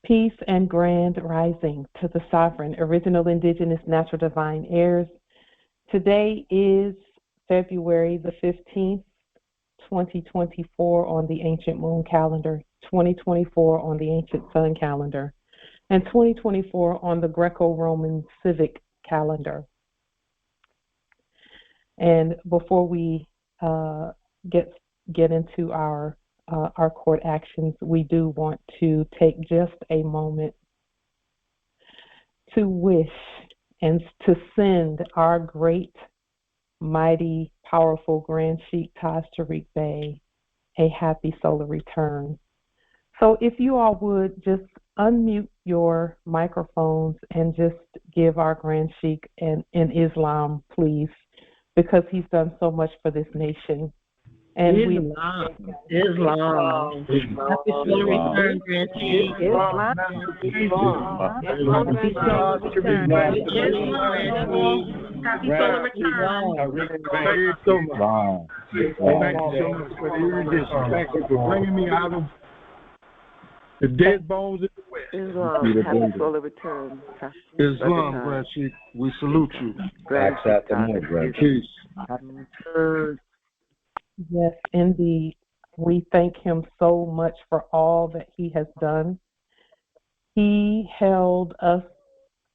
Peace and grand rising to the sovereign, original, indigenous, natural, divine heirs. Today is February the 15th, 2024 on the ancient moon calendar, 2024 on the ancient sun calendar, and 2024 on the Greco-Roman civic calendar. And before we get into our court actions, we do want to take just a moment to wish and to send our great, mighty, powerful Grand Sheik Taj Tariq Bey a happy solar return. So if you all would just unmute your microphones and just give our Grand Sheik in Islam, please, because he's done so much for this nation. And Islam. Happy solar return, Grand Sheik. Islam. Happy solar return. Happy solar return. Thank you so much. Thank you so much for the erudition. Thank you for bringing me out of the dead bones of the West. Islam. Happy solar return. Islam, Grand Sheik. We salute you. Peace. Yes, indeed. We thank him so much for all that he has done. He held us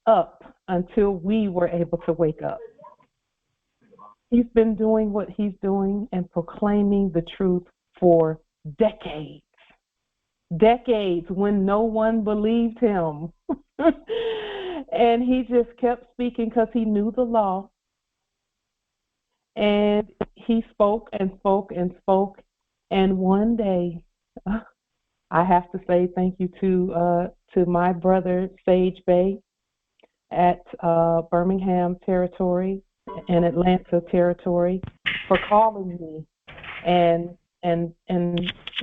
up until we were able to wake up. He's been doing what he's doing and proclaiming the truth for decades. Decades when no one believed him. And he just kept speaking because he knew the law. And he spoke and spoke and spoke. And one day, I have to say thank you to my brother, Sage Bey, at Birmingham Territory and Atlanta Territory for calling me and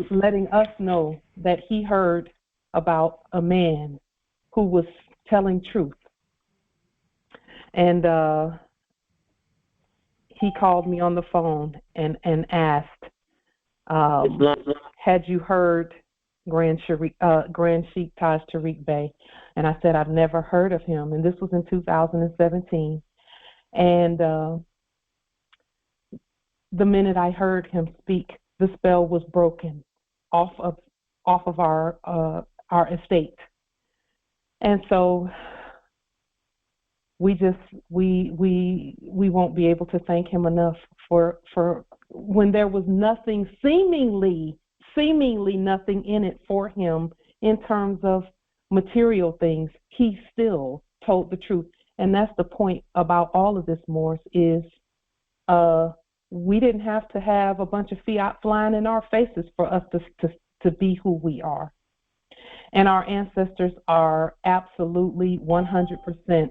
letting us know that he heard about a man who was telling truth. And he called me on the phone and asked, had you heard Grand Sheik Taj Tariq Bey? And I said, I've never heard of him. And this was in 2017. And the minute I heard him speak, the spell was broken off of our estate. And so we won't be able to thank him enough for when there was nothing, seemingly nothing in it for him in terms of material things, he still told the truth. And that's the point about all of this, Morris, is we didn't have to have a bunch of fiat flying in our faces for us to be who we are. And our ancestors are absolutely 100%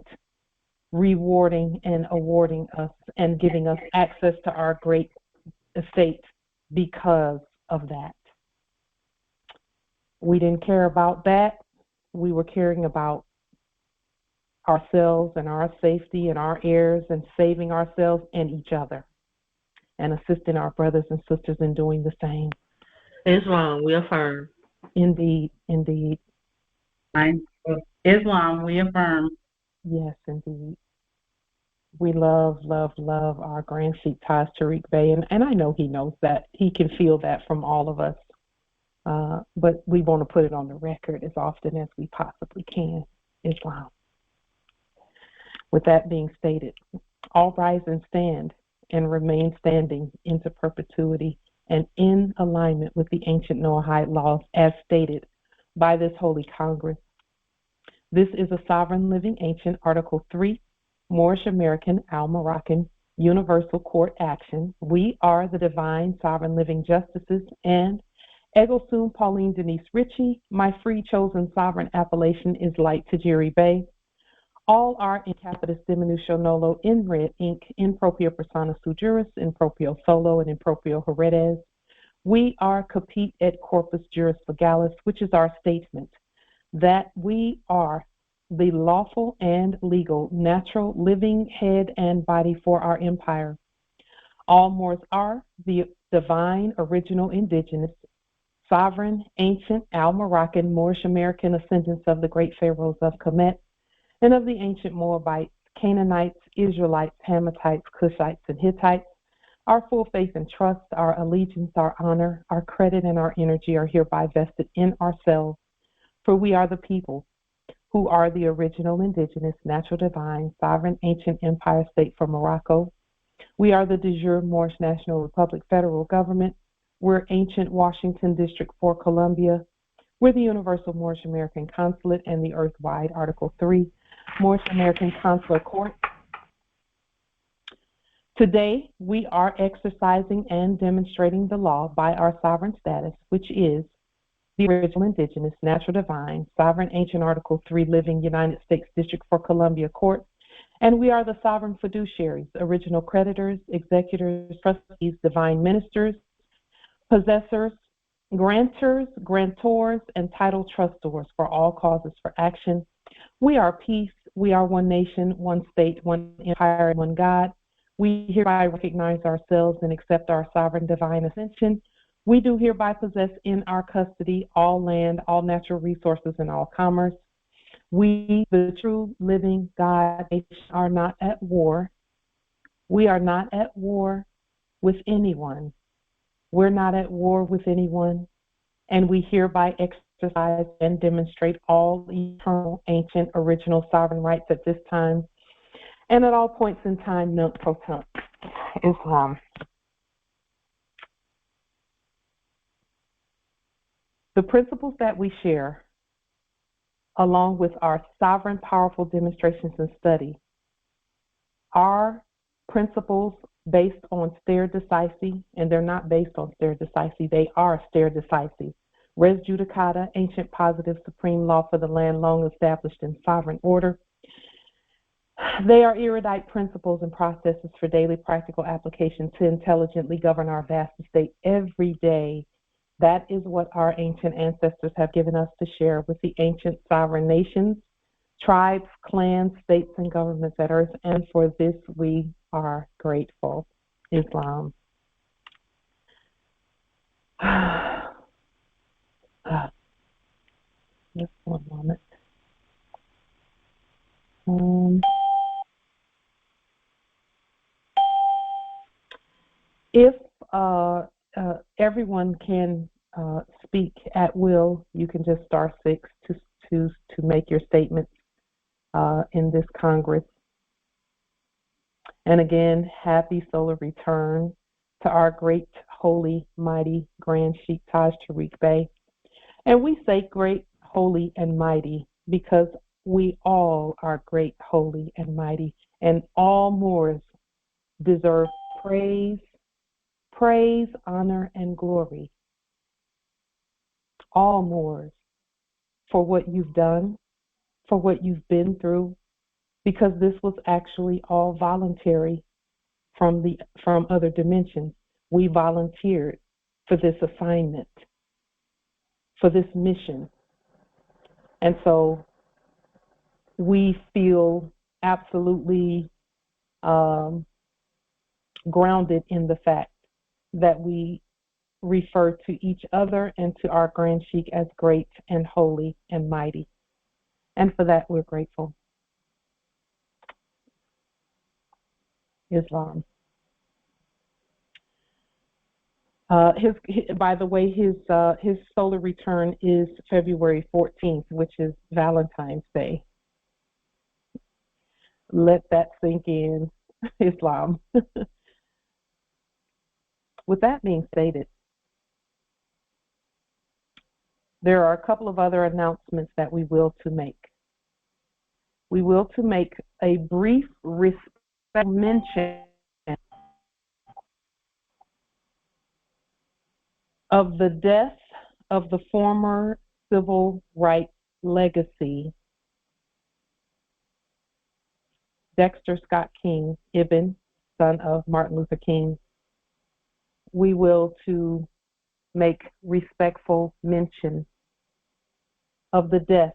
rewarding and awarding us and giving us access to our great estate because of that. We didn't care about that. We were caring about ourselves and our safety and our heirs and saving ourselves and each other and assisting our brothers and sisters in doing the same. Islam, we affirm. Indeed, indeed. Islam, we affirm. Yes, indeed. We love our Grand Sheik Taj Tariq Bey, and I know he knows that. He can feel that from all of us. But we want to put it on the record as often as we possibly can. Islam. With that being stated, all rise and stand and remain standing into perpetuity and in alignment with the ancient Noahide laws as stated by this Holy Congress. This is a sovereign living ancient Article 3, Moorish American Al-Moroccan Universal Court Action. We are the divine sovereign living justices and Ego Sum Pauline Denise Ritchie. My free chosen sovereign appellation is Light Tajiri Bey. All are in capitis diminution nolo in red ink, in proprio persona sui juris, in proprio solo, and in proprio heredes. We are capit et corpus juris legalis, which is our statement that we are the lawful and legal, natural, living head and body for our empire. All Moors are the divine, original, indigenous, sovereign, ancient, Al-Moroccan, Moorish American ascendants of the great pharaohs of Kemet and of the ancient Moabites, Canaanites, Israelites, Hamathites, Cushites, and Hittites. Our full faith and trust, our allegiance, our honor, our credit, and our energy are hereby vested in ourselves, for we are the people who are the original indigenous, natural divine, sovereign, ancient empire state for Morocco. We are the de jure Moorish National Republic federal government. We're ancient Washington District for Columbia. We're the Universal Moorish American Consulate and the Earth-wide Article 3 Moorish American Consular Court. Today, we are exercising and demonstrating the law by our sovereign status, which is the original indigenous, natural divine, sovereign ancient Article 3 living United States District for Columbia Court. And we are the sovereign fiduciaries, original creditors, executors, trustees, divine ministers, possessors, grantors, grantors, and title trustors for all causes for action. We are peace. We are one nation, one state, one empire, and one God. We hereby recognize ourselves and accept our sovereign divine ascension. We do hereby possess in our custody all land, all natural resources, and all commerce. We, the true living God, are not at war. We are not at war with anyone. We're not at war with anyone. And we hereby exercise and demonstrate all eternal, ancient, original sovereign rights at this time and at all points in time, nunc pro tunc. Islam. The principles that we share, along with our sovereign, powerful demonstrations and study, are principles based on stare decisis, and they're not based on stare decisis, they are stare decisis. Res judicata, ancient positive supreme law for the land long established in sovereign order. They are erudite principles and processes for daily practical application to intelligently govern our vast estate every day. That is what our ancient ancestors have given us to share with the ancient sovereign nations, tribes, clans, states, and governments at earth, and for this we are grateful. Islam. Just one moment. If everyone can speak at will, you can just star 6 to make your statements in this Congress. And again, happy solar return to our great, holy, mighty Grand Sheikh Taj Tariq Bey. And we say great, holy, and mighty because we all are great, holy, and mighty, and all Moors deserve praise, honor, and glory. All Moors, for what you've done, for what you've been through, because this was actually all voluntary from other dimensions. We volunteered for this assignment, for this mission. And so we feel absolutely grounded in the fact that we refer to each other and to our Grand Sheikh as great and holy and mighty. And for that, we're grateful. Islam. By the way, his solar return is February 14th, which is Valentine's Day. Let that sink in, Islam. With that being stated, there are a couple of other announcements that we will to make. We will to make a brief mention of the death of the former civil rights legacy, Dexter Scott King, Ibn, son of Martin Luther King. We will to make respectful mention of the death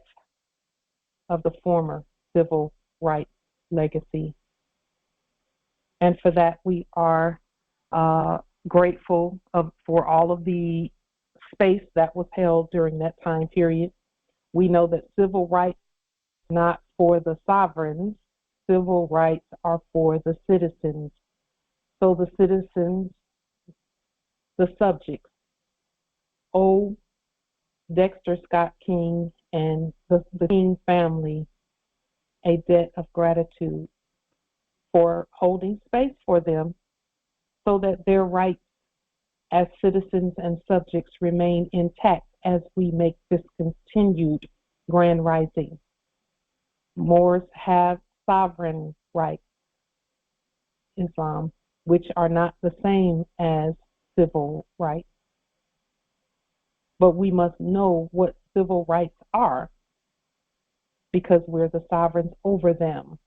of the former civil rights legacy. And for that, we are grateful for all of the space that was held during that time period. We know that civil rights are not for the sovereigns. Civil rights are for the citizens. So the citizens, the subjects, owe Dexter Scott King and the King family a debt of gratitude for holding space for them so that their rights as citizens and subjects remain intact as we make this continued grand rising. Moors have sovereign rights, Islam, which are not the same as civil rights. But we must know what civil rights are because we're the sovereigns over them.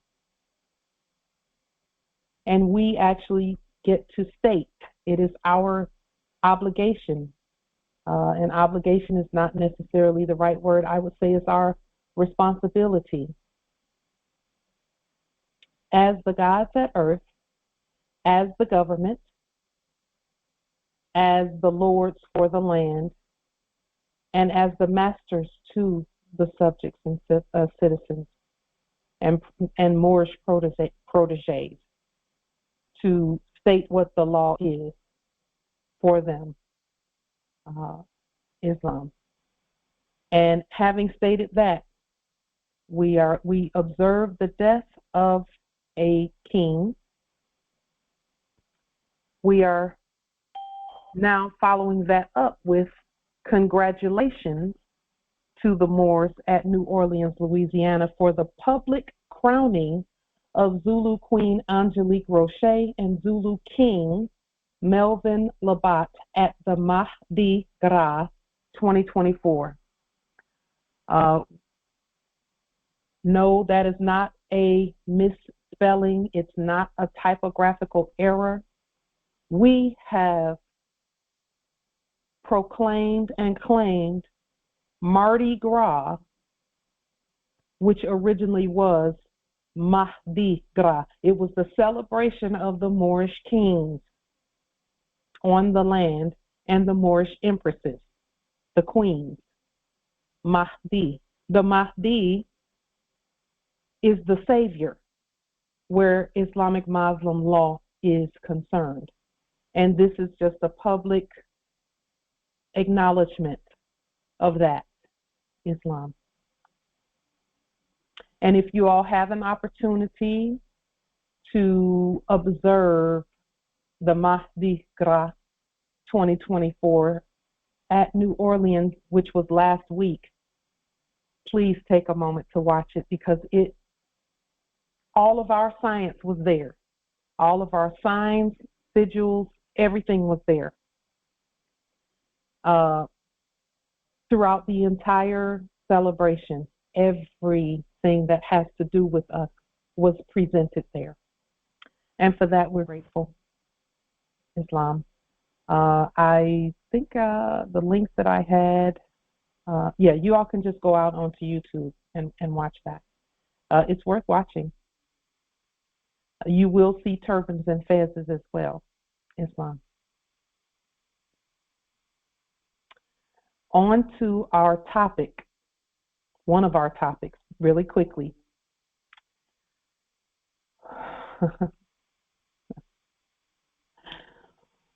And we actually get to state, it is our obligation. And obligation is not necessarily the right word. I would say it's our responsibility. As the gods at earth, as the government, as the lords for the land, and as the masters to the subjects and citizens and Moorish proteges, to state what the law is for them, Islam. And having stated that, we observe the death of a king. We are now following that up with congratulations to the Moors at New Orleans, Louisiana, for the public crowning of Zulu Queen Angelique Roche and Zulu King Melvin Labat at the Mardi Gras 2024. No, that is not a misspelling. It's not a typographical error. We have proclaimed and claimed Mardi Gras, which originally was Mardi Gras. It was the celebration of the Moorish kings on the land and the Moorish empresses, the queens. Mahdi. The Mahdi is the savior where Islamic Muslim law is concerned. And this is just a public acknowledgement of that, Islam. And if you all have an opportunity to observe the Mardi Gras 2024 at New Orleans, which was last week, please take a moment to watch it because all of our science was there. All of our signs, sigils, everything was there. Throughout the entire celebration, everything that has to do with us was presented there. And for that, we're grateful, Islam. I think the links that I had, you all can just go out onto YouTube and watch that. It's worth watching. You will see turbans and fezzes as well, Islam. On to our topic, one of our topics, really quickly.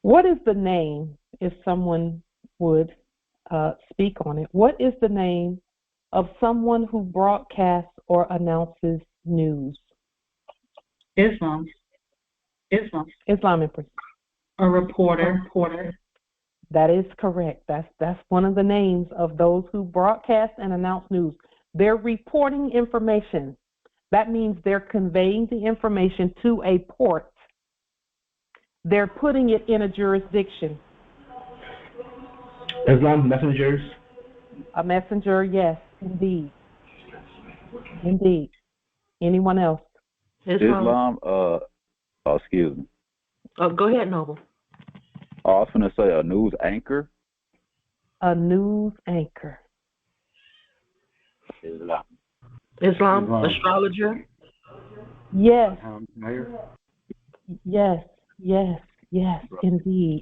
What is the name, if someone would speak on it, what is the name of someone who broadcasts or announces news? Islam. Islam, Empress. A reporter. That is correct. That's one of the names of those who broadcast and announce news. They're reporting information. That means they're conveying the information to a port. They're putting it in a jurisdiction. Islam messengers. A messenger, yes, indeed. Indeed. Anyone else? Islam, excuse me. Oh, go ahead, Noble. I was going to say a news anchor. A news anchor. Islam, astrologer. Yes. Yes, indeed.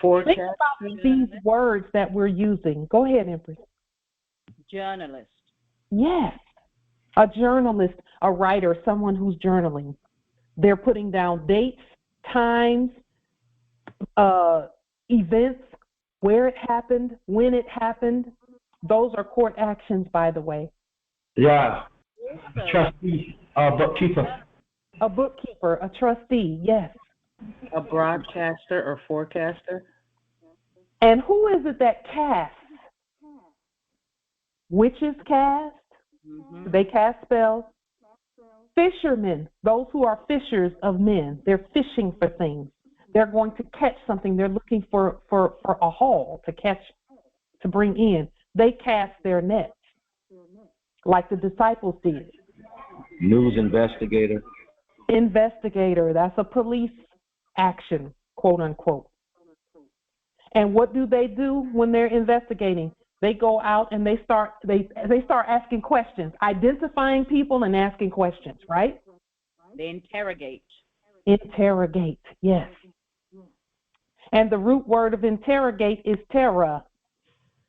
Think about these words that we're using. Go ahead, Empress. Journalist. Yes. A journalist, a writer, someone who's journaling. They're putting down dates, times, events, where it happened, when it happened. Those are court actions, by the way. Yeah. Trustee, bookkeeper. A bookkeeper, a trustee, yes. A broadcaster or forecaster. And who is it that casts? Witches cast. Mm-hmm. They cast spells. Fishermen, those who are fishers of men, they're fishing for things. They're going to catch something. They're looking for a haul to catch, to bring in. They cast their nets like the disciples did. News investigator. Investigator, that's a police action, quote unquote. And what do they do when they're investigating? They go out and they start asking questions, identifying people and asking questions, right? They interrogate. Interrogate, yes. And the root word of interrogate is terra.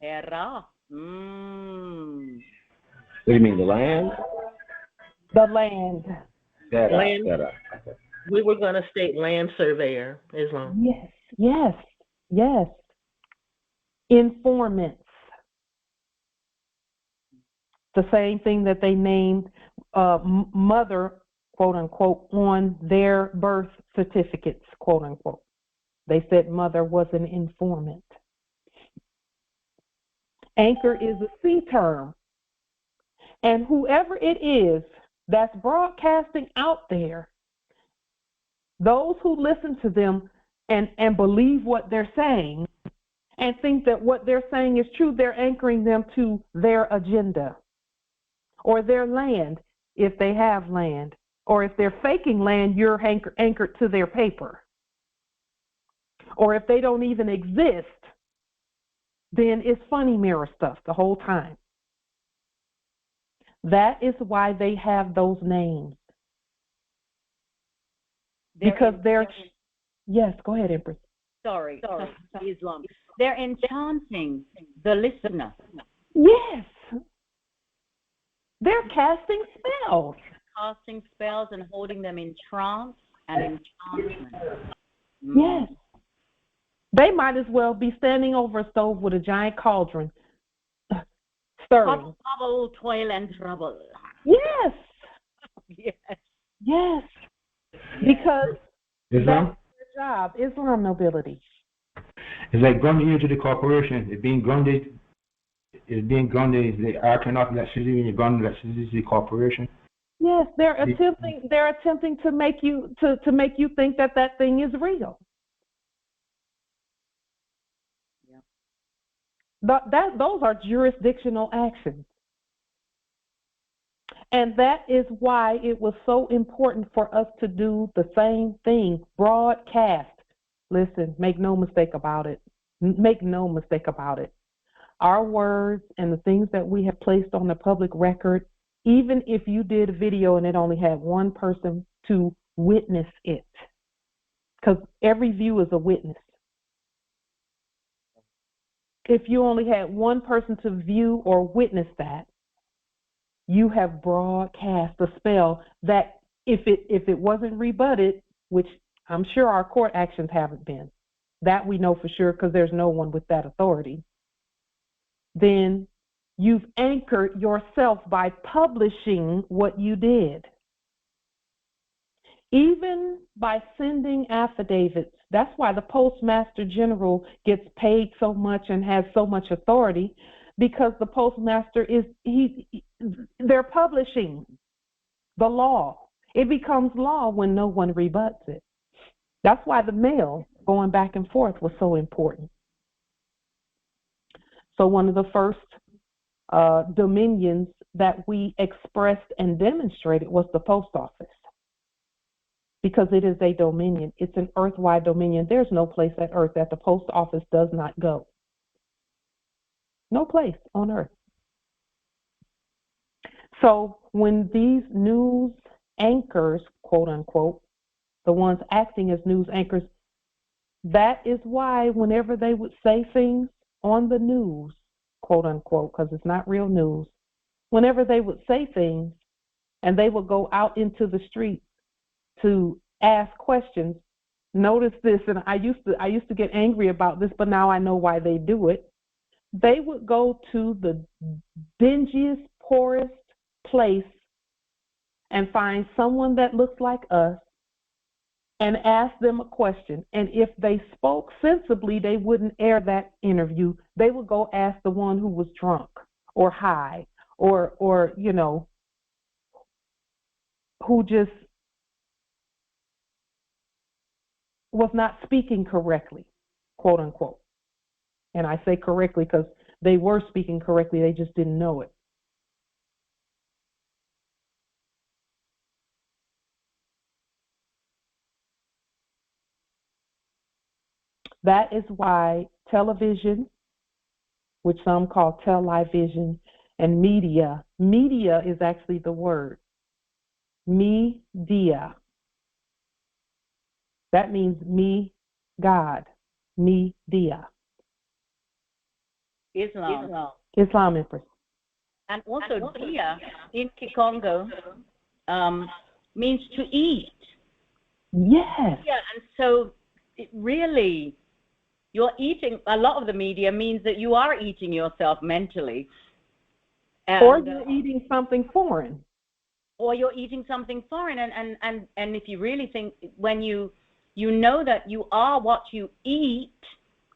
Terra. What do you mean, the land? The land. Land. We were going to state land surveyor, Islam. Yes, yes, yes. Informants. The same thing that they named mother, quote unquote, on their birth certificates, quote unquote. They said mother was an informant. Anchor is a sea term. And whoever it is that's broadcasting out there, those who listen to them and believe what they're saying and think that what they're saying is true, they're anchoring them to their agenda or their land, if they have land. Or if they're faking land, you're anchored to their paper. Or if they don't even exist, then it's funny mirror stuff the whole time. That is why they have those names. Because they're yes, go ahead, Empress. Sorry, Islam. They're enchanting the listener. Yes. They're casting spells. Casting spells and holding them in trance and enchantment. Yes. They might as well be standing over a stove with a giant cauldron. Stirring. Trouble, toil, and trouble. Yes. Yes. Yes. Because Islam? that's their job. Islam nobility. It's like grounding into the corporation. It's being grounded. They are turning off electricity when you're grounded electricity to the corporation. Yes, they're attempting to make you think that thing is real. Yeah. Those are jurisdictional actions. And that is why it was so important for us to do the same thing, broadcast. Listen, make no mistake about it. Make no mistake about it. Our words and the things that we have placed on the public record, even if you did a video and it only had one person to witness it, because every view is a witness. If you only had one person to view or witness that, you have broadcast a spell that if it wasn't rebutted, which I'm sure our court actions haven't been, that we know for sure because there's no one with that authority, then you've anchored yourself by publishing what you did. Even by sending affidavits, that's why the Postmaster General gets paid so much and has so much authority, because the Postmaster they're publishing the law. It becomes law when no one rebuts it. That's why the mail going back and forth was so important. So one of the first dominions that we expressed and demonstrated was the post office, because it is a dominion. It's an earth-wide dominion. There's no place at earth that the post office does not go. No place on earth. So when these news anchors, quote unquote, the ones acting as news anchors, That is why whenever they would say things on the news, quote unquote, because it's not real news, whenever they would say things and they would go out into the street to ask questions, notice this, and I used to get angry about this, but now I know why they do it. They would go to the dingiest, poorest place and find someone that looks like us and ask them a question. And if they spoke sensibly, they wouldn't air that interview. They would go ask the one who was drunk or high or you know, who just was not speaking correctly, quote unquote. And I say correctly because they were speaking correctly, they just didn't know it. That is why television, which some call television, and media is actually the word. Media. That means me, God. Media. Islam, Empress. And also, dia in Kikongo means to eat. Yes. Yeah, and so really, you're eating, a lot of the media means that you are eating yourself mentally. And, or you're eating something foreign. Or you're eating something foreign. And if you really think, when you know that you are what you eat,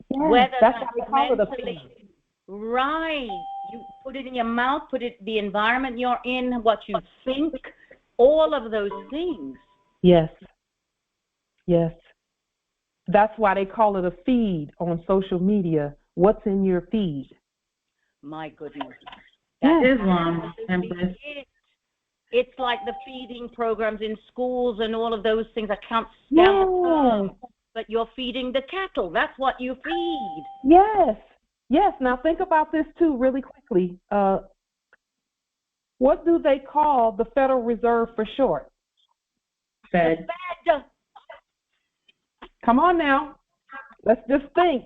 yes, whether that's why they call mentally, it a feed. Right. You put it in your mouth, the environment you're in, what you think, all of those things. Yes. Yes. That's why they call it a feed on social media. What's in your feed? My goodness. That is Islam, Empress. It's like the feeding programs in schools and all of those things. I can't stand the term, but you're feeding the cattle. That's what you feed. Yes. Yes. Now think about this too really quickly. What do they call the Federal Reserve for short? Fed. The Fed. Come on now. Let's just think.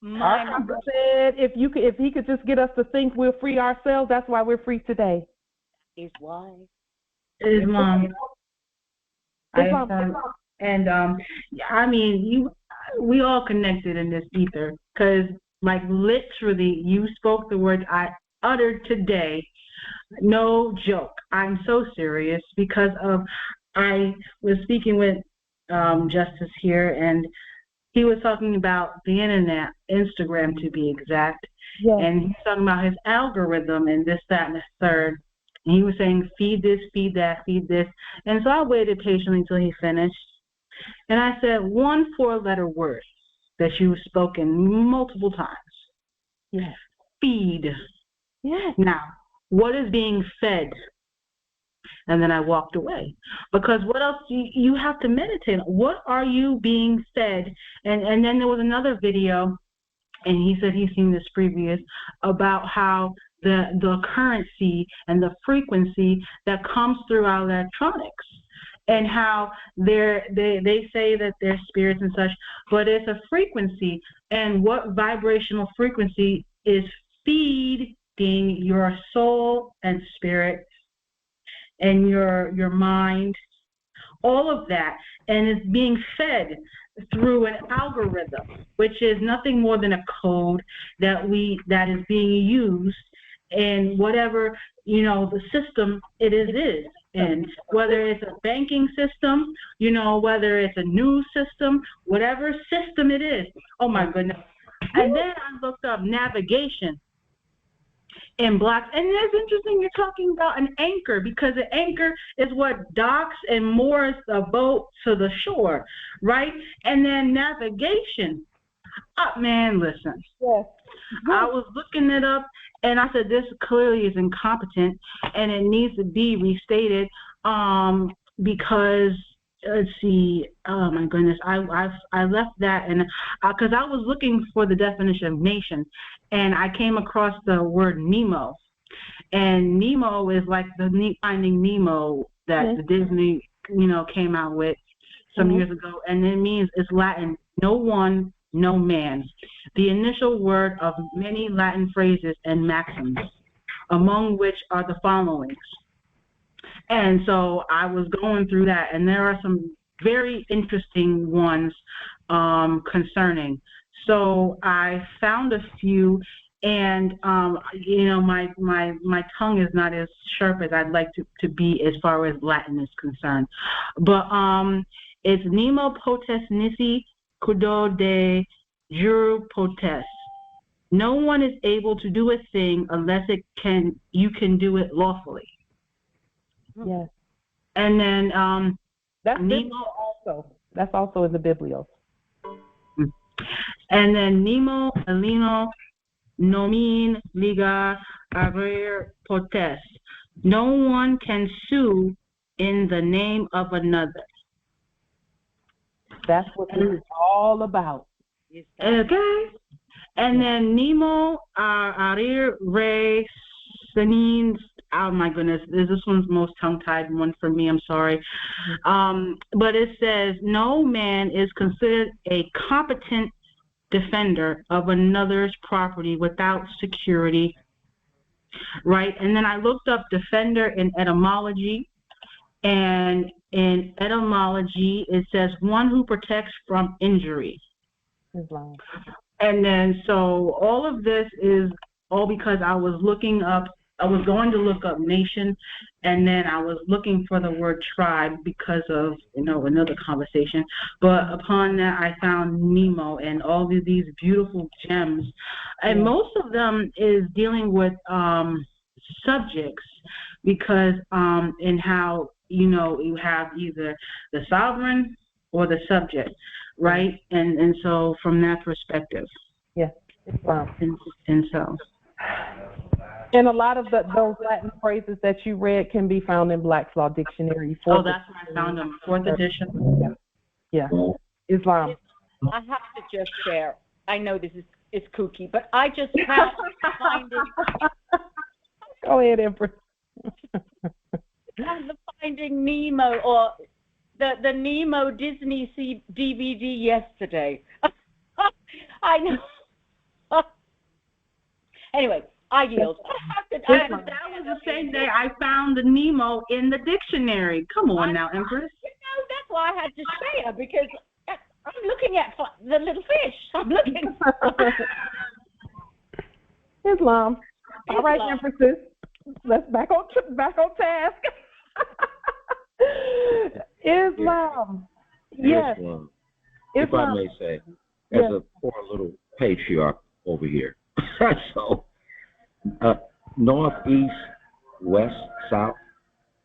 Our Papa said if he could just get us to think, we'll free ourselves. That's why we're free today. Is why. Islam. Islam. And I mean, we all connected in this ether, because like literally you spoke the words I uttered today. No joke. I'm so serious, because I was speaking with Justice here, and he was talking about the internet, Instagram to be exact. Yes. And he's talking about his algorithm and this, that, and the third. And he was saying, feed this, feed that, feed this. And so I waited patiently until he finished. And I said, 1 4-letter word that you've spoken multiple times. Yes. Feed. Yes. Now, what is being fed? And then I walked away, because what else you have to meditate on? What are you being fed? And then there was another video, and he said he's seen this previous, about how the currency and the frequency that comes through our electronics, and how they say that they're spirits and such, but it's a frequency, and what vibrational frequency is feeding your soul and spirit and your mind, all of that, and it's being fed through an algorithm, which is nothing more than a code that is being used in whatever the system it is in, whether it's a banking system, whether it's a news system, whatever system it is. Oh my goodness! And then I looked up navigation in blocks, and it's interesting you're talking about an anchor, because an anchor is what docks and moors a boat to the shore, right? And then navigation. Man, listen. Yes. I was looking it up, and I said this clearly is incompetent, and it needs to be restated, because let's see. Oh my goodness, I left that, and because I was looking for the definition of nation, and I came across the word Nemo, and Nemo is like the Finding Nemo that the Disney came out with some years ago, and it means, it's Latin, no one, no man, the initial word of many Latin phrases and maxims, among which are the following. And so I was going through that, and there are some very interesting ones concerning. So I found a few, and you know, my tongue is not as sharp as I'd like to be as far as Latin is concerned. But it's nemo potest nisi kudo de juru potest. No one is able to do a thing unless you can do it lawfully. Yes. And then that's Nemo also. That's also in the Biblios. And then Nemo Alino Nomin Liga Aver Potest. No one can sue in the name of another. That's what this is all about. Okay. And then Nemo Arir Re Sanin. Oh my goodness, this one's the most tongue-tied one for me. I'm sorry. But it says, no man is considered a competent defender of another's property without security, right? And then I looked up defender in etymology, and in etymology, it says one who protects from injury. Islam. And then, so all of this is all because I was going to look up nation, and then I was looking for the word tribe because of, you know, another conversation. But upon that, I found Nemo and all of these beautiful gems. And most of them is dealing with subjects, because in how, you know, you have either the sovereign or the subject, right? And so from that perspective. Yes. And so. And a lot of those Latin phrases that you read can be found in Black's Law Dictionary. Oh, that's where I found them, 4th edition. Yeah. Islam. I have to just share. I know this is kooky, but I just found finding. Go ahead, Empress. Finding Nemo, or the Nemo Disney DVD yesterday. I know. Anyway. I yield. That was the same day I found the Nemo in the dictionary. Come on now, Empress. You know, that's why I had to share, because I'm looking at the little fish. I'm looking. Islam. All right, Empresses. Let's back on task. Islam. Yes. Islam. If I may say, as a poor little patriarch over here. So. North, east, west, south.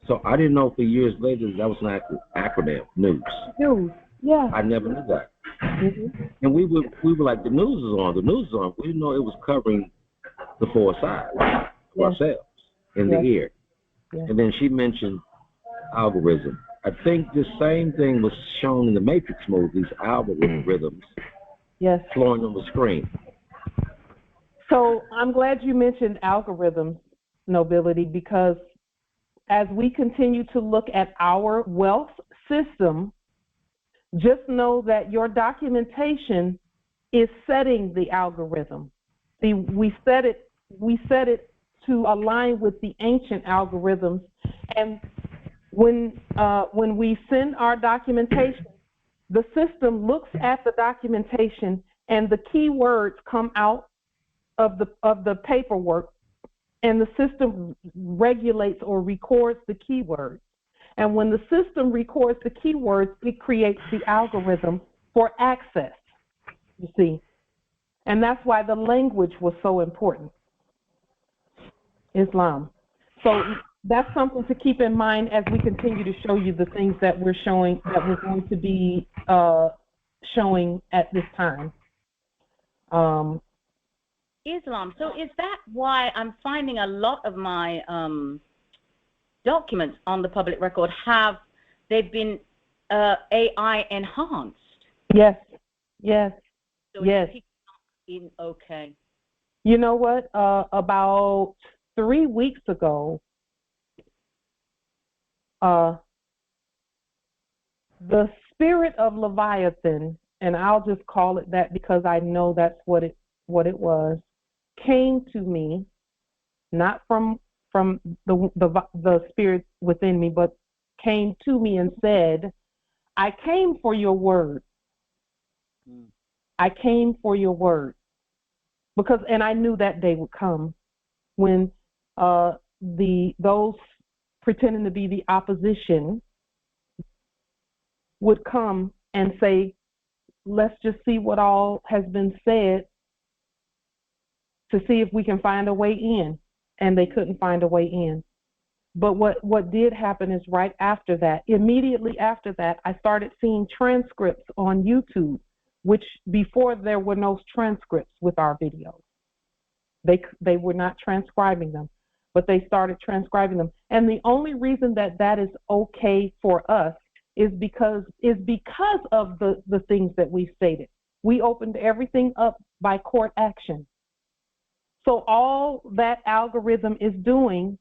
So I didn't know for years later that was an acronym, news. News, yeah. I never knew that. Mm-hmm. And we were like, the news is on, the news is on. We didn't know it was covering the four sides of ourselves in the ear. Yeah. And then she mentioned algorithm. I think the same thing was shown in the Matrix movies, algorithms flowing on the screen. So I'm glad you mentioned algorithms, Nobility, because as we continue to look at our wealth system, just know that your documentation is setting the algorithm. See, we set it to align with the ancient algorithms, and when we send our documentation, the system looks at the documentation, and the keywords come out of the paperwork, and the system regulates or records the keywords. And when the system records the keywords, it creates the algorithm for access, you see. And that's why the language was so important. Islam. So that's something to keep in mind as we continue to show you the things that we're showing, that we're going to be showing at this time. Islam. So is that why I'm finding a lot of my documents on the public record they've been AI enhanced? Yes. So okay. You know what? About 3 weeks ago, the spirit of Leviathan and I'll just call it that because I know that's what it was, came to me, not from the spirit within me, but came to me and said, I came for your word. I came for your word. And I knew that day would come when those pretending to be the opposition would come and say, let's just see what all has been said to see if we can find a way in. And they couldn't find a way in. But what did happen is right after that, immediately after that, I started seeing transcripts on YouTube, which before there were no transcripts with our videos. They were not transcribing them, but they started transcribing them. And the only reason that is okay for us is because of the things that we stated. We opened everything up by court action. So all that algorithm is doing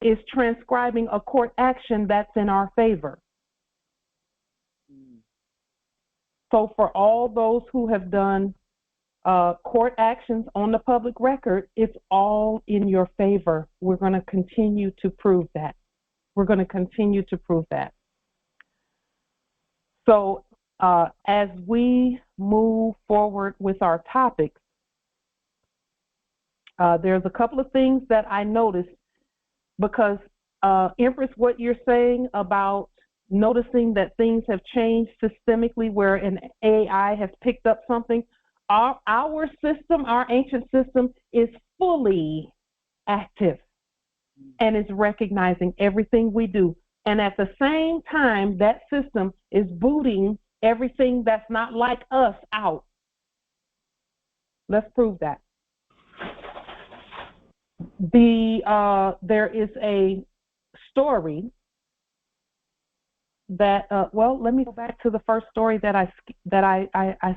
is transcribing a court action that's in our favor. So for all those who have done court actions on the public record, it's all in your favor. We're going to continue to prove that. We're going to continue to prove that. So as we move forward with our topics, there's a couple of things that I noticed because, Empress, what you're saying about noticing that things have changed systemically where an AI has picked up something, our system, our ancient system, is fully active and is recognizing everything we do. And at the same time, that system is booting everything that's not like us out. Let's prove that. There is a story that well, let me go back to the first story that I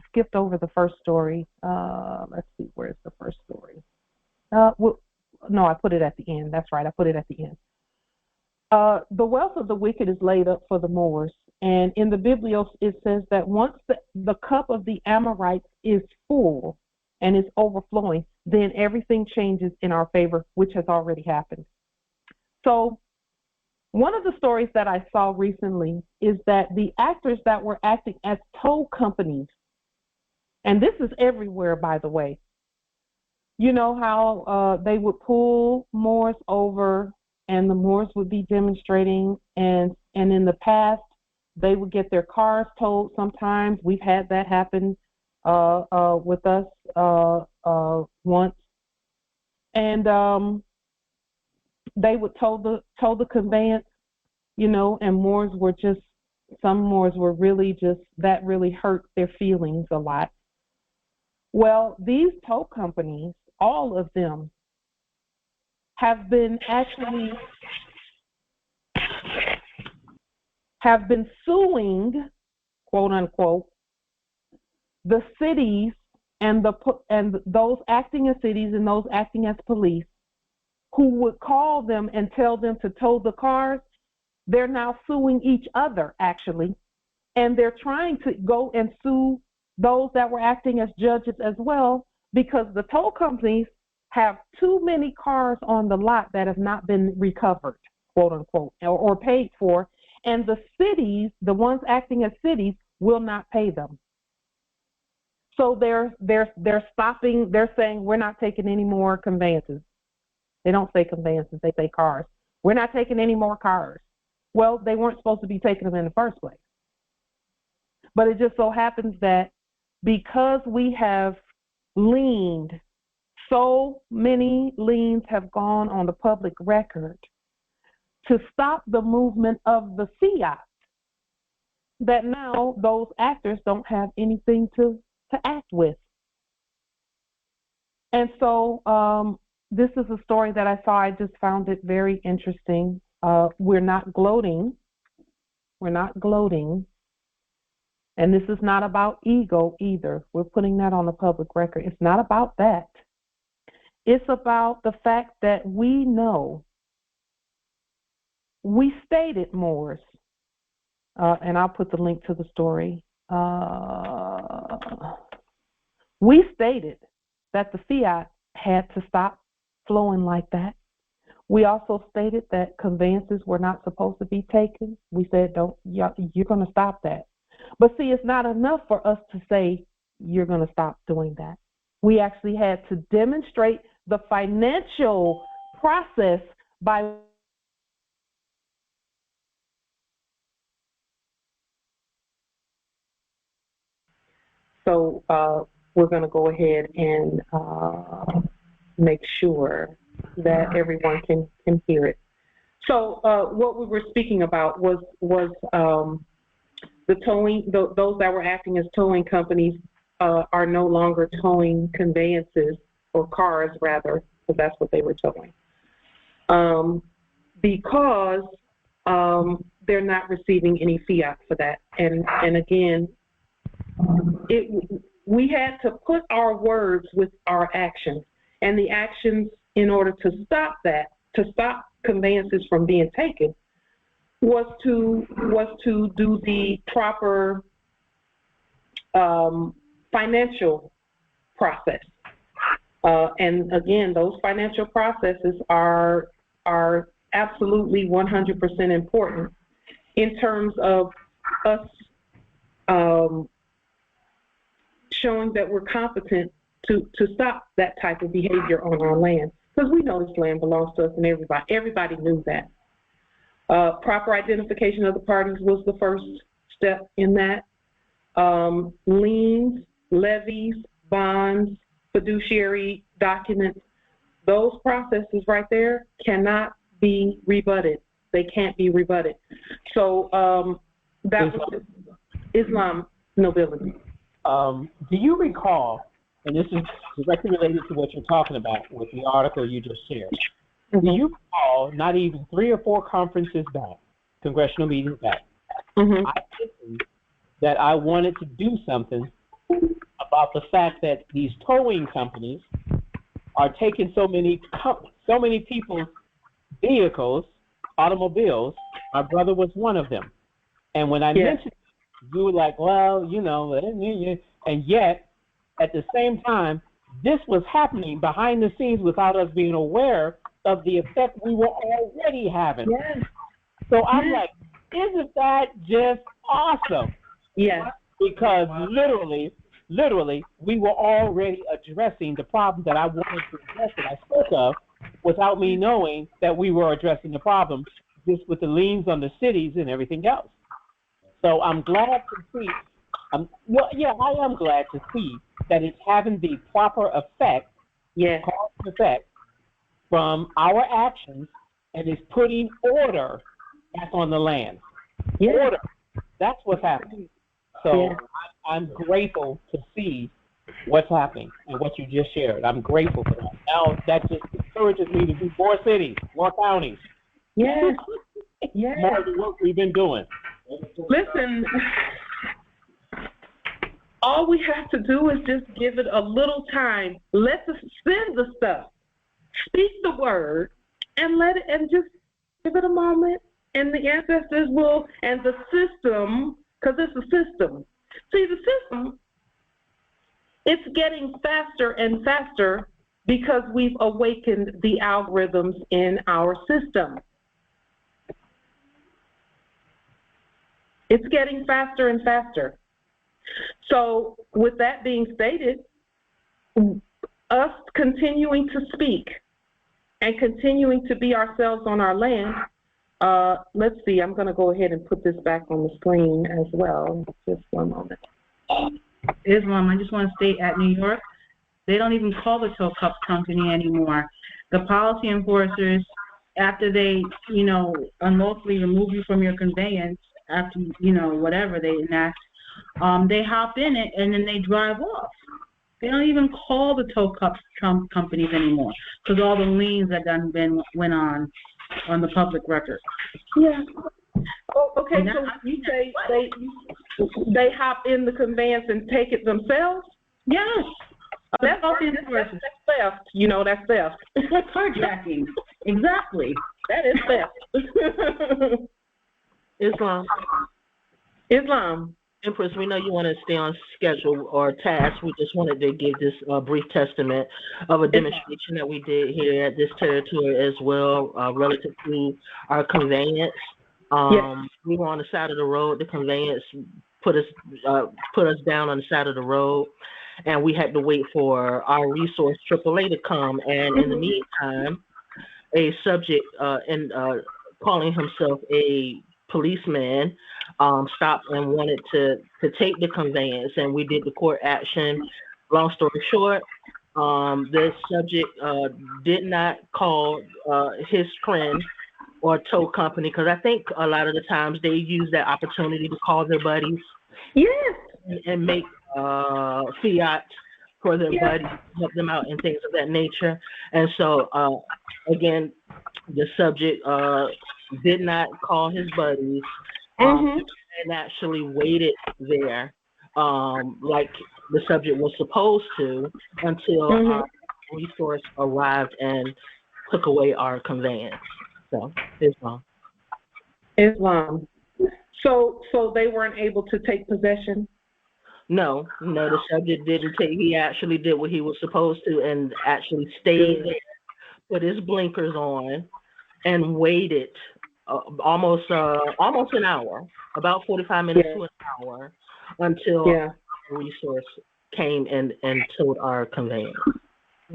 skipped over the first story. Let's see, where's the first story? Well, no, I put it at the end. That's right, I put it at the end. The wealth of the wicked is laid up for the Moors, and in the Biblios it says that once the cup of the Amorites is full and is overflowing, then everything changes in our favor, which has already happened. So one of the stories that I saw recently is that the actors that were acting as tow companies, and this is everywhere, by the way, you know how they would pull Moors over and the Moors would be demonstrating, and in the past they would get their cars towed sometimes. We've had that happen with us once. And they would tow the conveyance, you know, and some Moors were really just, that really hurt their feelings a lot. Well, these tow companies, all of them, have been suing, quote unquote, the cities and those acting as cities and those acting as police who would call them and tell them to tow the cars. They're now suing each other, actually, and they're trying to go and sue those that were acting as judges as well, because the tow companies have too many cars on the lot that have not been recovered, quote unquote, or paid for, and the cities, the ones acting as cities, will not pay them. So they're stopping. They're saying, we're not taking any more conveyances. They don't say conveyances, they say cars. We're not taking any more cars. Well, they weren't supposed to be taking them in the first place. But it just so happens that because we have leaned, so many liens have gone on the public record to stop the movement of the fiat, that now those actors don't have anything to act with. And so this is a story that I saw. I just found it very interesting. We're not gloating. We're not gloating. And this is not about ego either. We're putting that on the public record. It's not about that. It's about the fact that we know, we stated Moors, and I'll put the link to the story. we stated that the fiat had to stop flowing like that. We also stated that conveyances were not supposed to be taken. We said, you're going to stop that. But see, it's not enough for us to say you're going to stop doing that. We actually had to demonstrate the financial process by So we're going to go ahead and make sure that everyone can hear it. So what we were speaking about was the towing. Those that were acting as towing companies are no longer towing conveyances, or cars rather, because that's what they were towing, because they're not receiving any fiat for that. And again, we had to put our words with our actions, and the actions in order to stop that, to stop conveyances from being taken, was to do the proper financial process. And again, those financial processes are absolutely 100% important in terms of us showing that we're competent to stop that type of behavior on our land, because we know this land belongs to us, and everybody knew that. Proper identification of the parties was the first step in that. Liens, levies, bonds, fiduciary documents, those processes right there cannot be rebutted. They can't be rebutted. So that was Islam nobility. Do you recall, and this is directly related to what you're talking about with the article you just shared, do you recall not even 3 or 4 conferences back, congressional meetings back, I mentioned that I wanted to do something about the fact that these towing companies are taking so many people's vehicles, automobiles. My brother was one of them. And when I mentioned it, you were like, well, you know, and yet, at the same time, this was happening behind the scenes without us being aware of the effect we were already having. Yes. So I'm like, isn't that just awesome? Yes. Because literally, we were already addressing the problem that I wanted to address, that I spoke of, without me knowing that we were addressing the problem, just with the liens on the cities and everything else. So I'm glad to see, I am glad to see that it's having the proper effect, cause and effect, from our actions, and is putting order back on the land. Order. That's what's happening. So I'm grateful to see what's happening and what you just shared. I'm grateful for that. Now that just encourages me to do more cities, more counties. Yes. More of the work we've been doing. Listen, all we have to do is just give it a little time. Let us send the stuff. Speak the word and just give it a moment, and the ancestors will, and the system, because it's a system. See, the system, it's getting faster and faster because we've awakened the algorithms in our system. It's getting faster and faster. So with that being stated, us continuing to speak and continuing to be ourselves on our land, let's see, I'm going to go ahead and put this back on the screen as well. Just one moment. Islam, I just want to state at New York, they don't even call the tow cup company anymore. The policy enforcers, after they, unlawfully remove you from your conveyance, after, whatever they enact, they hop in it and then they drive off. They don't even call the tow cup companies anymore because all the liens that went on the public record. Yeah. Oh, okay, so you say they hop in the conveyance and take it themselves? Yes. That's theft. That's theft. Carjacking. Exactly. That is theft. Islam. Empress, we know you want to stay on schedule or task. We just wanted to give this brief testament of a demonstration that we did here at this territory as well, relative to our conveyance. We were on the side of the road. The conveyance put us down on the side of the road, and we had to wait for our resource AAA to come. And in the meantime, a subject calling himself a policeman stopped and wanted to take the conveyance, and we did the court action. Long story short, the subject did not call his friend or tow company, because I think a lot of the times they use that opportunity to call their buddies. Yes. And make fiat for their buddies, help them out and things of that nature. And so, again, the subject did not call his buddies and actually waited there like the subject was supposed to until our resource arrived and took away our conveyance. So, Islam. So they weren't able to take possession? No, the subject didn't take. He actually did what he was supposed to and actually stayed there, put his blinkers on, and waited almost an hour, about 45 minutes to an hour, until our resource came and towed our conveyance.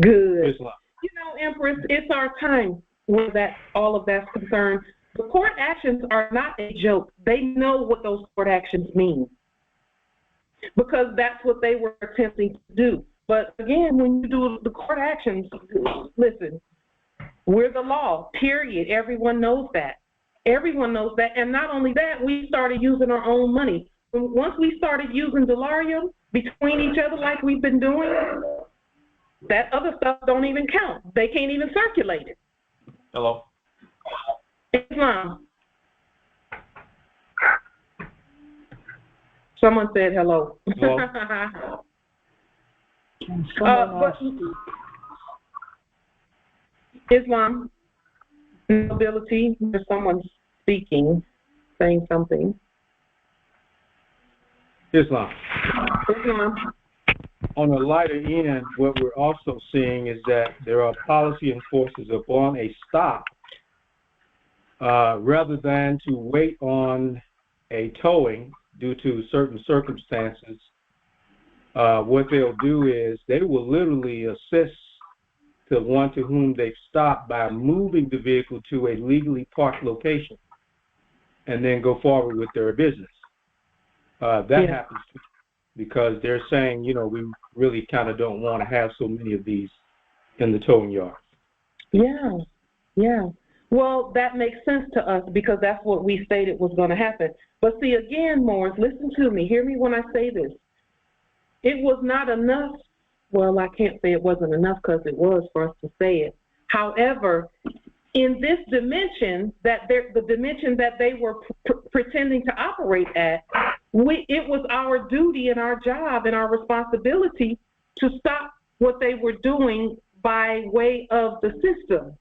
Good. You know, Empress, it's our time where all of that's concerned. The court actions are not a joke. They know what those court actions mean, because that's what they were attempting to do. But again, when you do the court actions, listen, we're the law, period. Everyone knows that. Everyone knows that. And not only that, we started using our own money. Once we started using Delarium between each other like we've been doing, that other stuff don't even count. They can't even circulate it. Hello. Islam. Someone said hello. Islam, nobility, there's someone speaking, saying something. Islam. On a lighter end, what we're also seeing is that there are policy enforcers upon a stop rather than to wait on a towing due to certain circumstances. What they'll do is they will literally assist the one to whom they've stopped by moving the vehicle to a legally parked location and then go forward with their business. That happens because they're saying, you know, we really kind of don't want to have so many of these in the towing yard. Yeah. Well, that makes sense to us because that's what we stated was going to happen. But see, again, Morris, listen to me. Hear me when I say this. It was not enough. Well, I can't say it wasn't enough because it was for us to say it. However, in this dimension, the dimension that they were pretending to operate at, it was our duty and our job and our responsibility to stop what they were doing by way of the system.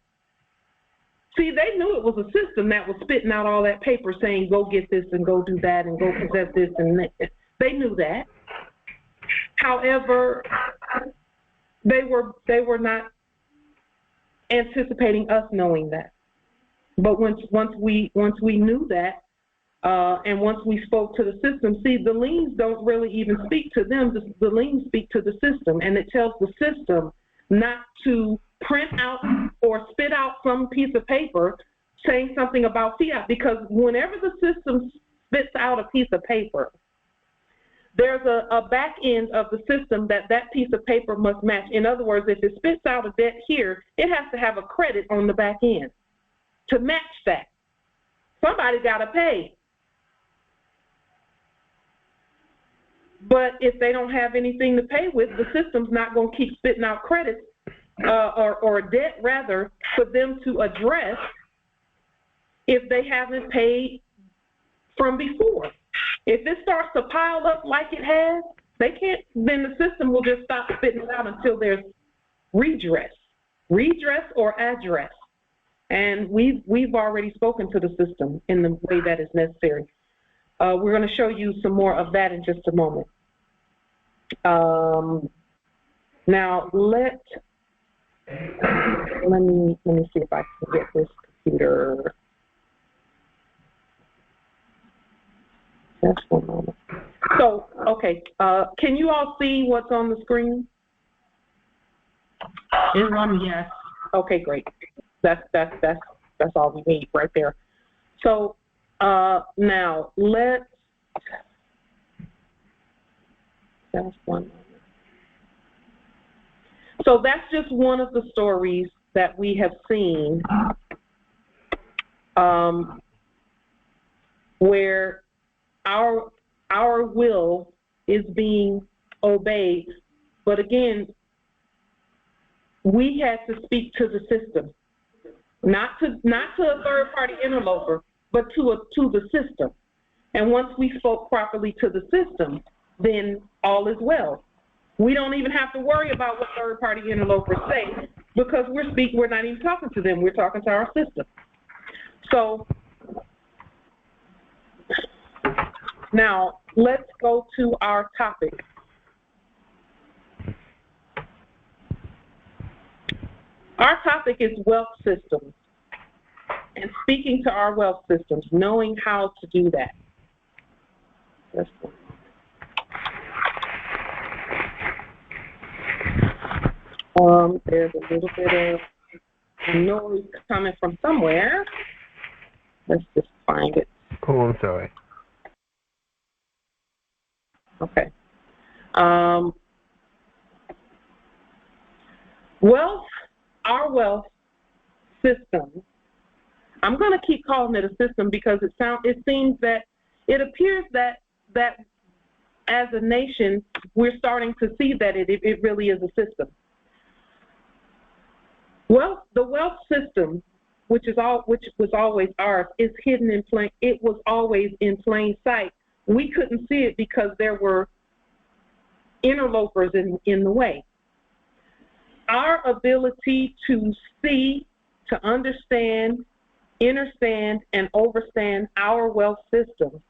See, they knew it was a system that was spitting out all that paper saying, go get this and go do that and go possess this and that. They knew that. However, they were not anticipating us knowing that. But once we knew that, and once we spoke to the system, see, the liens don't really even speak to them. The liens speak to the system, and it tells the system not to print out or spit out some piece of paper saying something about fiat, because whenever the system spits out a piece of paper, there's a back end of the system that piece of paper must match. In other words, if it spits out a debt here, it has to have a credit on the back end to match that. Somebody got to pay. But if they don't have anything to pay with, the system's not going to keep spitting out credits or debt, rather, for them to address if they haven't paid from before. If it starts to pile up like it has, they can't. Then the system will just stop spitting it out until there's redress or address. And we've already spoken to the system in the way that is necessary. We're going to show you some more of that in just a moment. Now, let me see if I can get this computer. Just one moment. So, okay, can you all see what's on the screen? Yes. Okay, great. That's all we need right there. So now let's just one moment. So that's just one of the stories that we have seen where our will is being obeyed, but again, we had to speak to the system, not to a third-party interloper, but to the system. And once we spoke properly to the system, then all is well. We don't even have to worry about what third-party interlopers say because we're not even talking to them. We're talking to our system. So now let's go to our topic. Our topic is wealth systems and speaking to our wealth systems, knowing how to do that. There's a little bit of noise coming from somewhere. Let's just find it. Oh, I'm sorry. Okay. Wealth, our wealth system, I'm going to keep calling it a system because it appears that as a nation, we're starting to see that it really is a system. Well, the wealth system, which was always ours, is hidden in plain. It was always in plain sight. We couldn't see it because there were interlopers in the way. Our ability to see, to understand, understand, and overstand our wealth system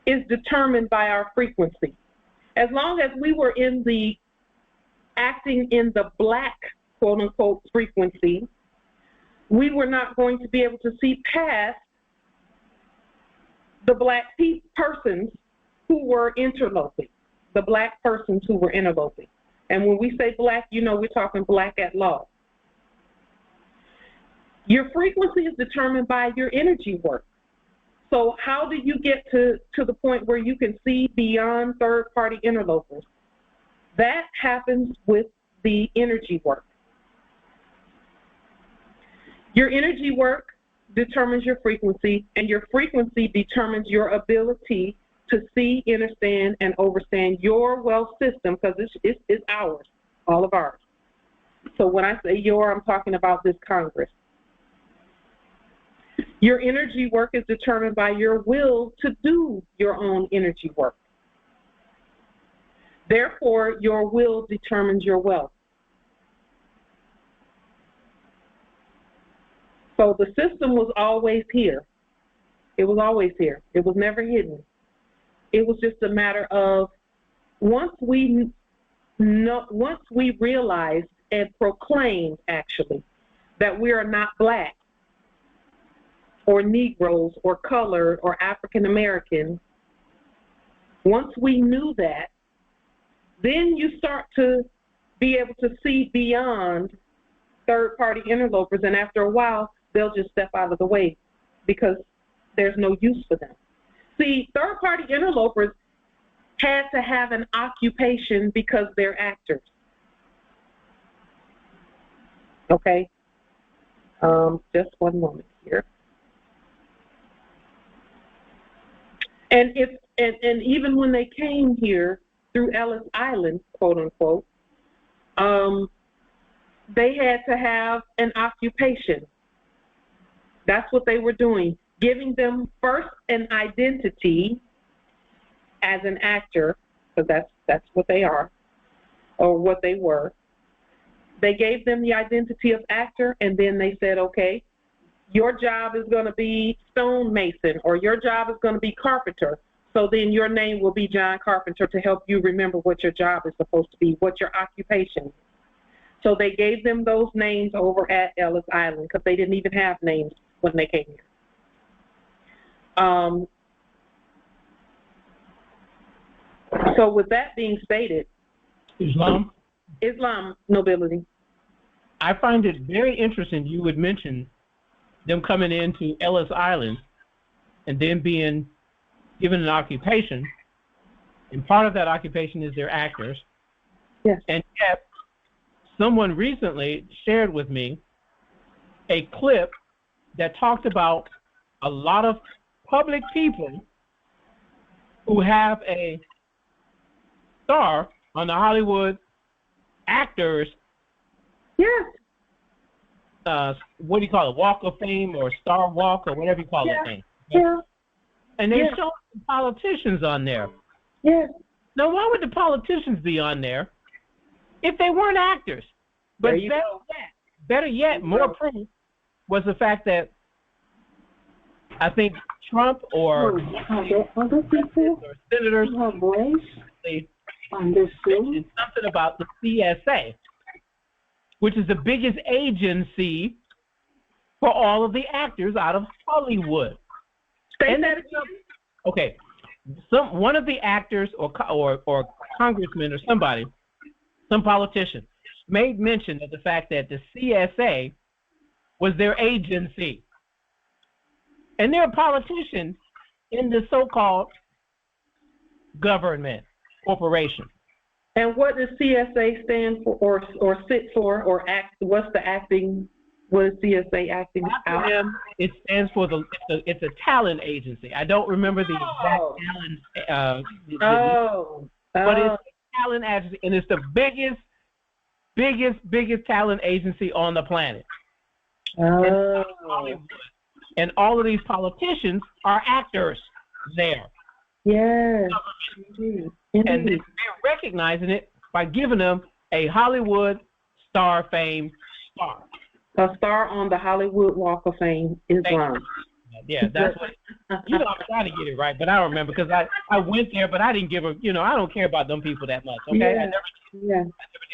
is determined by our frequency. As long as we were acting in the black, quote unquote, frequency, we were not going to be able to see past the black persons who were interloping, the black persons who were interloping. And when we say black, we're talking black at law. Your frequency is determined by your energy work. So how do you get to the point where you can see beyond third-party interlopers? That happens with the energy work. Your energy work determines your frequency, and your frequency determines your ability to see, understand, and overstand your wealth system, because it's ours, all of ours. So when I say I'm talking about this Congress. Your energy work is determined by your will to do your own energy work. Therefore, your will determines your wealth. So the system was always here. It was always here. It was never hidden. It was just a matter of once we realized and proclaimed, actually, that we are not black or Negroes or colored or African American, once we knew that, then you start to be able to see beyond third-party interlopers, and after a while, they'll just step out of the way because there's no use for them. See, third-party interlopers had to have an occupation because they're actors. Okay? Just one moment here. And even when they came here through Ellis Island, quote unquote, they had to have an occupation. That's what they were doing, giving them first an identity as an actor, because that's what they are, or what they were. They gave them the identity of actor, and then they said, okay, your job is going to be stonemason, or your job is going to be carpenter. So then your name will be John Carpenter to help you remember what your job is supposed to be, what your occupation is. So they gave them those names over at Ellis Island because they didn't even have names when they came here. So with that being stated, Islam nobility. I find it very interesting you would mention them coming into Ellis Island and then being given an occupation, and part of that occupation is they're actors. Yes. And yet, someone recently shared with me a clip that talked about a lot of public people who have a star on the Hollywood actors. Yes. What do you call it? Walk of Fame or Star Walk or whatever you call that thing. Yeah. And they show the politicians on there. Yes. Now, why would the politicians be on there if they weren't actors? But better yet, more proof was the fact that I think Trump or senators mentioned something about the CSA, which is the biggest agency for all of the actors out of Hollywood. Okay, one of the actors or congressman or somebody, some politician, made mention of the fact that the CSA was their agency, and they're a politician in the so-called government corporation. And what does CSA stand for, or sit for, or act? What's the acting? What is CSA acting out? It stands for it's a talent agency. I don't remember the exact talent. But it's a talent agency, and it's the biggest talent agency on the planet. And all of these politicians are actors there. Yes. And they're recognizing it by giving them a Hollywood Star Fame star. A star on the Hollywood Walk of Fame, Islam. Yeah, that's what, I'm trying to get it right, but I don't remember because I went there, but I didn't give a, I don't care about them people that much, okay? Yeah. I never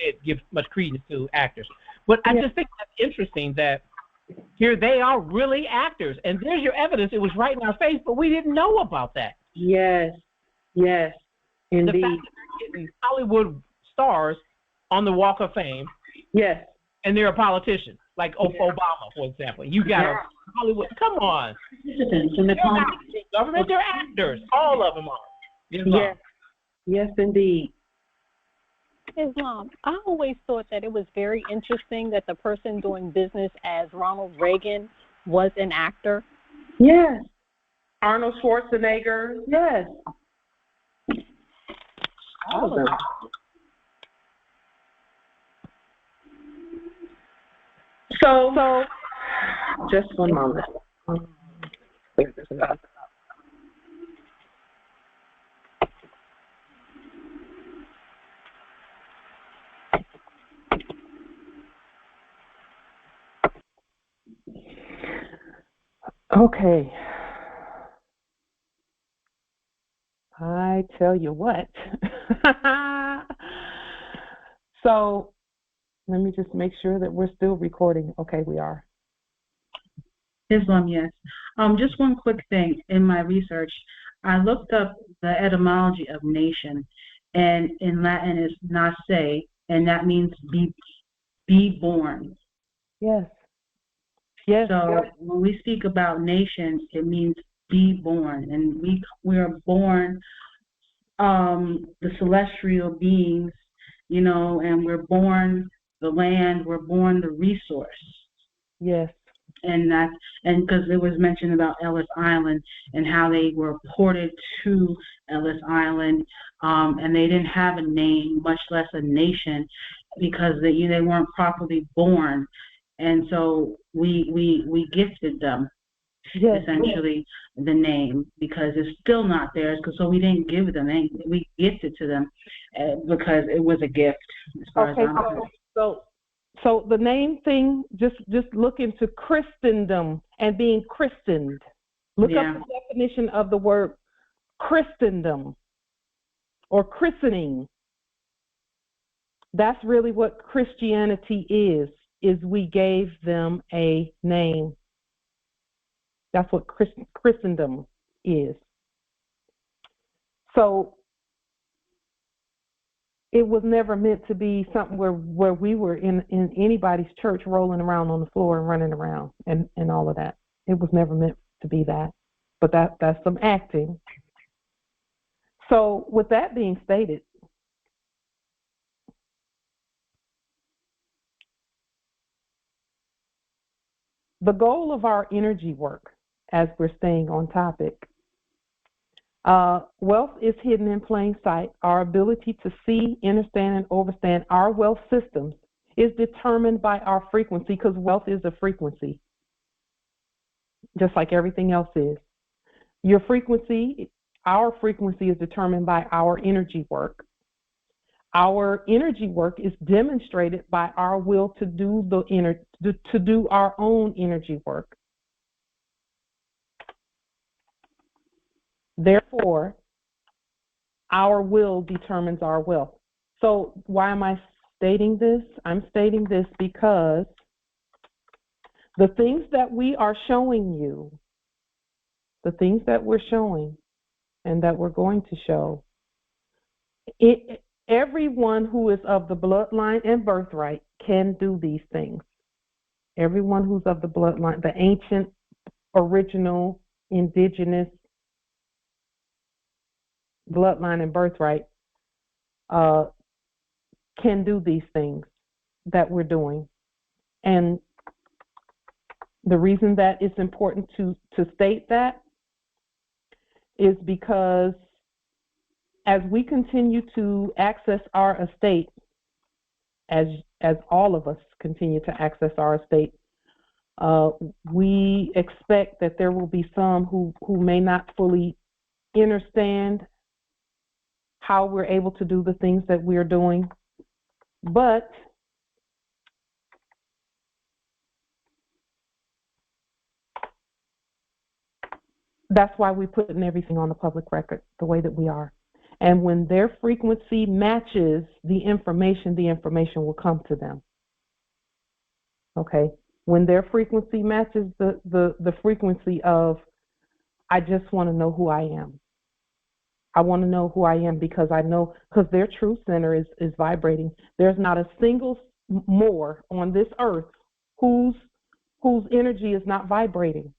did give much credence to actors. But I just think that's interesting that here they are really actors, and there's your evidence. It was right in our face, but we didn't know about that. Yes, indeed. The fact that they're getting Hollywood stars on the Walk of Fame. Yes. And they're a politician, like Obama, for example. You got a Hollywood. Come on. They're not government. They're actors. All of them are. Yes. Yes, indeed. Islam. I always thought that it was very interesting that the person doing business as Ronald Reagan was an actor. Yes. Arnold Schwarzenegger. Yes. All of them. So, just one moment. Okay. I tell you what. So, let me just make sure that we're still recording. Okay, we are. Islam, yes. Just one quick thing. In my research, I looked up the etymology of nation, and in Latin is nace, and that means be born. Yes. Yes. So when we speak about nation, it means be born, and we are born the celestial beings, and we're born the land, we're born the resource. Yes. And because it was mentioned about Ellis Island and how they were ported to Ellis Island, and they didn't have a name, much less a nation, because they weren't properly born, and so we gifted them essentially the name because it's still not theirs. So we didn't give them anything; we gifted to them because it was a gift. As far as I'm concerned. So the name thing, just look into Christendom and being christened. Look up the definition of the word Christendom or christening. That's really what Christianity is we gave them a name. That's what Christendom is. So it was never meant to be something where we were in anybody's church rolling around on the floor and running around and all of that. It was never meant to be that. But that's some acting. So with that being stated, the goal of our energy work, as we're staying on topic, wealth is hidden in plain sight. Our ability to see, understand, and overstand our wealth systems is determined by our frequency, because wealth is a frequency, just like everything else is. Your frequency, our frequency is determined by our energy work. Our energy work is demonstrated by our will to do our own energy work. Therefore, our will determines our wealth. So why am I stating this? I'm stating this because the things that we are showing you, the things that we're showing and that we're going to show, everyone who is of the bloodline and birthright can do these things. Everyone who's of the bloodline, the ancient, original, indigenous bloodline and birthright can do these things that we're doing. And the reason that it's important to state that is because as we continue to access our estate, as all of us continue to access our estate, we expect that there will be some who may not fully understand how we're able to do the things that we're doing, but that's why we're putting everything on the public record the way that we are. And when their frequency matches the information will come to them. Okay? When their frequency matches the frequency of, I just want to know who I am. I want to know who I am because I know, because their truth center is vibrating. There's not a single more on this earth whose energy is not vibrating,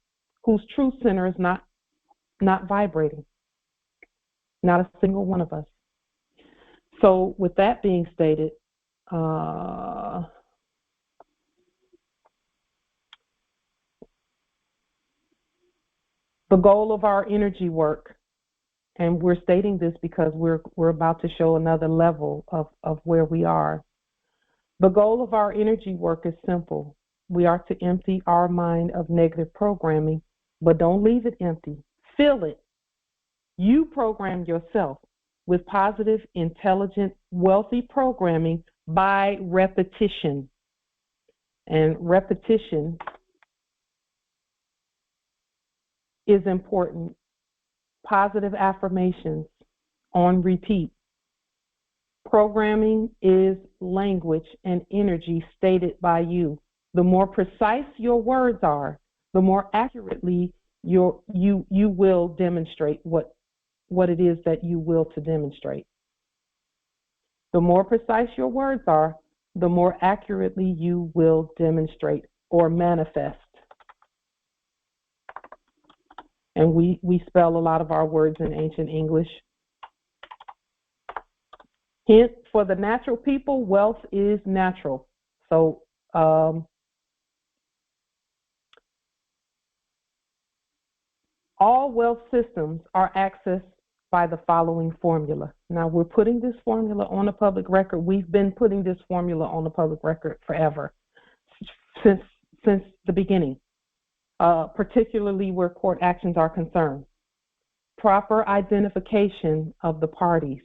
whose truth center is not vibrating. Not a single one of us. So with that being stated, the goal of our energy work, and we're stating this because we're about to show another level of where we are. The goal of our energy work is simple. We are to empty our mind of negative programming, but don't leave it empty. Fill it. You program yourself with positive, intelligent, wealthy programming by repetition. And repetition is important. Positive affirmations on repeat. Programming is language and energy stated by you. The more precise your words are, the more accurately you will demonstrate what it is that you will to demonstrate. The more precise your words are, the more accurately you will demonstrate or manifest. And we spell a lot of our words in ancient English. Hint, for the natural people, wealth is natural. So all wealth systems are accessed by the following formula. Now, we're putting this formula on the public record. We've been putting this formula on the public record forever, since the beginning, particularly where court actions are concerned. Proper identification of the parties.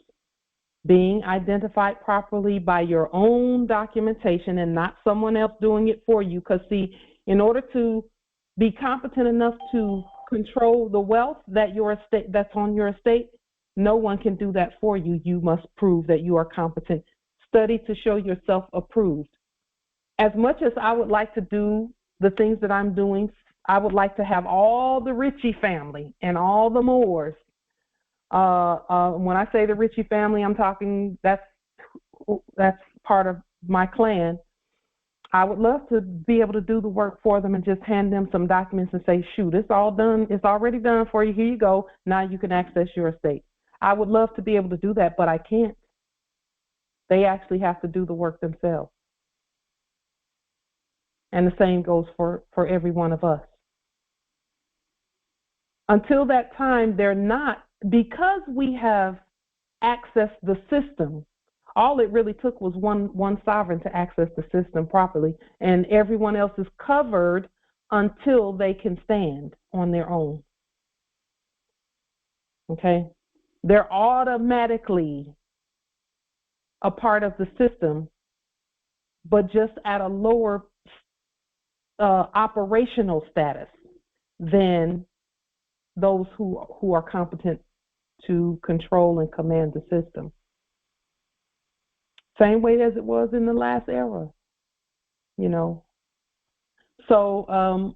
being identified properly by your own documentation and not someone else doing it for you. Because, see, in order to be competent enough to control the wealth that that's on your estate, no one can do that for you. You must prove that you are competent. Study to show yourself approved. As much as I would like to do the things that I'm doing, I would like to have all the Ritchie family and all the Moores. When I say the Ritchie family, I'm talking that's part of my clan. I would love to be able to do the work for them and just hand them some documents and say, shoot, it's all done. It's already done for you. Here you go. Now you can access your estate. I would love to be able to do that, but I can't. They actually have to do the work themselves. And the same goes for every one of us. Until that time, they're not, because we have accessed the system. All it really took was one sovereign to access the system properly, and everyone else is covered until they can stand on their own. Okay? They're automatically a part of the system, but just at a lower operational status than those who are competent to control and command the system. Same way as it was in the last era, you know. So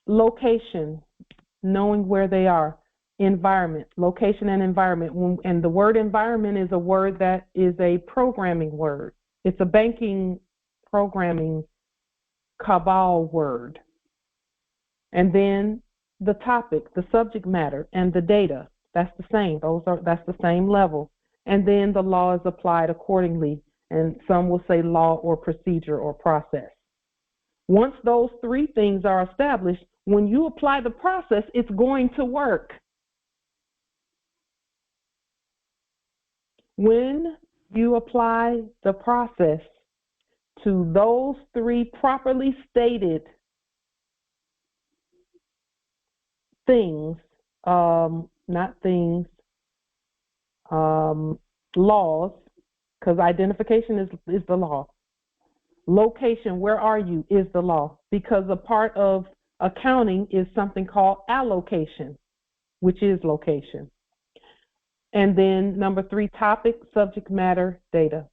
location, knowing where they are. Environment, location and environment. And the word environment is a word that is a programming word. It's a banking programming cabal word. And then the topic, the subject matter, and the data. That's the same. That's the same level. And then the law is applied accordingly. And some will say law or procedure or process. Once those three things are established, when you apply the process, it's going to work. When you apply the process to those three properly stated things, not things, laws, because identification is the law. Location, where are you, is the law, because a part of accounting is something called allocation, which is location. And then number 3, topic, subject matter, data.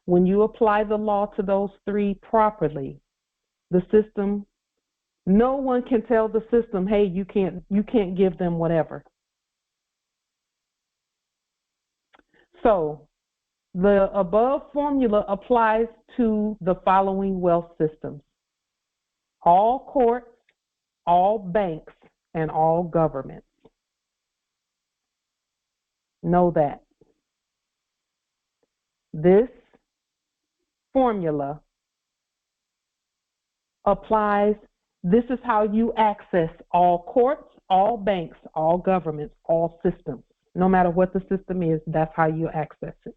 When you apply the law to those 3 properly, the system, no one can tell the system, hey, you can't give them whatever. So the above formula applies to the following wealth systems: all courts, all banks, and all governments. Know that. This formula applies. This is how you access all courts, all banks, all governments, all systems. No matter what the system is, that's how you access it.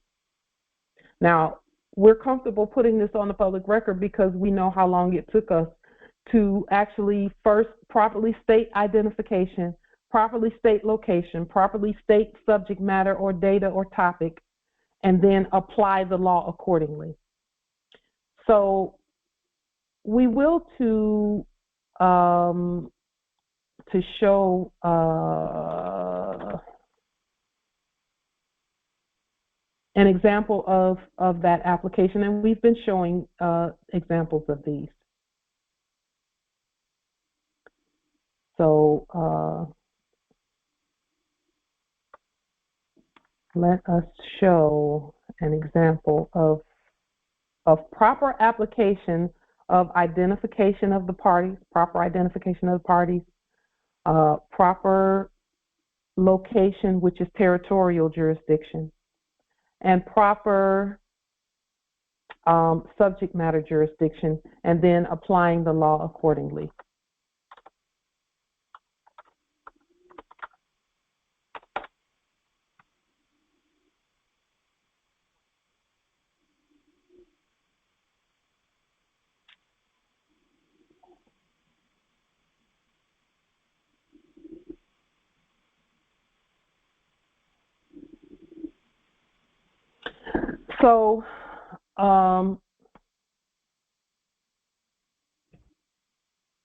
Now, we're comfortable putting this on the public record because we know how long it took us to actually first properly state identification, properly state location, properly state subject matter or data or topic, and then apply the law accordingly. So we will to show an example of that application, and we've been showing examples of these. So let us show an example of proper application of identification of the parties, proper identification of the parties, proper location, which is territorial jurisdiction, and proper subject matter jurisdiction, and then applying the law accordingly. So,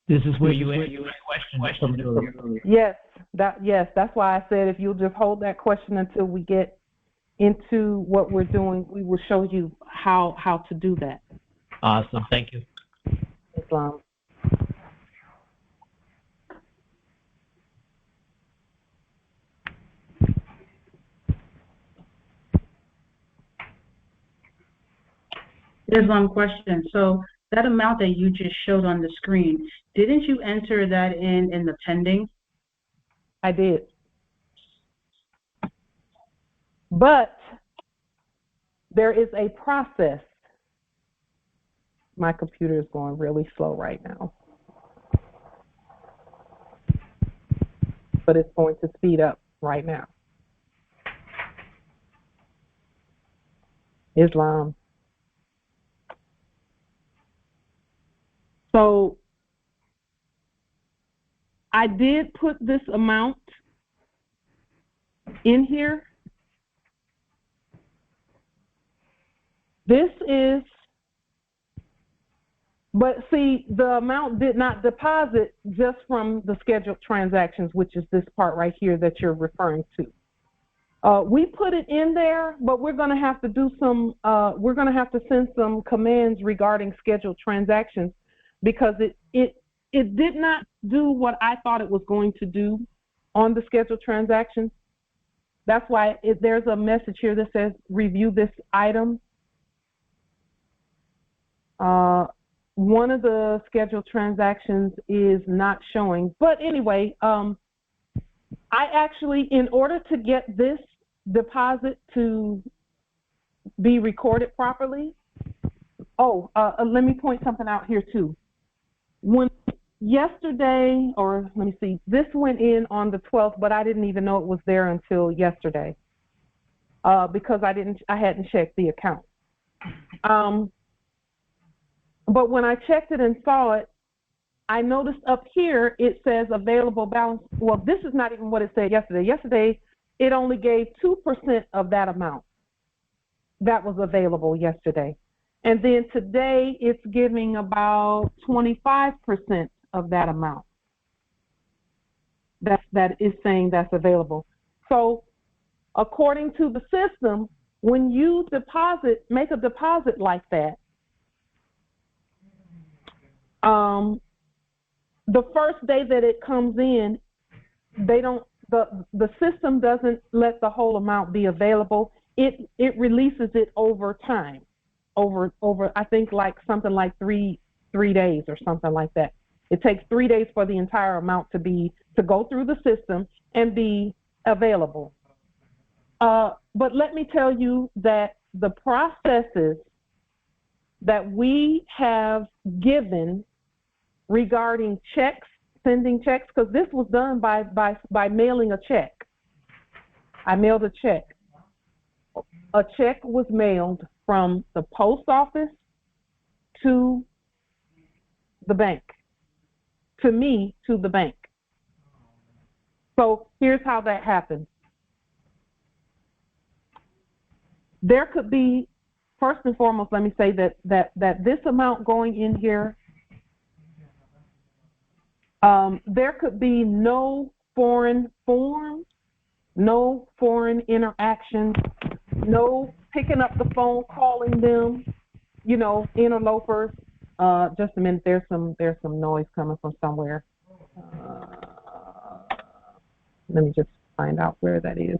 this is where you answer that question. Yes, that's why I said if you'll just hold that question until we get into what we're doing, we will show you how to do that. Awesome, thank you. Islam. Islam question. So that amount that you just showed on the screen, didn't you enter that in the pending? I did. But there is a process. My computer is going really slow right now. But it's going to speed up right now. Islam. So I did put this amount in here. This is, but see, the amount did not deposit just from the scheduled transactions, which is this part right here that you're referring to. We put it in there, but we're going to have to do some, we're going to have to send some commands regarding scheduled transactions because it did not do what I thought it was going to do on the scheduled transactions. That's why there's a message here that says review this item. One of the scheduled transactions is not showing, but anyway, I actually, in order to get this deposit to be recorded properly, let me point something out here too. When yesterday, or let me see, this went in on the 12th, but I didn't even know it was there until yesterday because I hadn't checked the account. But when I checked it and saw it, I noticed up here it says available balance. Well, this is not even what it said yesterday. Yesterday, it only gave 2% of that amount that was available yesterday. And then today, it's giving about 25% of that amount that is saying that's available. So according to the system, when you make a deposit like that, the first day that it comes in, the system doesn't let the whole amount be available. It releases it over time, over I think like something like three days or something like that. It takes 3 days for the entire amount to go through the system and be available. But let me tell you that the processes that we have given regarding checks, sending checks, because this was done by mailing a check. I mailed a check. A check was mailed from the post office to the bank, to me, to the bank. So here's how that happens. There could be, first and foremost, let me say that this amount going in here, there could be no foreign forms, no foreign interactions, no picking up the phone, calling them, interlopers. Just a minute, there's some noise coming from somewhere. Let me just find out where that is.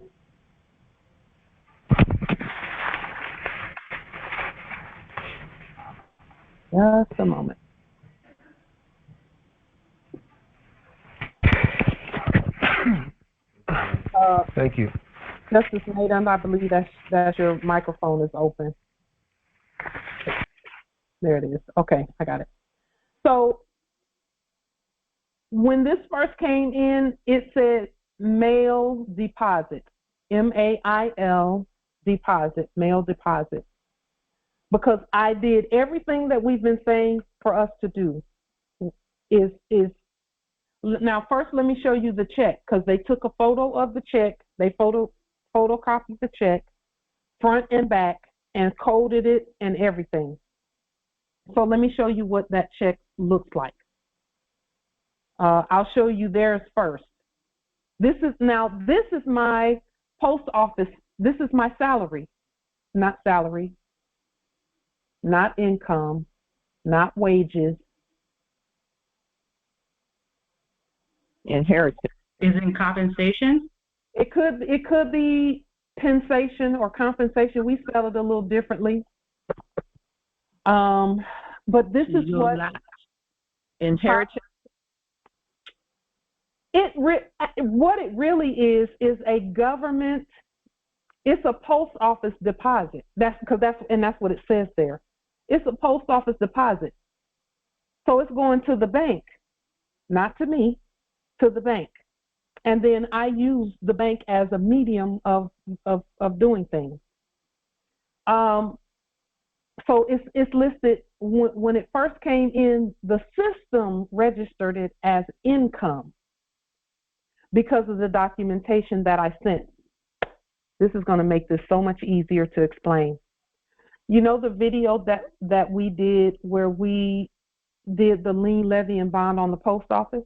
Just a moment. Thank you. Justice Nathan, I believe that your microphone is open. There it is. Okay, I got it. So when this first came in, it said mail deposit, M-A-I-L deposit, mail deposit. Because I did everything that we've been saying for us to do. Now first let me show you the check, because they took a photo of the check, they photocopied the check, front and back, and coded it and everything. So let me show you what that check looks like. I'll show you theirs first. This is my post office. This is my salary, not income, not wages. Inheritance. Is it compensation? It could be pensation or compensation. We spell it a little differently. But this is what inheritance. What it really is a government. It's a post office deposit. That's what it says there. It's a post office deposit. So it's going to the bank, not to me, to the bank. And then I use the bank as a medium of doing things. So it's listed when it first came in. The system registered it as income because of the documentation that I sent. This is going to make this so much easier to explain. You know the video that we did where we did the lien, levy, and bond on the post office?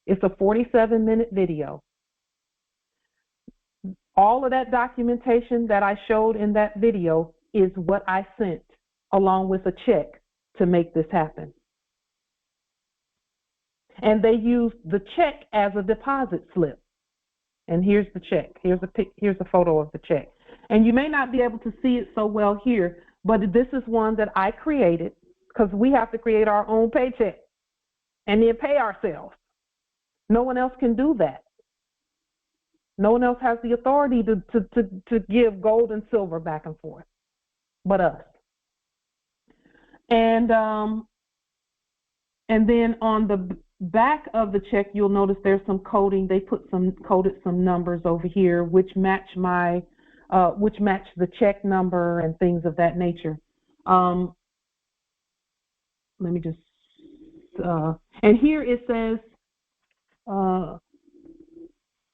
It's a 47-minute video. All of that documentation that I showed in that video is what I sent along with a check to make this happen. And they used the check as a deposit slip. And here's the check. Here's a photo of the check. And you may not be able to see it so well here, but this is one that I created because we have to create our own paycheck and then pay ourselves. No one else can do that. No one else has the authority to give gold and silver back and forth but us. And then on the back of the check, you'll notice there's some coding. They coded some numbers over here, which match the check number and things of that nature. Let me just, and here it says,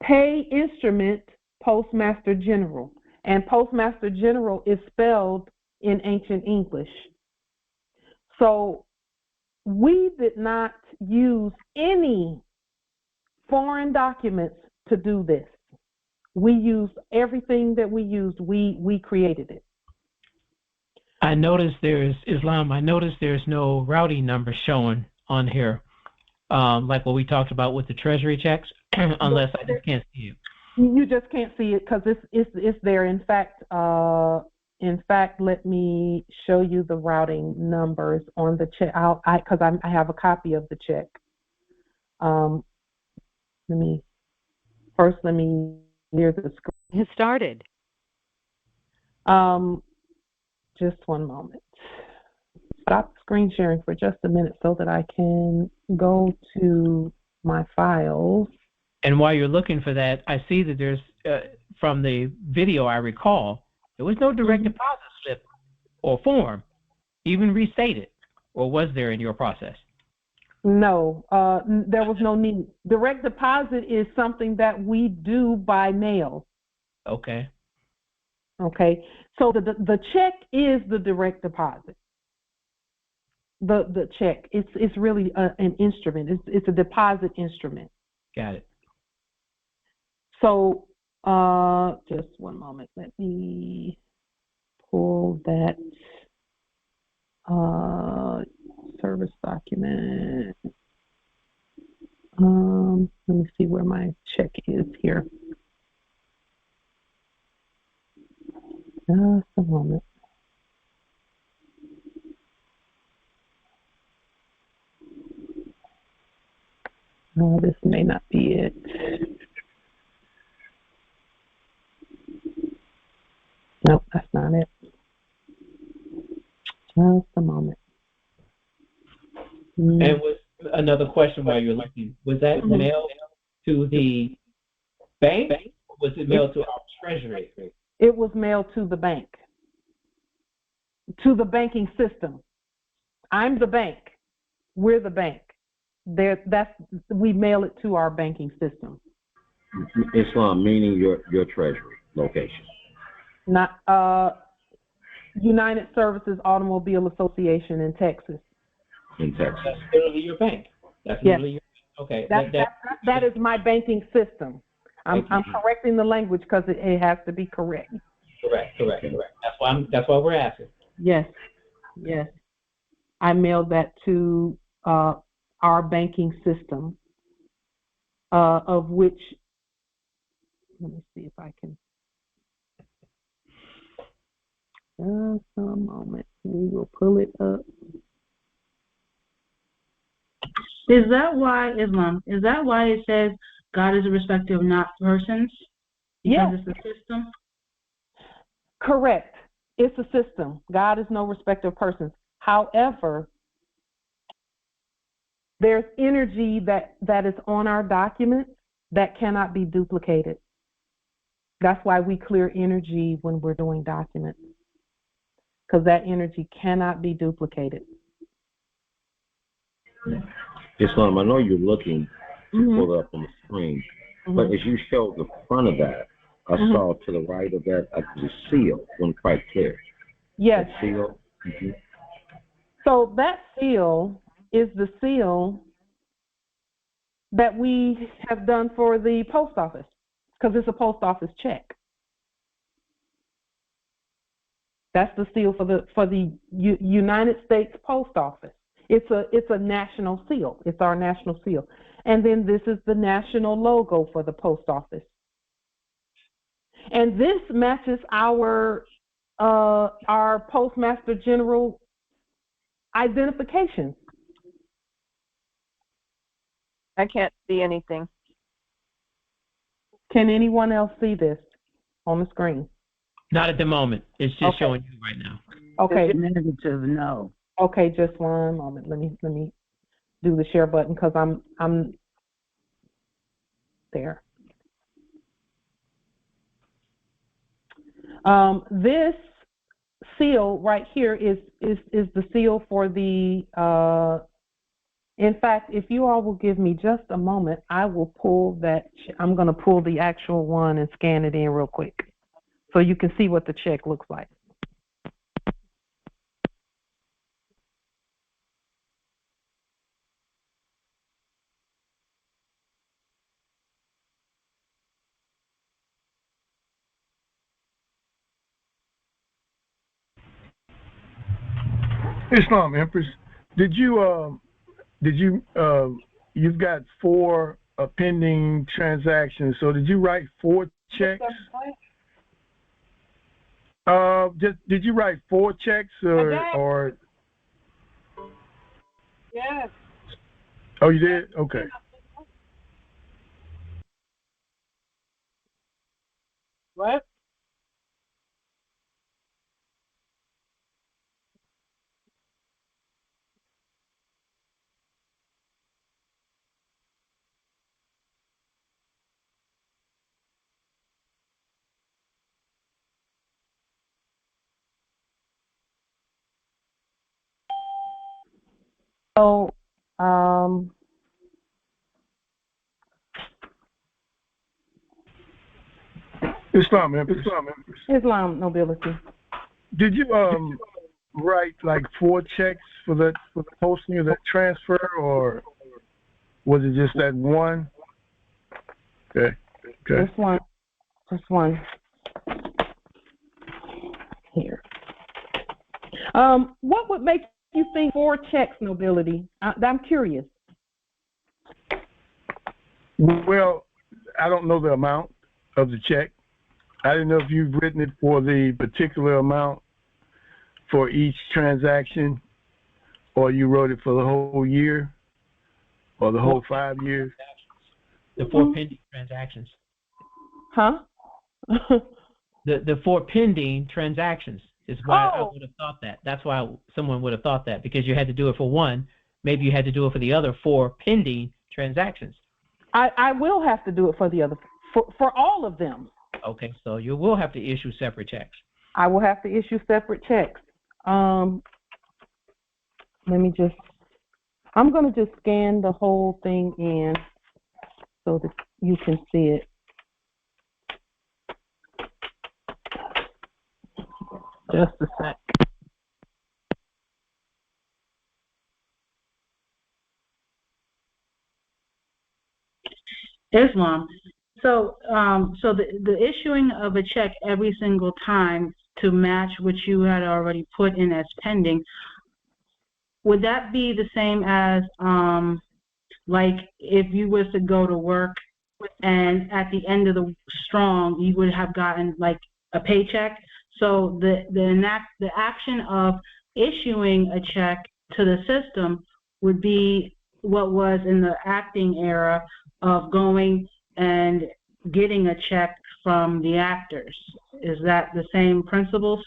pay instrument Postmaster General. And Postmaster General is spelled in Ancient English. So we did not use any foreign documents to do this. We used everything that we used. We created it. I noticed there's no routing number showing on here, like what we talked about with the Treasury checks, unless I just can't see it. You just can't see it because it's there. In fact, let me show you the routing numbers on the check. Because I have a copy of the check. Let me clear the screen. Has started. Just one moment. Stop screen sharing for just a minute so that I can go to my files. And while you're looking for that, I see that there's, from the video I recall, there was no direct deposit slip or form, even restated, or was there in your process? No, there was no need. Direct deposit is something that we do by mail. Okay. Okay, so the check is the direct deposit. The check, it's really an instrument. It's a deposit instrument. Got it. So, just one moment. Let me pull that service document. Let me see where my check is here. Just a moment. No, this may not be it. Nope, that's not it. Just a moment. And was another question while you're looking, was that mailed to the bank, or was it mailed to our treasury? It was mailed to the bank, to the banking system. I'm the bank. We're the bank. We mail it to our banking system. Islam, meaning your treasury location. Not United Services Automobile Association in Texas. In Texas. That's literally your bank. That's literally your bank. Okay. That is my banking system. I'm correcting the language because it has to be correct. Correct. That's why we're asking. Yes. I mailed that to our banking system, of which, let me see if I can. Just a moment. We will pull it up. Is that why, Islam? Is that why it says God is a respecter of not persons? Because it's a system? Correct. It's a system. God is no respecter of persons. However, there's energy that is on our documents that cannot be duplicated. That's why we clear energy when we're doing documents, because that energy cannot be duplicated. Islam, I know you're looking to pull it up on the screen, but as you showed the front of that, I saw to the right of that the seal wasn't quite clear. Yes. That seal. So that seal is the seal that we have done for the post office, because it's a post office check. That's the seal for the United States Post Office. It's a national seal. It's our national seal. And then this is the national logo for the post office. And this matches our Postmaster General identification. I can't see anything. Can anyone else see this on the screen? Not at the moment. It's just showing you right now. Okay. Negative, no. Okay, just one moment. Let me do the share button because I'm there. This seal right here is the seal for the. In fact, if you all will give me just a moment, I will pull that. I'm going to pull the actual one and scan it in real quick, so you can see what the check looks like. Islam Empress, you've got 4 pending transactions. So did you write 4 checks? Did you write 4 checks or? Yes. Oh, you did? Okay. What? So, Islam Empress. Islam nobility. Did you write like 4 checks for the posting of that transfer, or was it just that one? Okay. Just one. Here. What would make you think 4 checks, nobility? I'm curious. Well, I don't know the amount of the check. I didn't know if you've written it for the particular amount for each transaction, or you wrote it for the whole year, or the whole 5 years. The 4 pending transactions. Huh? the 4 pending transactions is why I would have thought that. That's why someone would have thought that, because you had to do it for one. Maybe you had to do it for the other 4 pending transactions. I will have to do it for the other, for all of them. Okay, so you will have to issue separate checks. I will have to issue separate checks. Let me just, I'm going to just scan the whole thing in so that you can see it. Just a sec. Islam. So, the issuing of a check every single time to match what you had already put in as pending, would that be the same as, like if you was to go to work and at the end of the strong, you would have gotten like a paycheck? So the action of issuing a check to the system would be what was in the acting era of going and getting a check from the actors. Is that the same principles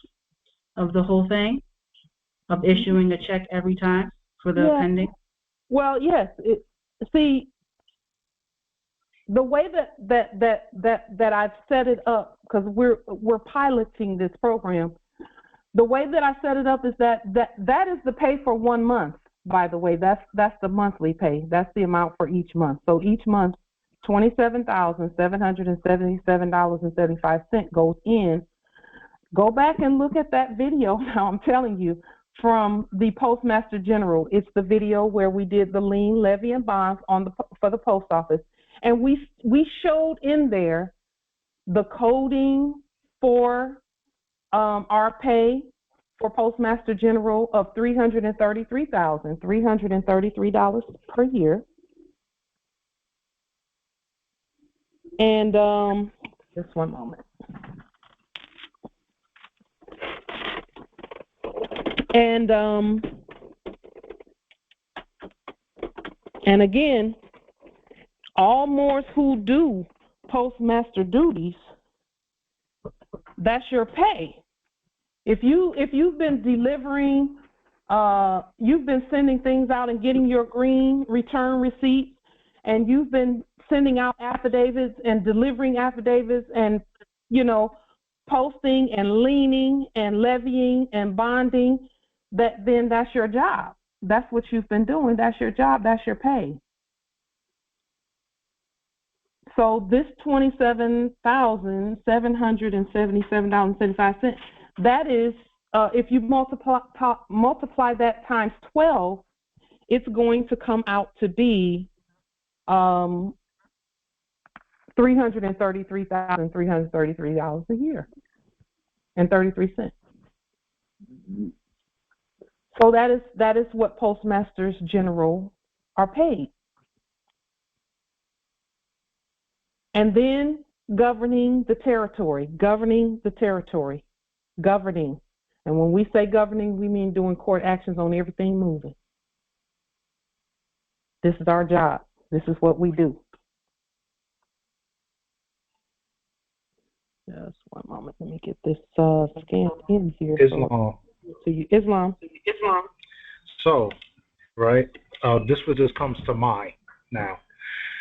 of the whole thing, of issuing a check every time for the pending? Well, yes. See, the way that I've set it up, because we're piloting this program. The way that I set it up is that is the pay for 1 month. By the way, that's the monthly pay. That's the amount for each month. So each month, $27,777.75 goes in. Go back and look at that video. Now I'm telling you, from the Postmaster General. It's the video where we did the lien, levy, and bonds for the post office, and we showed in there the coding for our pay for Postmaster General of $333,333 per year. And just one moment. And again, all Moors who do postmaster duties, that's your pay. If you've been delivering, you've been sending things out and getting your green return receipts, and you've been sending out affidavits and delivering affidavits and, posting and liening and levying and bonding, then that's your job. That's what you've been doing. That's your job. That's your pay. So this $27,777.75, that is, if you multiply that times 12, it's going to come out to be $333,333 a year and 33 cents. So that is what Postmasters General are paid. And then governing the territory. And when we say governing, we mean doing court actions on everything moving. This is our job. This is what we do. Just one moment. Let me get this scanned in here. Islam. Islam. So, right, this what just comes to mind now.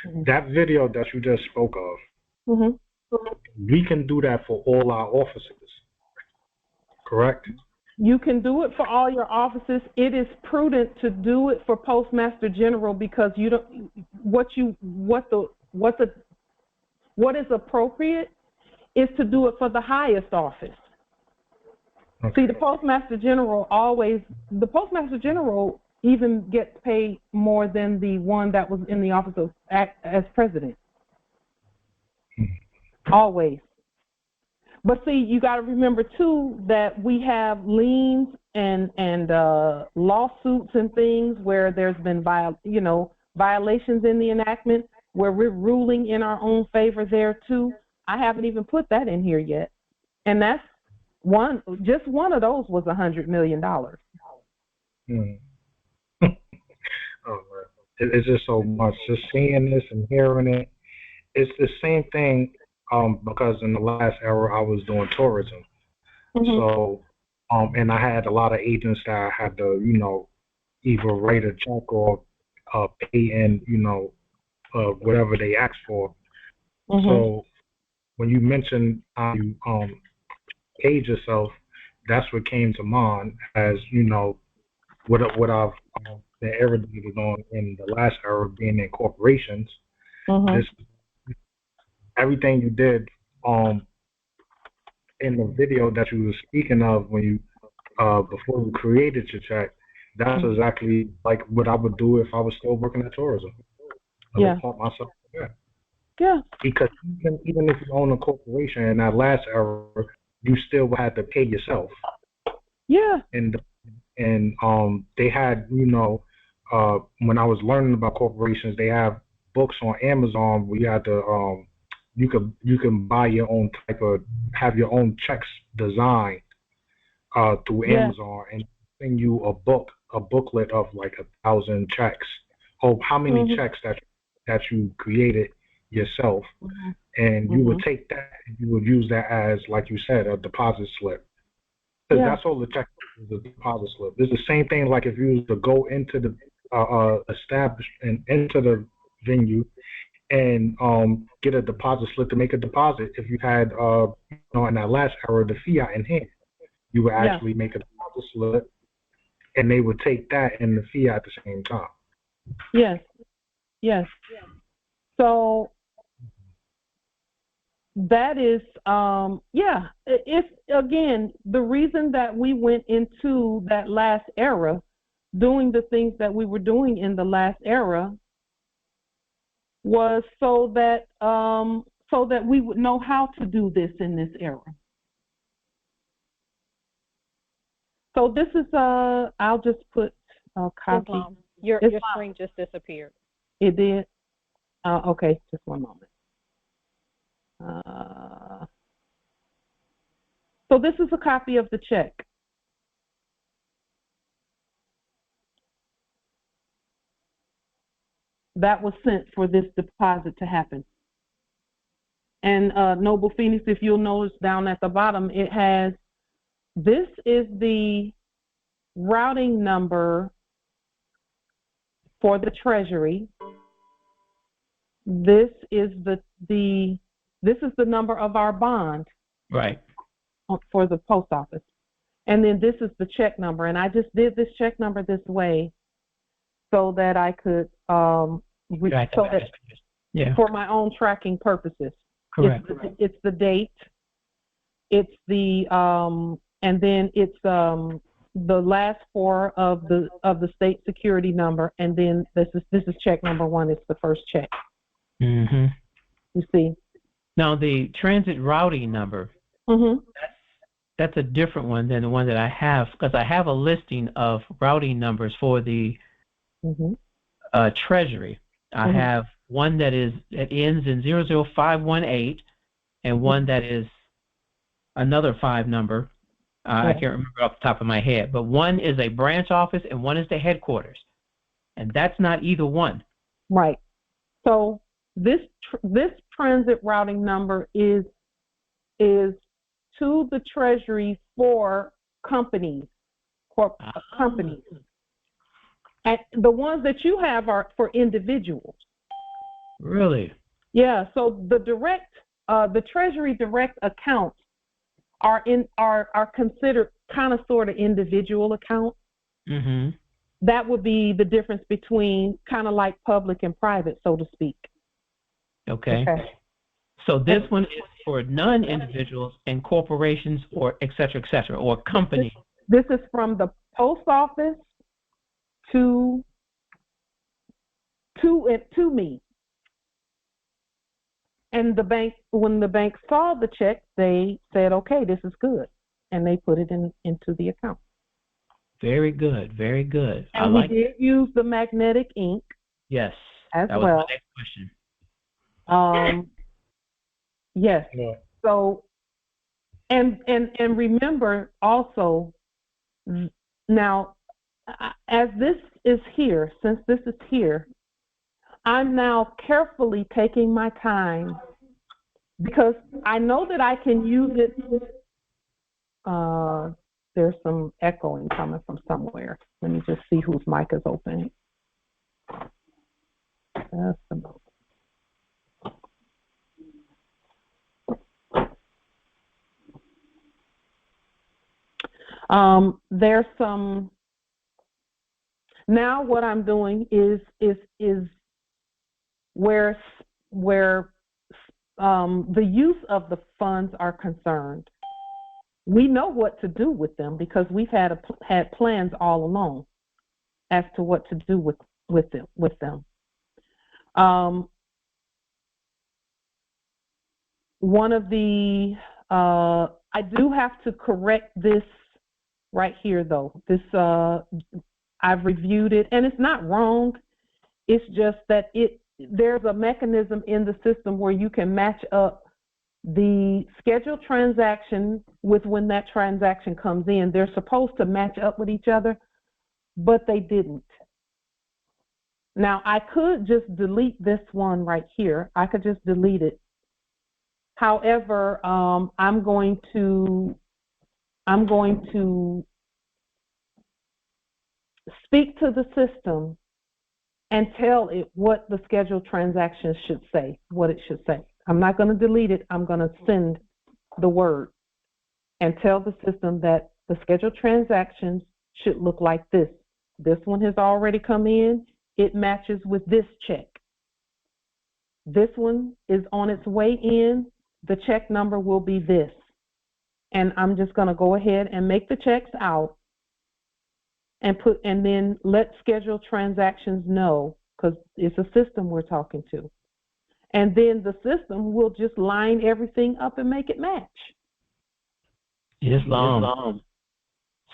Mm-hmm. That video that you just spoke of, mm-hmm. We can do that for all our offices, correct? You can do it for all your offices. It is prudent to do it for Postmaster General because you don't. What is appropriate is to do it for the highest office. Okay. See, the Postmaster General even gets paid more than the one that was in the office of as president. Always. But see, you got to remember too that we have liens and lawsuits and things where there's been violations in the enactment where we're ruling in our own favor there too. I haven't even put that in here yet, and that's just one of those was $100 million. It's just so much. Just seeing this and hearing it, it's the same thing. Because in the last era I was doing tourism, so and I had a lot of agents that I had to either write a check or pay in whatever they asked for. So when you mentioned you paid yourself, that's what came to mind as what I've been irritated on in the last era being in corporations. Everything you did in the video that you were speaking of when you before you created your check, that's exactly like what I would do if I was still working at tourism. I would pump myself to that. Yeah. Because even if you own a corporation in that last era, you still had to pay yourself. Yeah. And they had, when I was learning about corporations, they have books on Amazon where you had to you can buy your own have your own checks designed through Amazon, and send you a booklet of like 1,000 checks, or how many checks that you created yourself, and you would take that and you would use that as, like you said, a deposit slip. Because that's all the check is, a deposit slip. It's the same thing like if you was to go into the establishment, into the venue, and get a deposit slip to make a deposit. If you had in that last era the fiat in hand, you would actually make a deposit slip, and they would take that and the fiat at the same time. Yes. So that is, it's, again, the reason that we went into that last era, doing the things that we were doing in the last era, was so that we would know how to do this in this era. So this is I'll just put a copy. Islam. Your screen just disappeared. It did. Okay, just one moment. So this is a copy of the check. That was sent for this deposit to happen. And Noble Phoenix, if you'll notice down at the bottom, it has, this is the routing number for the Treasury. This is this is the number of our bond. Right. For the post office. And then this is the check number. And I just did this check number this way so that I could for my own tracking purposes. Correct. It's the date. It's the and then it's the last four of the state security number, and then this is check number 1. It's the first check. Mm-hmm. You see. Now the transit routing number. Mm-hmm. That's a different one than the one that I have, because I have a listing of routing numbers for the Treasury. I have one that ends in 00518, and one that is another 5 number. I can't remember off the top of my head, but one is a branch office and one is the headquarters, and that's not either one. Right. So this transit routing number is to the Treasury for companies, companies. And the ones that you have are for individuals. Really? Yeah. So the Treasury direct accounts are considered kind of sort of individual accounts. Mm-hmm. That would be the difference between kind of like public and private, so to speak. Okay. So this one is for non-individuals and corporations, or et cetera, or companies. This is from the post office to me. And the bank, when the bank saw the check, they said, "Okay, this is good," and they put it into the account. Very good, very good. And we did use the magnetic ink. Yes, as that well. was my next question. Yes. Yeah. So, and remember also, now, as this is here, since this is here, I'm now carefully taking my time, because I know that I can use it. There's some echoing coming from somewhere. Let me just see whose mic is open. That's the moment. There's some. Now what I'm doing is where the use of the funds are concerned. we know what to do with them because we've had plans all along as to what to do with them. One of the I do have to correct this right here though. This I've reviewed it and it's not wrong. It's just that there's a mechanism in the system where you can match up the scheduled transaction with when that transaction comes in. They're supposed to match up with each other, but they didn't. Now, I could just delete this one right here. I could just delete it. However, I'm going to speak to the system and tell it what the scheduled transactions should say, what it should say. I'm not going to delete it. I'm going to send the word and tell the system that the scheduled transactions should look like this. This one has already come in. It matches with this check. This one is on its way in. The check number will be this. And I'm just going to go ahead and make the checks out and then let scheduled transactions know, because it's a system we're talking to. And then the system will just line everything up and make it match. Islam.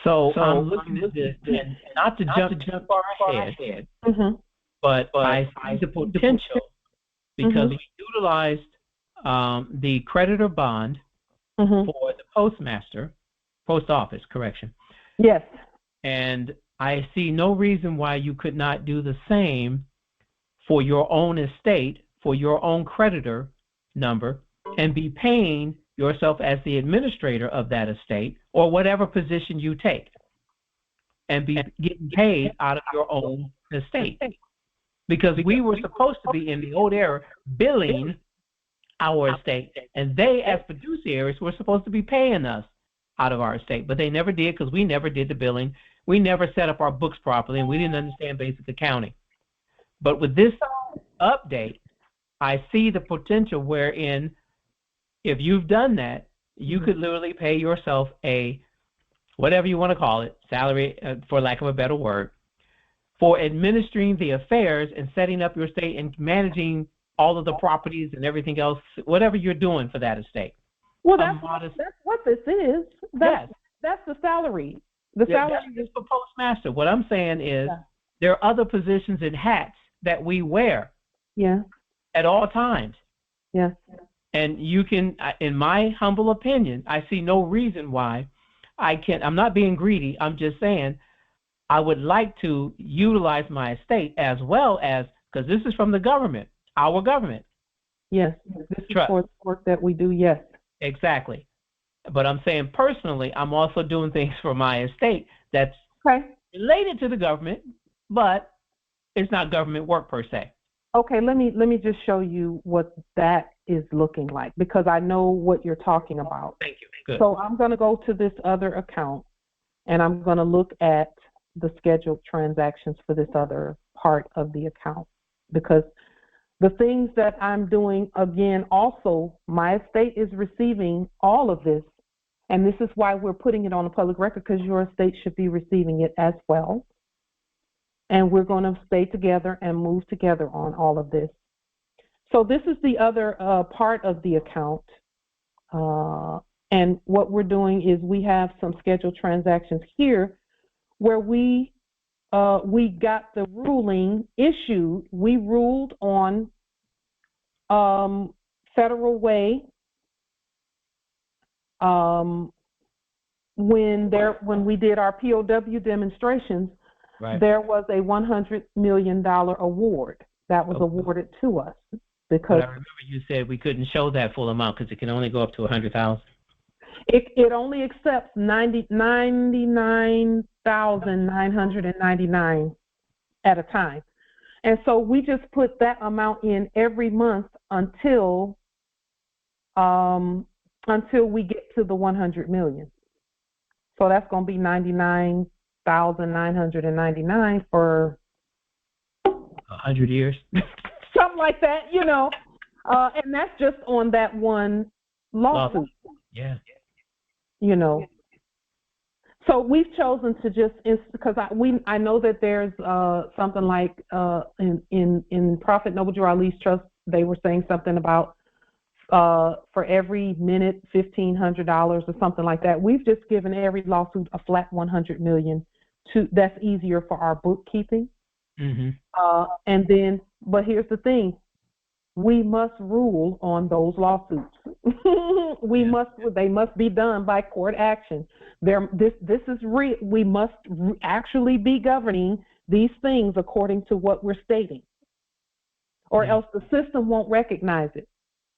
So I'm looking at this, and not to jump too far ahead, but I see the potential because we utilized the creditor bond for the post office, correction. Yes. And I see no reason why you could not do the same for your own estate, for your own creditor number, and be paying yourself as the administrator of that estate or whatever position you take, and be getting paid out of your own estate. Because we were supposed to be in the old era billing our estate, and they as fiduciaries were supposed to be paying us out of our estate, but they never did because we never did the billing. We never set up our books properly, and we didn't understand basic accounting. But with this update, I see the potential wherein if you've done that, you could literally pay yourself a, whatever you want to call it, salary, for lack of a better word, for administering the affairs and setting up your estate and managing all of the properties and everything else, whatever you're doing for that estate. Well, that's what this is. That's the salary. The salary is for postmaster. What I'm saying is there are other positions and hats that we wear at all times. Yeah. And you can, in my humble opinion, I see no reason why I can't. I'm not being greedy. I'm just saying I would like to utilize my estate as well as, because this is from the government, our government. Yes. This is for the work that we do, yes. Exactly. But I'm saying personally, I'm also doing things for my estate that's related to the government, but it's not government work per se. Okay, let me just show you what that is looking like, because I know what you're talking about. Thank you. Good. So I'm going to go to this other account, and I'm going to look at the scheduled transactions for this other part of the account, because the things that I'm doing, again, also, my estate is receiving all of this, and this is why we're putting it on the public record, because your estate should be receiving it as well. And we're going to stay together and move together on all of this. So this is the other part of the account. And what we're doing is we have some scheduled transactions here where we got the ruling issued. We ruled on Federal Way when we did our POW demonstrations. Right. There was a $100 million award that was awarded to us, because I remember you said we couldn't show that full amount because it can only go up to 100,000. It only accepts 99,999 at a time, and so we just put that amount in every month until we get to the 100 million. So that's going to be 99,999 for 100 years, something like that, and that's just on that one lawsuit. Yeah. you know. So we've chosen to just, because I know that there's something like in Prophet Noble Drew Ali's Trust, they were saying something about for every minute $1,500 or something like that. We've just given every lawsuit a flat $100 million. That's easier for our bookkeeping. Mm-hmm. And then, but here's the thing. We must rule on those lawsuits. They must be done by court action. This is real. We must actually be governing these things according to what we're stating, or else the system won't recognize it.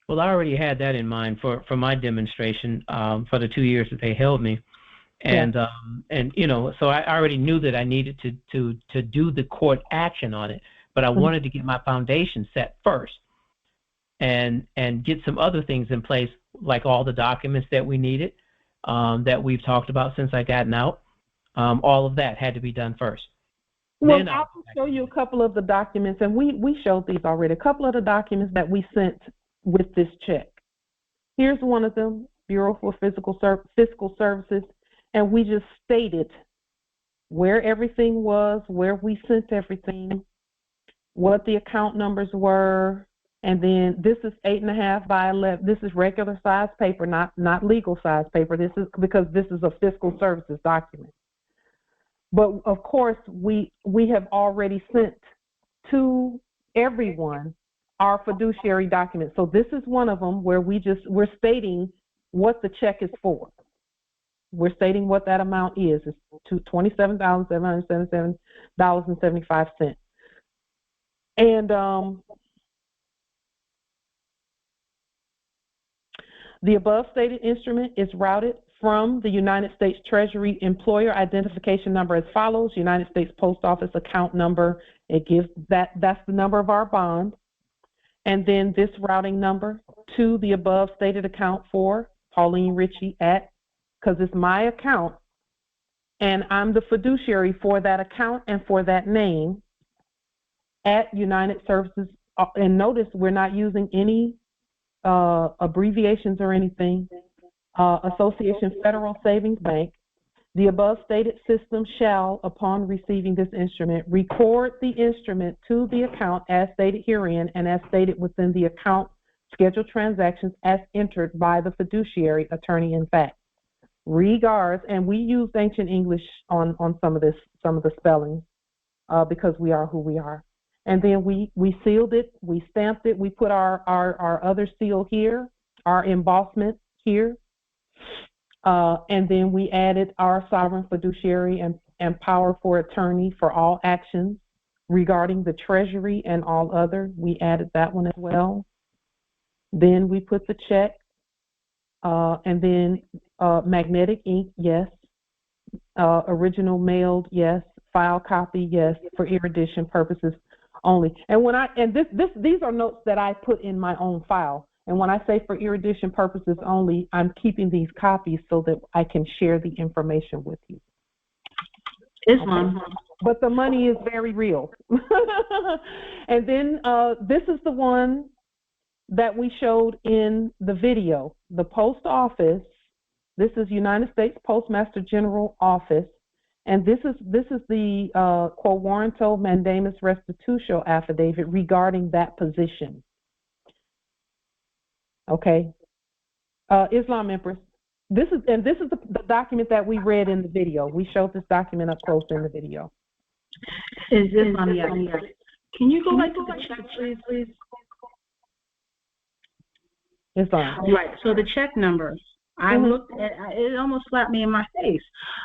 Well, I already had that in mind for my demonstration for the 2 years that they held me, and you know, so I already knew that I needed to do the court action on it, but I wanted to get my foundation set first. And get some other things in place, like all the documents that we needed, that we've talked about since I gotten out. All of that had to be done first. Well, I'll show you a couple of the documents, and we showed these already. A couple of the documents that we sent with this check. Here's one of them, Bureau for Fiscal Services, and we just stated where everything was, where we sent everything, what the account numbers were. And then this is 8.5 by 11. This is regular size paper, not legal size paper. This is because this is a fiscal services document. But of course, we have already sent to everyone our fiduciary document. So this is one of them where we're stating what the check is for. We're stating what that amount is. It's $27,777.75. And the above stated instrument is routed from the United States Treasury Employer Identification Number as follows: United States Post Office account number. It gives that's the number of our bond. And then this routing number to the above stated account for Pauline Ritchie because it's my account and I'm the fiduciary for that account and for that name at United Services. And notice we're not using any abbreviations or anything. Association Federal Savings Bank. The above stated system shall, upon receiving this instrument, record the instrument to the account as stated herein and as stated within the account scheduled transactions as entered by the fiduciary attorney in fact. Regards, and we use Ancient English on some of the spelling because we are who we are. And then we sealed it, we stamped it, we put our other seal here, our embossment here, and then we added our sovereign fiduciary and power for attorney for all actions regarding the Treasury and all other. We added that one as well. Then we put the check, and then magnetic ink, yes. Original mailed, yes. File copy, yes. For erudition purposes only. And these are notes that I put in my own file. And when I say for erudition purposes only, I'm keeping these copies so that I can share the information with you. Islam. Okay. But the money is very real. And then this is the one that we showed in the video. The post office, this is United States Postmaster General Office. And this is the quo warranto mandamus restitutio affidavit regarding that position. Okay, Islam Empress. This is the document that we read in the video. We showed this document up close in the video. Is Islam? Yes. Can you go back to the check, please? Islam. Right. So the check number. I looked at it, almost slapped me in my face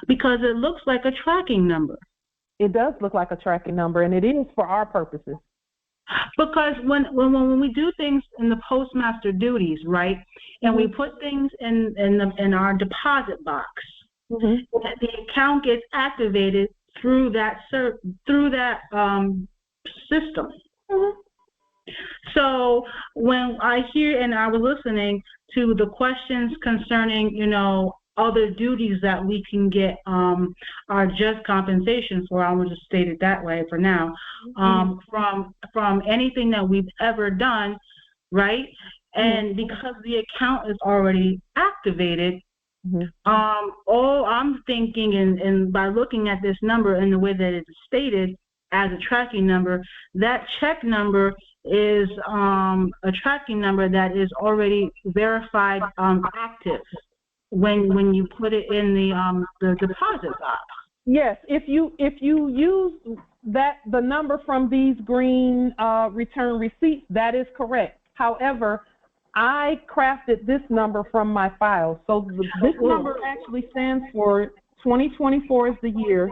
because it looks like a tracking number. It does look like a tracking number, and it is for our purposes. Because when we do things in the postmaster duties, right, and we put things in our deposit box, the account gets activated through that system. So when I hear and I was listening to the questions concerning, other duties that we can get our just compensation for, I will just state it that way for now, from anything that we've ever done, right? And because the account is already activated, All I'm thinking, and by looking at this number and the way that it's stated as a tracking number, that check number is a tracking number that is already verified active when you put it in the deposit box. Yes, if you use the number from these green return receipts, that is correct. However, I crafted this number from my file. So this number actually stands for 2024 is the year,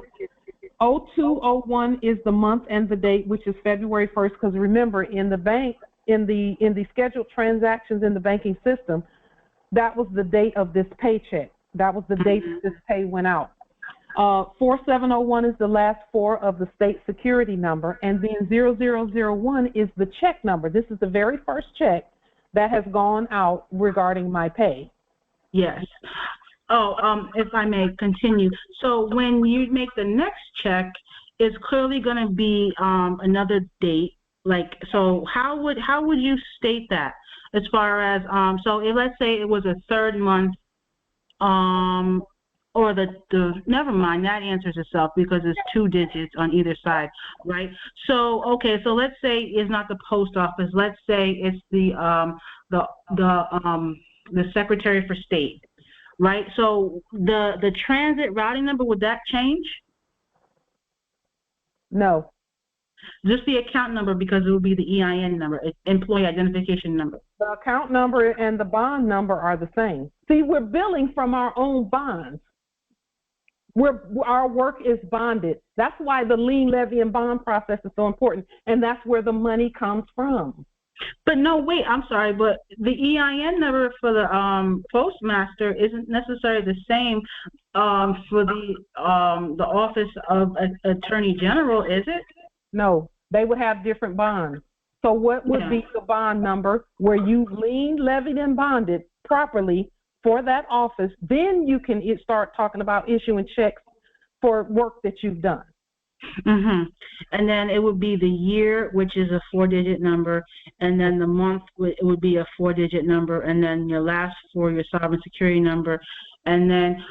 0201 is the month and the date, which is February 1st. Because remember, in the bank, in the scheduled transactions in the banking system, that was the date of this paycheck. That was the date that this pay went out. 4701 is the last four of the state security number, and then 0001 is the check number. This is the very first check that has gone out regarding my pay. Yes. If I may continue. So when you make the next check, it's clearly going to be another date. Like, so how would you state that as far as so let's say it was a third month, or the never mind, that answers itself because it's 2 digits on either side, right? So okay, so let's say it's not the post office. Let's say it's the Secretary for State, right? So the transit routing number, would that change? No. Just the account number, because it would be the EIN number, employee identification number. The account number and the bond number are the same. See, we're billing from our own bonds. Our work is bonded. That's why the lien, levy, and bond process is so important, and that's where the money comes from. But no, wait, I'm sorry, but the EIN number for the postmaster isn't necessarily the same for the Office of Attorney General, is it? No, they would have different bonds. So what would be the bond number where you lien, levied, and bonded properly for that office? Then you can start talking about issuing checks for work that you've done. And then it would be the year, which is a 4-digit number, and then the month it would be a 4-digit number, and then your last 4, your sovereign security number. And then,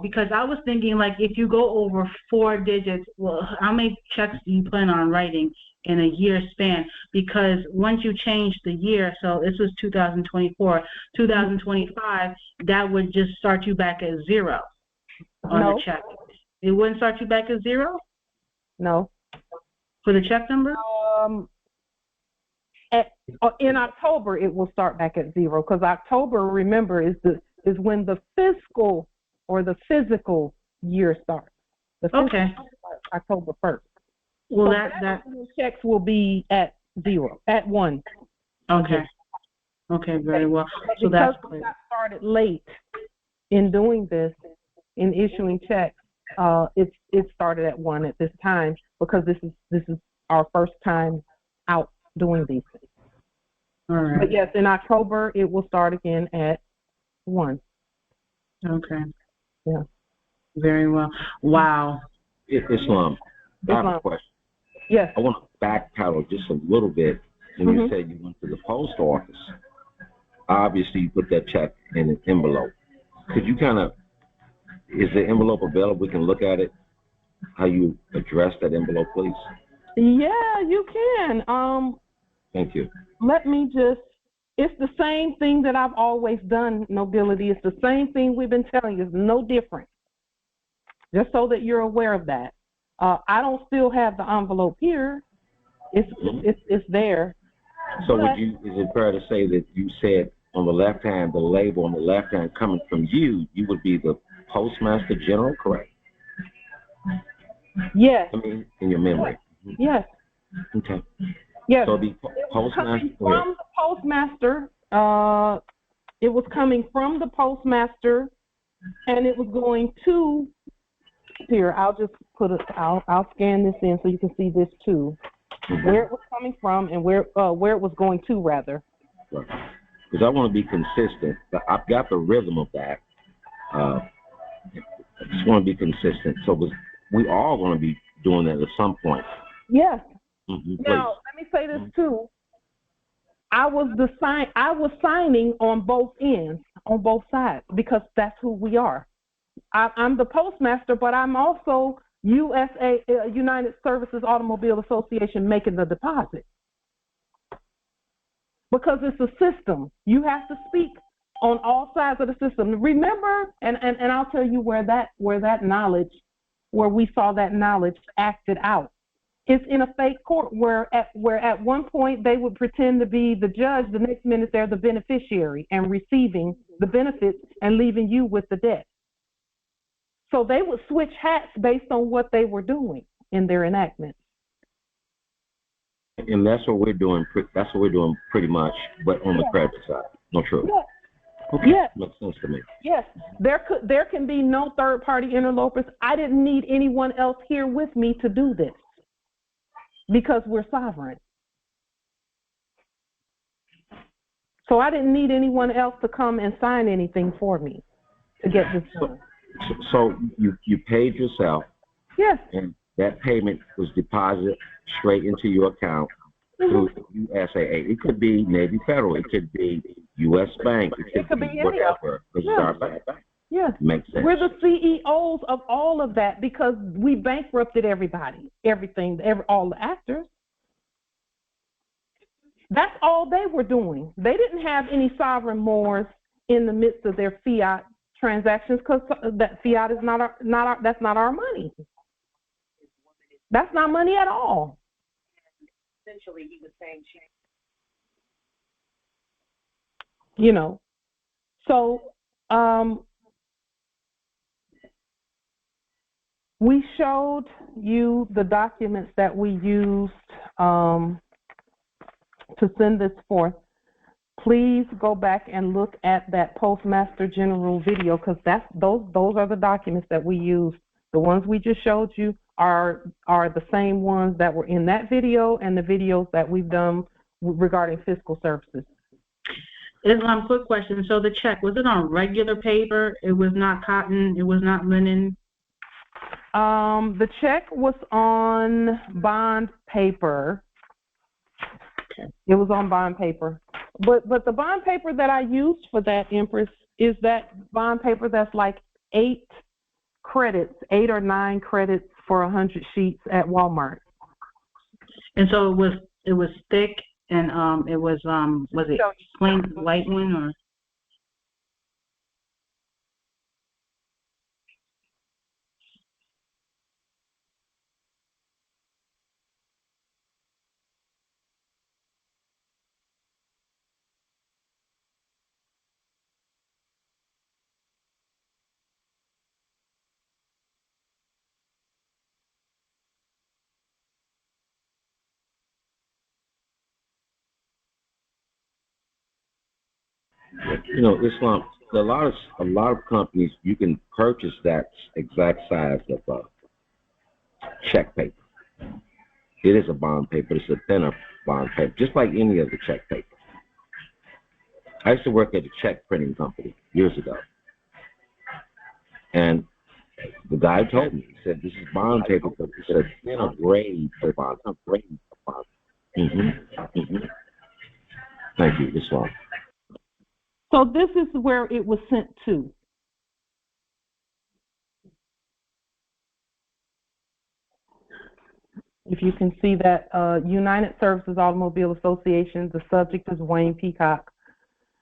because I was thinking, like, if you go over 4 digits, well, how many checks do you plan on writing in a year span? Because once you change the year, so this was 2024, 2025, that would just start you back at 0 on the check. It wouldn't start you back at 0? No. For the check number? In October, it will start back at 0, because October, remember, is when the fiscal or the physical year starts. The fiscal starts October 1st. Well, so that checks will be at 0, at 1. Okay. Okay, very well. So because that's we got started late in doing this, in issuing checks, it started at 1 at this time, because this is our first time out doing these things. All right. But yes, in October it will start again at 1. Okay. Yeah. Very well. Wow. Islam, I have a question. Yes. I want to backpedal just a little bit. When you said you went to the post office, obviously you put that check in an envelope. Could you is the envelope available? We can look at it. How you address that envelope, please? Yeah, you can. Thank you. Let me it's the same thing that I've always done, Nobility. It's the same thing we've been telling you. It's no different. Just so that you're aware of that. I don't still have the envelope here. It's there. So is it fair to say that you said on the left hand, the label on the left hand coming from you would be the Postmaster General, correct? Yes. I mean, in your memory. Yes. Okay. Yes. So the Postmaster from the Postmaster. It was coming from the Postmaster, and it was going to. Here, I'll just put it. I'll scan this in so you can see this too, where it was coming from and where it was going to, rather. Right. Because I want to be consistent. I've got the rhythm of that. I just want to be consistent. So we all going to be doing that at some point. Yes. Please. Now, let me say this too. I was signing on both ends, on both sides, because that's who we are. I'm the postmaster, but I'm also USA, United Services Automobile Association, making the deposit. Because it's a system. You have to speak on all sides of the system. Remember, and I'll tell you where that knowledge, where we saw that knowledge acted out. It's in a fake court where at one point they would pretend to be the judge, the next minute they're the beneficiary and receiving the benefits and leaving you with the debt. So they would switch hats based on what they were doing in their enactment. And that's what we're doing. That's what we're doing pretty much, but on the credit side. No, true. Yeah. Okay. Yes. Makes sense to me. Yes. There can be no third-party interlopers. I didn't need anyone else here with me to do this because we're sovereign. So I didn't need anyone else to come and sign anything for me to get this done. So you paid yourself. Yes. And that payment was deposited straight into your account through USAA. It could be Navy Federal. It could be U.S. Bank. It could be whatever. Because it's our bank. Yes. Makes sense. We're the CEOs of all of that because we bankrupted everybody, all the actors. That's all they were doing. They didn't have any sovereign mores in the midst of their fiat transactions because that fiat is that's not our money. That's not money at all. Essentially, he was saying, so we showed you the documents that we used to send this forth. Please go back and look at that Postmaster General video because those are the documents that we used. The ones we just showed you are the same ones that were in that video and the videos that we've done regarding fiscal services. Islam, quick question. So the check, was it on regular paper? It was not cotton? It was not linen? The check was on bond paper. Okay. It was on bond paper. But the bond paper that I used for that, Empress, is that bond paper that's like 8 or 9 credits for 100 sheets at Walmart. And so it was thick and it was it plain white one or? Islam, a lot of companies, you can purchase that exact size of check paper. It is a bond paper. It's a thinner bond paper, just like any other check paper. I used to work at a check printing company years ago. And the guy told me, he said, this is bond paper, but it's a thinner grade for bond. Thank you, Islam. So this is where it was sent to. If you can see that, United Services Automobile Association, the subject is Wayne Peacock,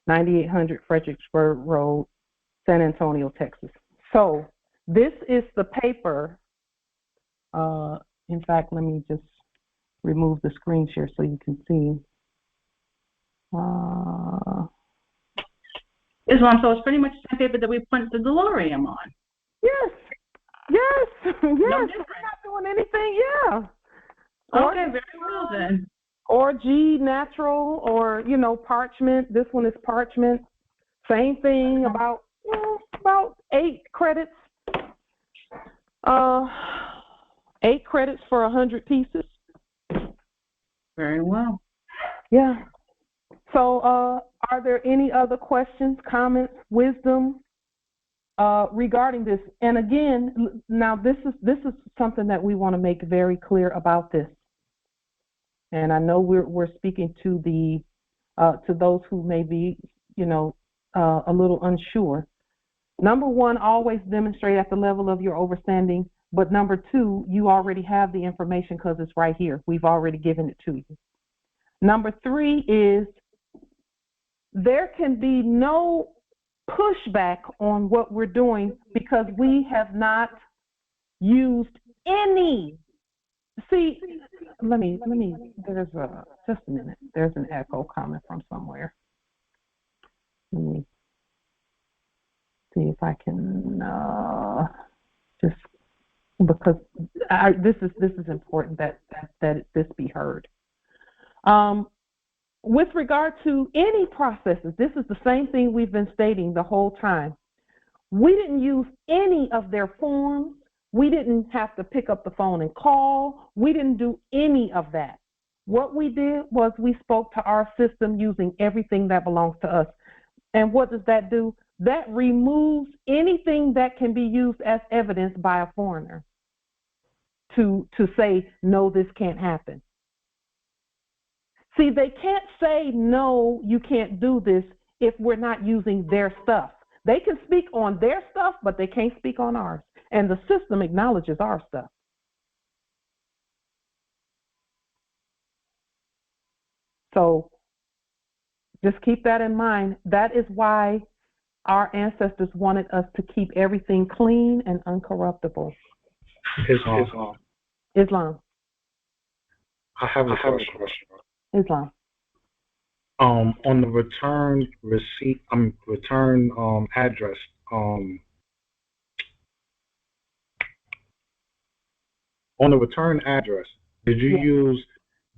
9800 Fredericksburg Road, San Antonio, Texas. So this is the paper. In fact, let me just remove the screen share so you can see. Islam, so it's pretty much the same paper that we print the Delorium on. Yes. Yes. Yes. No We're not doing anything. Yeah. Okay, very well then. Or G natural, or parchment. This one is parchment. Same thing. About 8 credits. 8 credits for 100 pieces. Very well. Yeah. So, are there any other questions, comments, wisdom regarding this? And again, now this is something that we want to make very clear about this. And I know we're speaking to the to those who may be, a little unsure. Number one, always demonstrate at the level of your understanding. But number two, you already have the information because it's right here. We've already given it to you. Number three is there can be no pushback on what we're doing because we have not used any. See, let me, just a minute. There's an echo coming from somewhere. Let me see if I can just, because this is important that this be heard. With regard to any processes, this is the same thing we've been stating the whole time. We didn't use any of their forms. We didn't have to pick up the phone and call. We didn't do any of that. What we did was we spoke to our system using everything that belongs to us. And what does that do? That removes anything that can be used as evidence by a foreigner to say, no, this can't happen. See, they can't say, no, you can't do this if we're not using their stuff. They can speak on their stuff, but they can't speak on ours. And the system acknowledges our stuff. So just keep that in mind. That is why our ancestors wanted us to keep everything clean and uncorruptible. Islam. I have a question. Islam. On the return receipt, return address, on the return address, did you use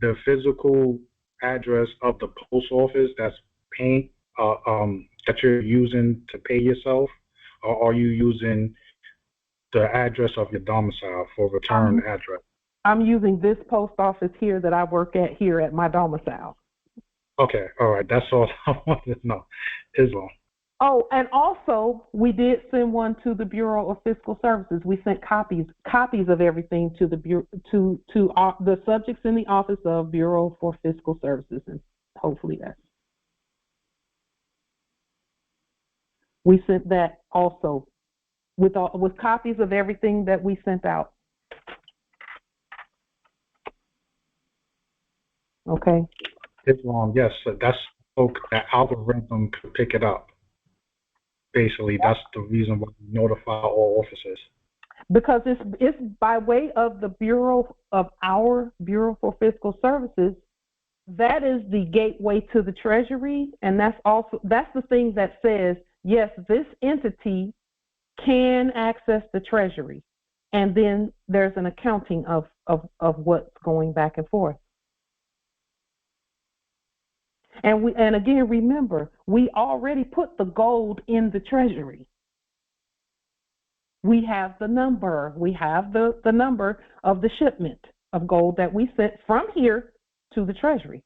the physical address of the post office that's paying, that you're using to pay yourself, or are you using the address of your domicile for return address? I'm using this post office here that I work at here at my domicile. Okay, all right, that's all I wanted to know. Islam. Oh, and also we did send one to the Bureau of Fiscal Services. We sent copies of everything to the the subjects in the Office of Bureau for Fiscal Services, and hopefully we sent that also with copies of everything that we sent out. Okay. Islam, yes, so that's so that algorithm could pick it up. Basically, that's the reason why we notify all officers. Because it's by way of the our Bureau for Fiscal Services. That is the gateway to the Treasury, and that's the thing that says, yes, this entity can access the Treasury, and then there's an accounting of what's going back and forth. And again, remember, we already put the gold in the Treasury. We have the number. We have the number of the shipment of gold that we sent from here to the Treasury.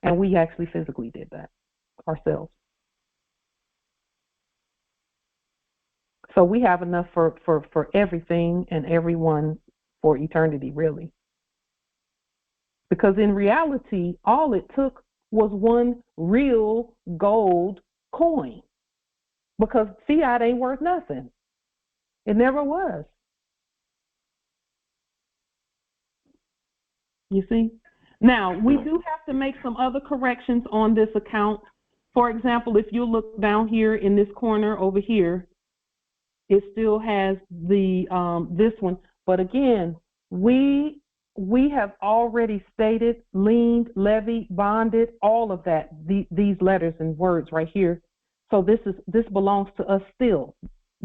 And we actually physically did that ourselves. So we have enough for everything and everyone for eternity, really. Because in reality, all it took was one real gold coin, because fiat ain't worth nothing. It never was. You see? Now, we do have to make some other corrections on this account. For example, if you look down here in this corner over here, it still has the this one. But again, we have already stated, liened, levied, bonded, all of that, these letters and words right here. So this belongs to us still,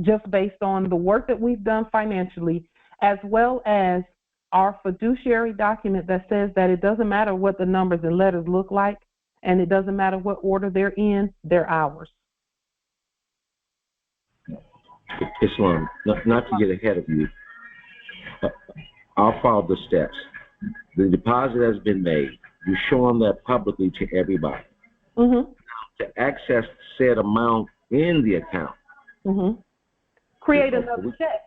just based on the work that we've done financially, as well as our fiduciary document that says that it doesn't matter what the numbers and letters look like, and it doesn't matter what order they're in, they're ours. Islam, not to get ahead of you, I'll follow the steps. The deposit has been made. You show them that publicly to everybody. Mm-hmm. To access said amount in the account. Mm-hmm. Create another check.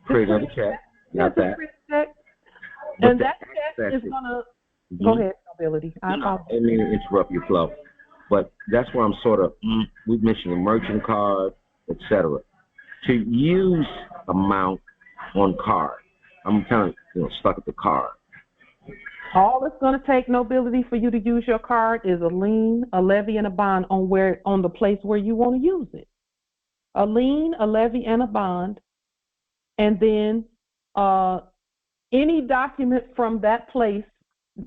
Create another check. Got that. And that check is Go ahead, Nobility. I didn't mean to interrupt your flow, but that's where I'm sort of, we've mentioned the merchant card, etc. To use amount on card, I'm kind of stuck at the card. All it's going to take, Nobility, for you to use your card is a lien, a levy, and a bond on the place where you want to use it. A lien, a levy, and a bond, and then any document from that place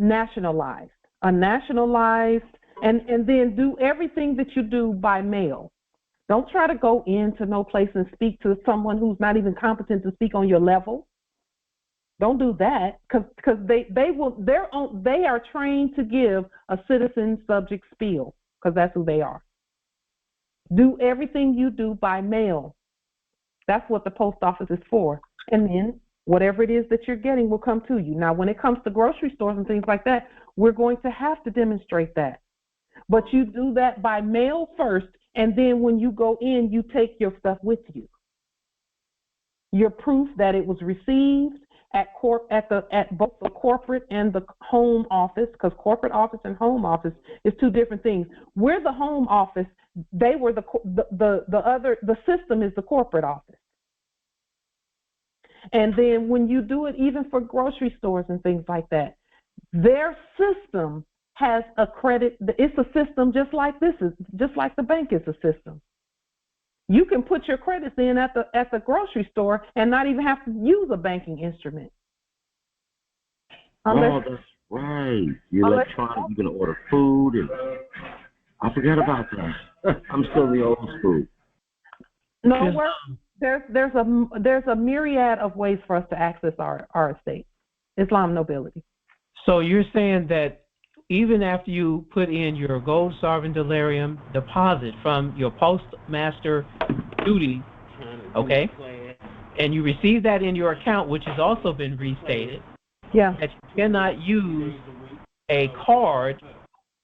nationalized, and then do everything that you do by mail. Don't try to go into no place and speak to someone who's not even competent to speak on your level. Don't do that, because they are trained to give a citizen subject spiel, because that's who they are. Do everything you do by mail. That's what the post office is for. And then whatever it is that you're getting will come to you. Now, when it comes to grocery stores and things like that, we're going to have to demonstrate that. But you do that by mail first, and then when you go in, you take your stuff with you. Your proof that it was received at both the corporate and the home office, because corporate office and home office is two different things. We're the home office. They were the system is the corporate office. And then when you do it, even for grocery stores and things like that, their system has a credit. It's a system just like the bank is a system. You can put your credits in at the grocery store and not even have to use a banking instrument. Oh, that's right. You're electronic. You're going to order food, and I forgot about that. I'm still in the old school. No, there's a myriad of ways for us to access our estate. Islam nobility. So you're saying that even after you put in your gold sovereign delirium deposit from your postmaster duty, okay, and you receive that in your account, which has also been restated, that you cannot use a card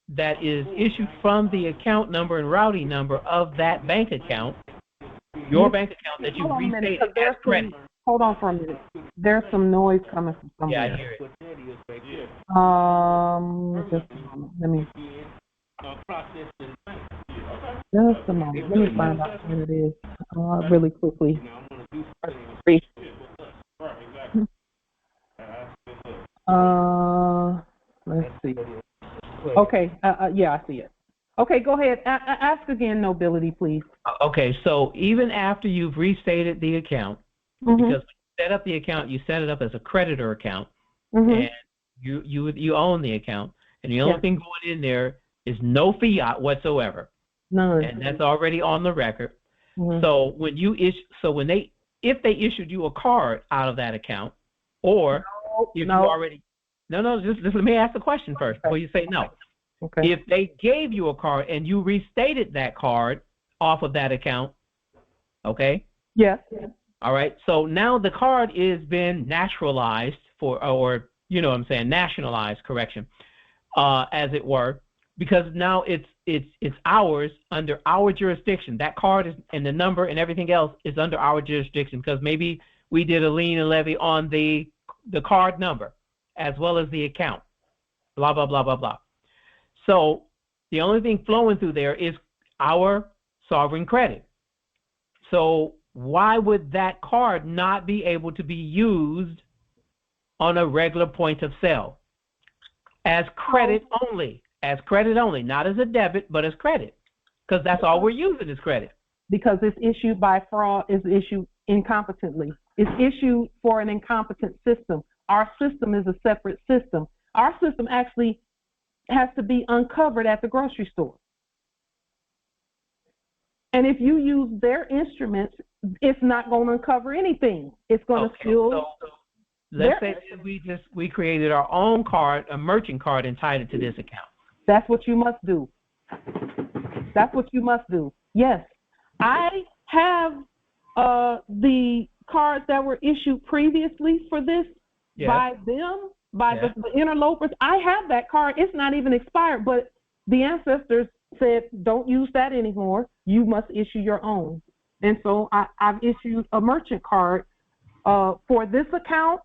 that is issued from the account number and routing number of that bank account, your bank account that you restated as credit. Hold on for a minute. There's some noise coming from somewhere. Yeah, I hear it. Just a moment. Let me. Just a moment. Let me find out what it is really quickly. Let's see. Okay. Yeah, I see it. Okay, go ahead. Ask again, nobility, please. Okay, so even after you've restated the account, because when you set up the account, you set it up as a creditor account, and you own the account, and the only thing going in there is no fiat whatsoever. None. And that's already on the record. So when you if they issued you a card out of that account, or if you already just let me ask the question first before you say no. Okay. If they gave you a card and you restated that card off of that account, okay? Yes. All right. So now the card is been naturalized nationalized, correction, as it were, because now it's ours under our jurisdiction. That card is, and the number and everything else is under our jurisdiction, because maybe we did a lien and levy on the card number as well as the account. Blah blah blah blah blah. So the only thing flowing through there is our sovereign credit. So why would that card not be able to be used on a regular point of sale as credit only? As credit only, not as a debit, but as credit, because that's all we're using is credit. Because it's issued by fraud, it's issued incompetently. It's issued for an incompetent system. Our system is a separate system. Our system actually has to be uncovered at the grocery store. And if you use their instruments, it's not going to uncover anything. It's going to still. So let's say that we created our own card, a merchant card, and tied it to this account. That's what you must do. That's what you must do. Yes, I have the cards that were issued previously for this by them, by the interlopers. I have that card. It's not even expired, but the ancestors said, don't use that anymore. You must issue your own. And so I've issued a merchant card for this account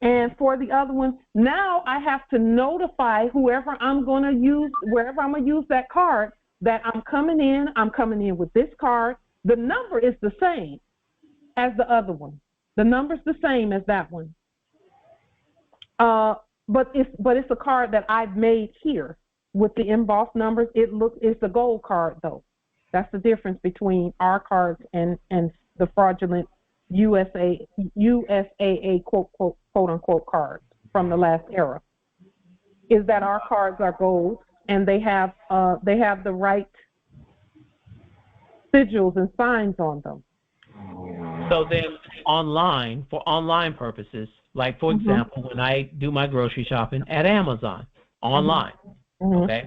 And for the other one, now I have to notify whoever I'm going to use, wherever I'm going to use that card, that I'm coming in with this card. The number is the same as the other one. The number's the same as that one. But it's a card that I've made here with the embossed numbers. It's a gold card though. That's the difference between our cards and the fraudulent USAA quote unquote cards from the last era. Is that our cards are gold and they have the right sigils and signs on them. So then online, for online purposes, like for example, when I do my grocery shopping at Amazon online, okay,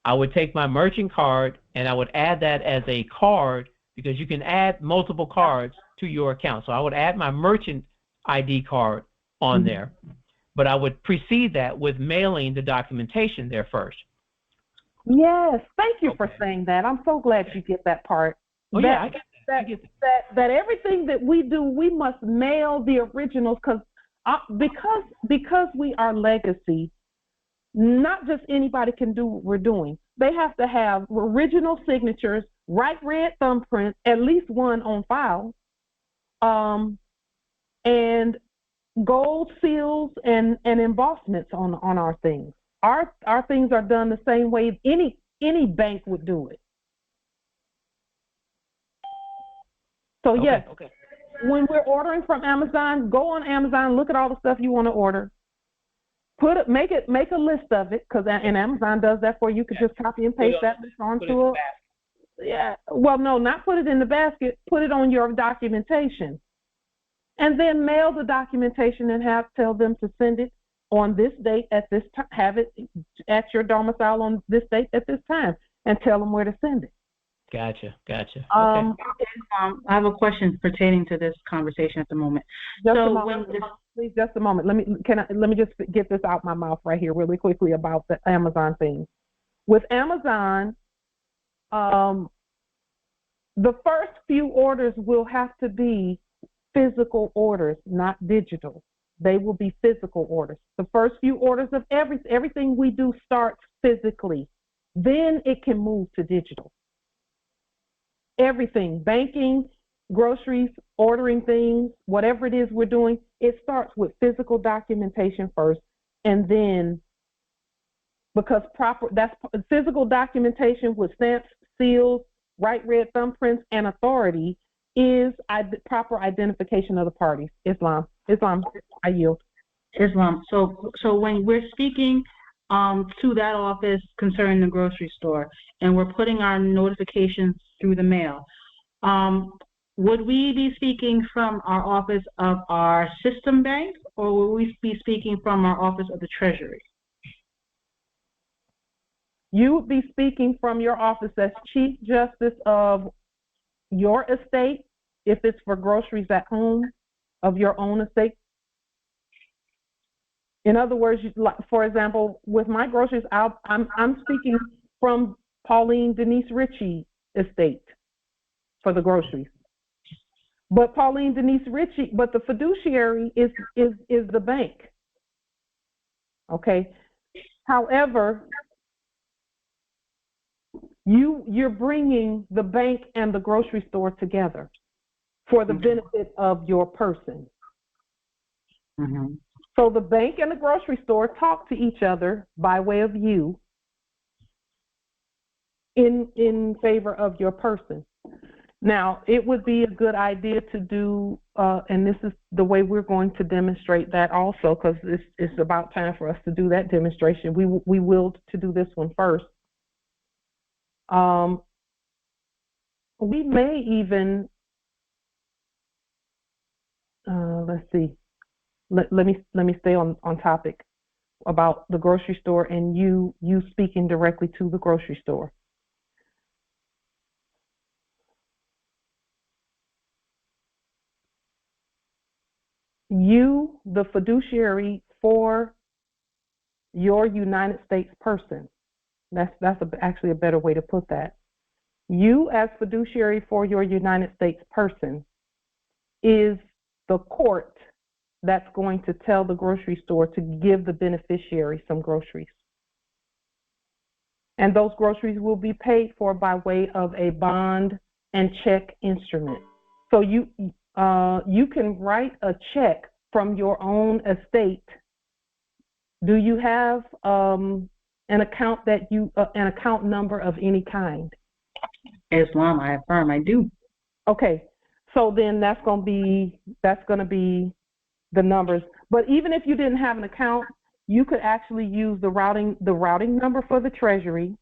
I would take my merchant card and I would add that as a card, because you can add multiple cards to your account. So I would add my merchant ID card on there, but I would precede that with mailing the documentation there first. Yes, thank you for saying that. I'm so glad you get that part. Oh, yeah, I get that. That everything that we do, we must mail the originals, because we are legacy. Not just anybody can do what we're doing. They have to have original signatures, right red thumbprint, at least one on file, and gold seals and embossments on our things. Our things are done the same way any bank would do it. So yes, when we're ordering from Amazon, go on Amazon, look at all the stuff you want to order. Make a list of it, and Amazon does that for you. You could just copy and paste that list onto it. Yeah. Well, no, not put it in the basket. Put it on your documentation, and then mail the documentation and tell them to send it on this date at this time. Have it at your domicile on this date at this time, and tell them where to send it. Gotcha. I have a question pertaining to this conversation at the moment. Please, just a moment. Let me just get this out my mouth right here really quickly about the Amazon thing. With Amazon, the first few orders will have to be physical orders, not digital. They will be physical orders. The first few orders of everything we do starts physically. Then it can move to digital. Everything, banking, groceries, ordering things, whatever it is we're doing, it starts with physical documentation first, and then because that's physical documentation with stamps, seals, right red thumbprints, and authority is proper identification of the parties. Islam, I yield. Islam. So when we're speaking to that office concerning the grocery store, and we're putting our notifications through the mail, would we be speaking from our office of our system bank, or will we be speaking from our office of the Treasury? You would be speaking from your office as Chief Justice of your estate, if it's for groceries at home, of your own estate. In other words, for example, with my groceries, I'm speaking from Pauline Denise Ritchie estate for the groceries. But Pauline Denise Ritchie, but the fiduciary is the bank. Okay. However, you're bringing the bank and the grocery store together for the benefit of your person. So the bank and the grocery store talk to each other by way of you in favor of your person. Now, it would be a good idea to do, and this is the way we're going to demonstrate that also, because it's about time for us to do that demonstration. We will to do this one first. We may even, let's see. Let me stay on topic about the grocery store and you speaking directly to the grocery store. You, the fiduciary for your United States person. That's actually a better way to put that. You, as fiduciary for your United States person, is the court that's going to tell the grocery store to give the beneficiary some groceries. And those groceries will be paid for by way of a bond and check instrument. So you can write a check from your own estate. Do you have an account an account number of any kind? Islam, I affirm, I do. Okay, so then that's going to be the numbers. But even if you didn't have an account, you could actually use the routing number for the Treasury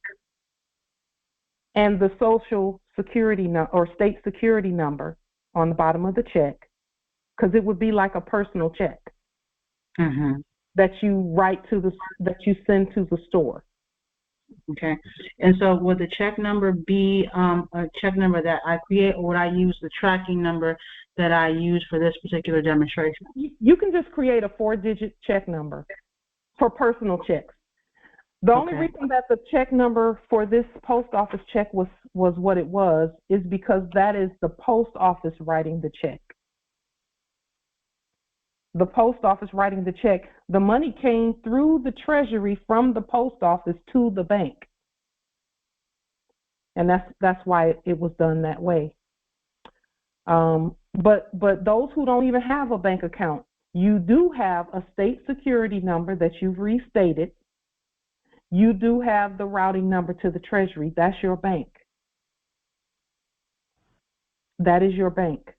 and the Social Security or State Security number on the bottom of the check, because it would be like a personal check that you that you send to the store. Okay, and so would the check number be a check number that I create, or would I use the tracking number that I use for this particular demonstration? You can just create a 4-digit check number for personal checks. The only reason that the check number for this post office check was what it was is because that is the post office writing the check. The post office writing the check, the money came through the Treasury from the post office to the bank. And that's why it was done that way. But those who don't even have a bank account, you do have a state security number that you've restated. You do have the routing number to the Treasury. That's your bank. That is your bank.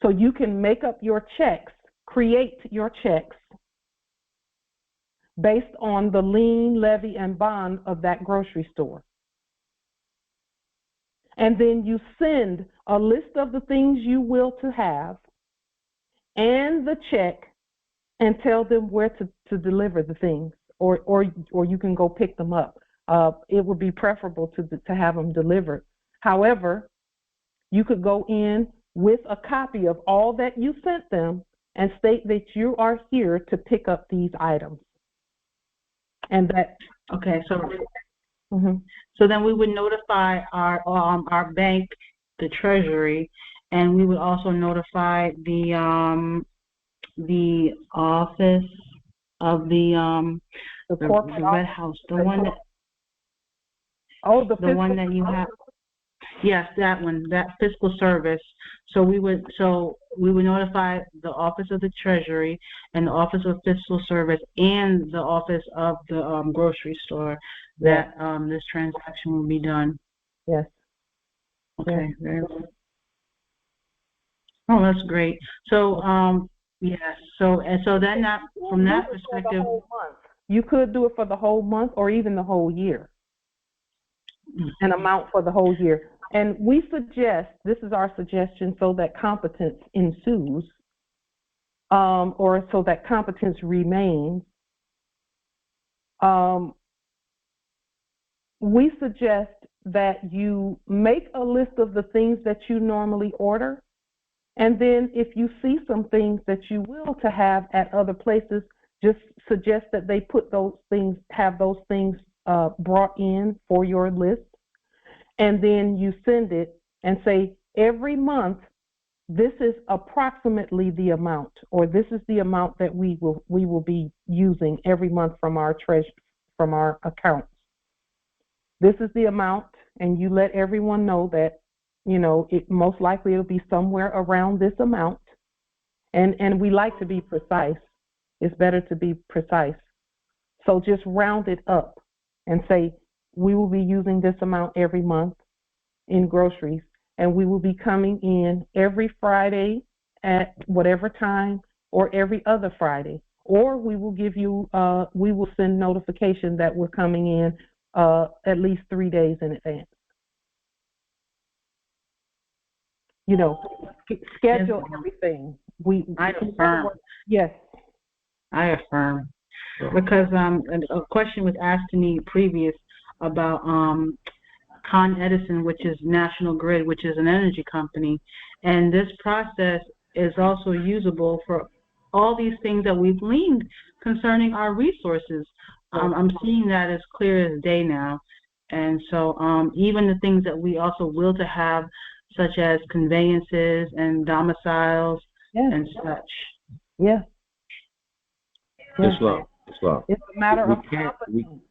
So you can make up your checks, create your checks based on the lien, levy, and bond of that grocery store. And then you send a list of the things you will to have and the check and tell them where to deliver the things, or you can go pick them up. It would be preferable to have them delivered. However, you could go in with a copy of all that you sent them and state that you are here to pick up these items. And that so then we would notify our bank, the Treasury, and we would also notify the office of the Red House, the one that the one that you have. Yes, that one, that fiscal service. So we would notify the Office of the Treasury and the Office of Fiscal Service and the Office of the grocery store that this transaction will be done. Yes. Okay. Very well. Oh, that's great. So yes. So then that from that perspective, you could do it for the whole month or even the whole year. An amount for the whole year. And we suggest, this is our suggestion, so that competence ensues, or so that competence remains. We suggest that you make a list of the things that you normally order, and then if you see some things that you will to have at other places, just suggest that they put those things, have those things brought in for your list. And then you send it and say, every month, this is approximately the amount, or this is the amount that we will be using every month from our accounts. This is the amount, and you let everyone know that, it most likely it'll be somewhere around this amount. And we like to be precise. It's better to be precise. So just round it up and say, we will be using this amount every month in groceries, and we will be coming in every Friday at whatever time, or every other Friday, or we will give you, we will send notification that we're coming in at least 3 days in advance. Schedule everything. I affirm. Yes. I affirm. Because a question was asked to me previous about Con Edison, which is National Grid, which is an energy company, and this process is also usable for all these things that we've gleaned concerning our resources. I'm seeing that as clear as day now, and so even the things that we also will to have, such as conveyances and domiciles and such. Yeah. Yes. Islam. It's a matter of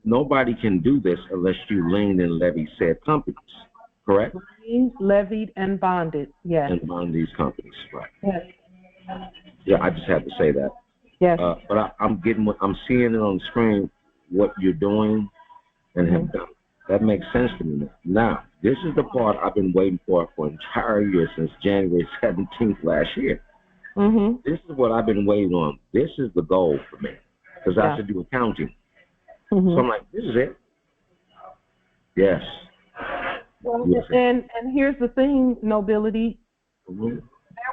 nobody can do this unless you lien and levy said companies, correct? liens, levied, and bonded. Yes. And bond these companies, right? Yes. Yeah, I just had to say that. Yes. But I'm seeing it on the screen what you're doing and have done. That makes sense to me now. This is the part I've been waiting for an entire year since January 17th last year. This is what I've been waiting on. This is the goal for me because I have to do accounting. So I'm like, this is it. Yes. Well, and here's the thing, nobility. There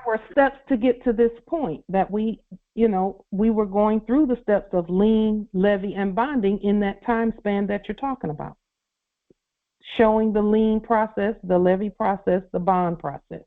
were steps to get to this point that we were going through the steps of lien, levy, and bonding in that time span that you're talking about. Showing the lien process, the levy process, the bond process.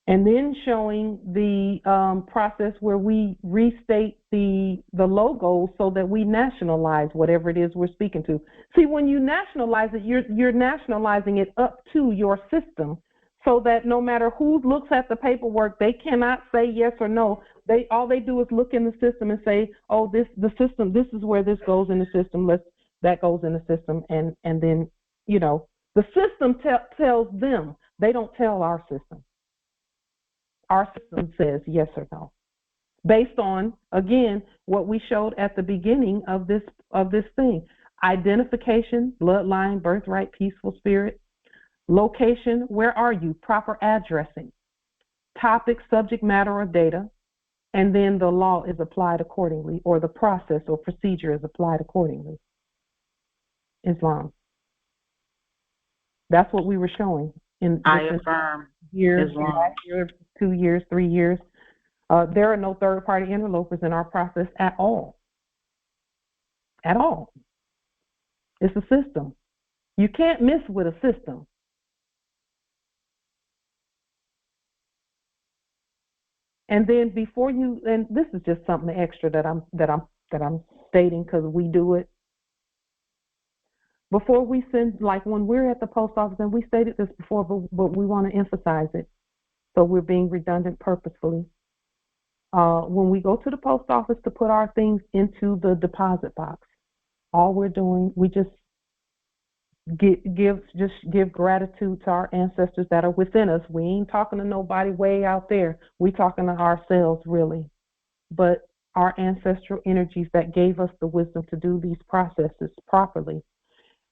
And then showing the process where we restate the logos so that we nationalize whatever it is we're speaking to. See, when you nationalize it, you're nationalizing it up to your system so that no matter who looks at the paperwork, they cannot say yes or no. All they do is look in the system and say, oh, this is where this goes in the system. That goes in the system, and then the system tells them. They don't tell our system. Our system says yes or no, based on, again, what we showed at the beginning of this thing: identification, bloodline, birthright, peaceful spirit, location, where are you, proper addressing, topic, subject matter, or data, and then the law is applied accordingly, or the process or procedure is applied accordingly. Islam. That's what we were showing in affirm years, Islam. last year, 2 years, 3 years. There are no third-party interlopers in our process at all. At all. It's a system. You can't miss with a system. And then before you, and this is just something extra that I'm stating because we do it. Before we send, like when we're at the post office, and we stated this before, but we want to emphasize it, so we're being redundant purposefully. When we go to the post office to put our things into the deposit box, all we're doing, we just give gratitude to our ancestors that are within us. We ain't talking to nobody way out there. We talking to ourselves, really. But our ancestral energies that gave us the wisdom to do these processes properly,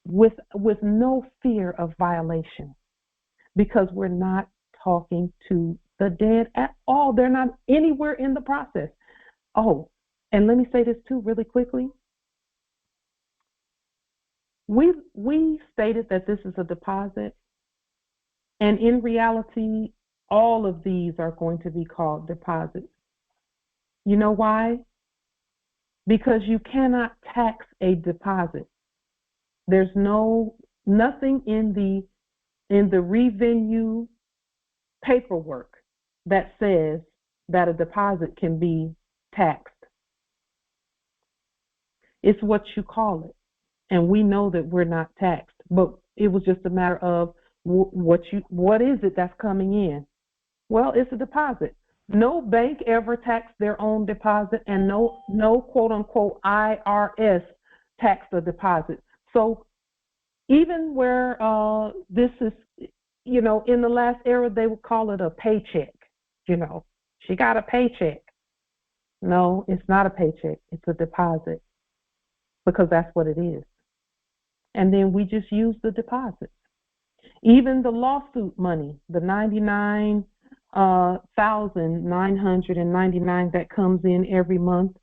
with no fear of violation, because we're not talking to the dead at all. They're not anywhere in the process. Oh, and let me say this too really quickly. We stated that this is a deposit, and in reality, all of these are going to be called deposits. You know why? Because you cannot tax a deposit. There's nothing in the revenue paperwork that says that a deposit can be taxed. It's what you call it. And we know that we're not taxed, but it was just a matter of what is it that's coming in? Well, it's a deposit. No bank ever taxed their own deposit, and no quote unquote IRS taxed a deposit. So even where this is, in the last era, they would call it a paycheck. She got a paycheck. No, it's not a paycheck. It's a deposit, because that's what it is. And then we just use the deposits. Even the lawsuit money, the $99,999 that comes in every month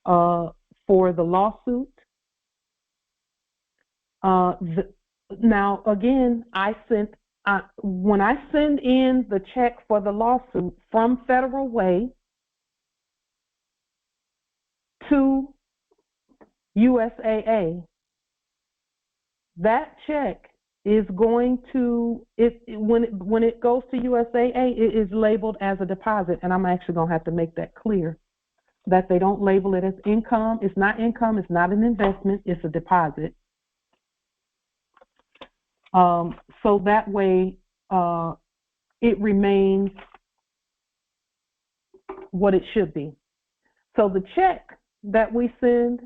for the lawsuit. Now, again, when I send in the check for the lawsuit from Federal Way to USAA, that check is going to, when it goes to USAA, it is labeled as a deposit, and I'm actually going to have to make that clear, that they don't label it as income. It's not income. It's not an investment. It's a deposit. So that way it remains what it should be. So the check that we send,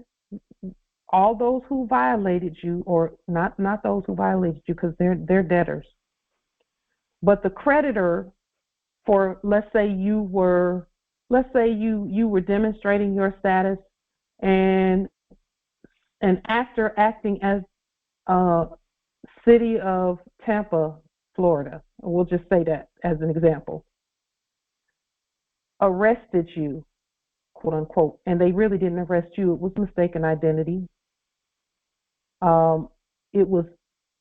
all those who violated you, or not those who violated you, because they're debtors, but the creditor, for let's say you were demonstrating your status, and after acting as City of Tampa, Florida, we'll just say that as an example, arrested you, quote unquote, and they really didn't arrest you. It was mistaken identity. It was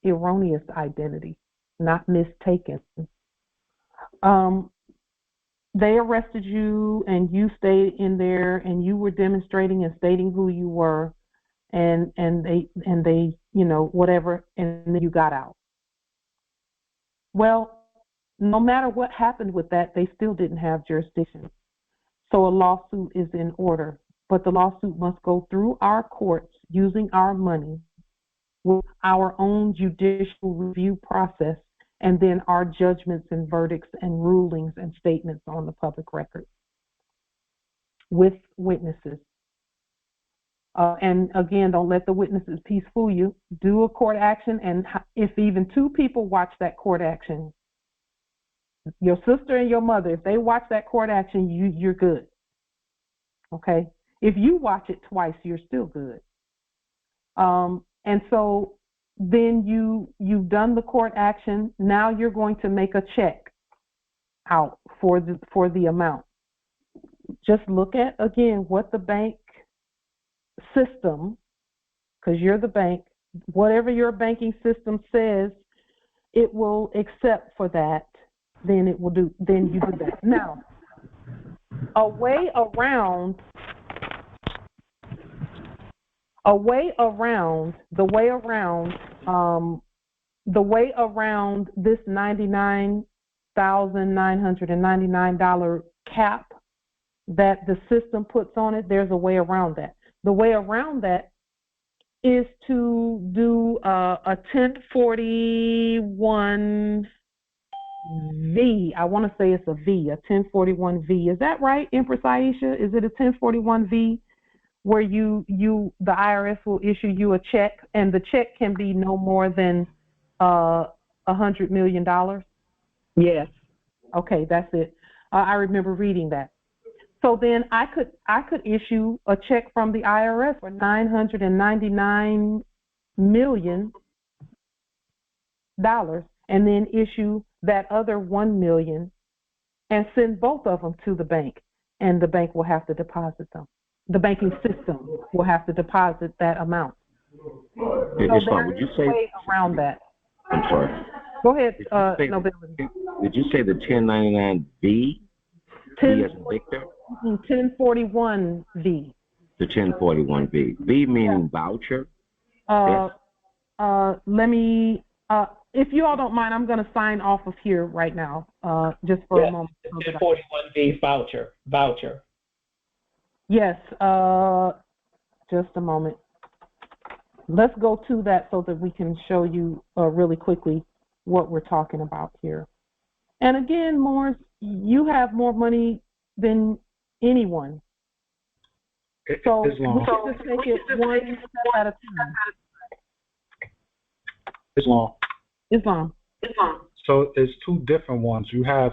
erroneous identity, not mistaken. They arrested you, and you stayed in there, and you were demonstrating and stating who you were, and they whatever, and then you got out. Well, no matter what happened with that, they still didn't have jurisdiction. So a lawsuit is in order, but the lawsuit must go through our courts using our money with our own judicial review process, and then our judgments and verdicts and rulings and statements on the public record with witnesses. And again, don't let the witnesses peaceful you. Do a court action, and if even 2 people watch that court action, your sister and your mother, if they watch that court action, you're good. Okay? If you watch it twice, you're still good. And so then you've done the court action. Now you're going to make a check out for the amount. Just look at, again, what the bank system, because you're the bank, whatever your banking system says it will accept for that, then you do that. Now, the way around this $99,999 cap that the system puts on it, there's a way around that. The way around that is to do a 1041V. I want to say it's a V, a 1041V. Is that right, Empress Aisha? Is it a 1041V where the IRS will issue you a check, and the check can be no more than $100 million? Yes. Okay, that's it. I remember reading that. So then I could issue a check from the IRS for $999 million, and then issue that other $1 million and send both of them to the bank, and the bank will have to deposit them. The banking system will have to deposit that amount. Would you say way around that? I'm sorry. Go ahead, Nobility. Did you say the 1099B? 1041V. The 1041V. V meaning voucher? Let me, if you all don't mind, I'm going to sign off of here right now, just for a moment. 1041V voucher. Yes, just a moment. Let's go to that so that we can show you really quickly what we're talking about here. And again, Morris, you have more money than anyone. So we can just take it one step at a time. Islam. So it's 2 different ones. You have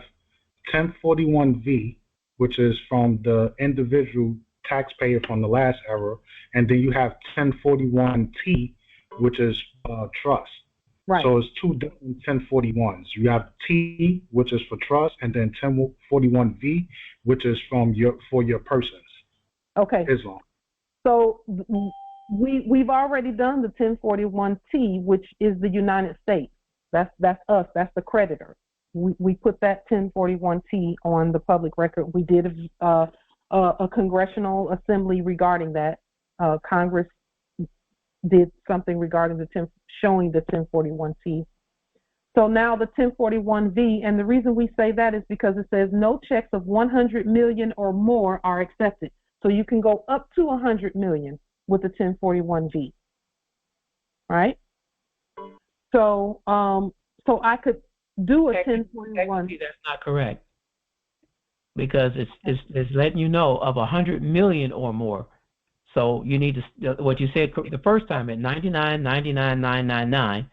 1041V, which is from the individual taxpayer from the last era, and then you have 1041T, which is trust. Right. So it's 2 different 1041s. You have T, which is for trust, and then 1041V, which is for your persons. Okay. Islam. So we've already done the 1041T, which is the United States. That's us. That's the creditor. We put that 1041T on the public record. We did a congressional assembly regarding that. Congress did something regarding showing the 1041T. So now the 1041V, and the reason we say that is because it says no checks of 100 million or more are accepted. So you can go up to 100 million with the 1041V, right? So I could do a 1041. That's not correct. because it's letting you know of 100 million or more. So you need to, what you said the first time at 99,99,999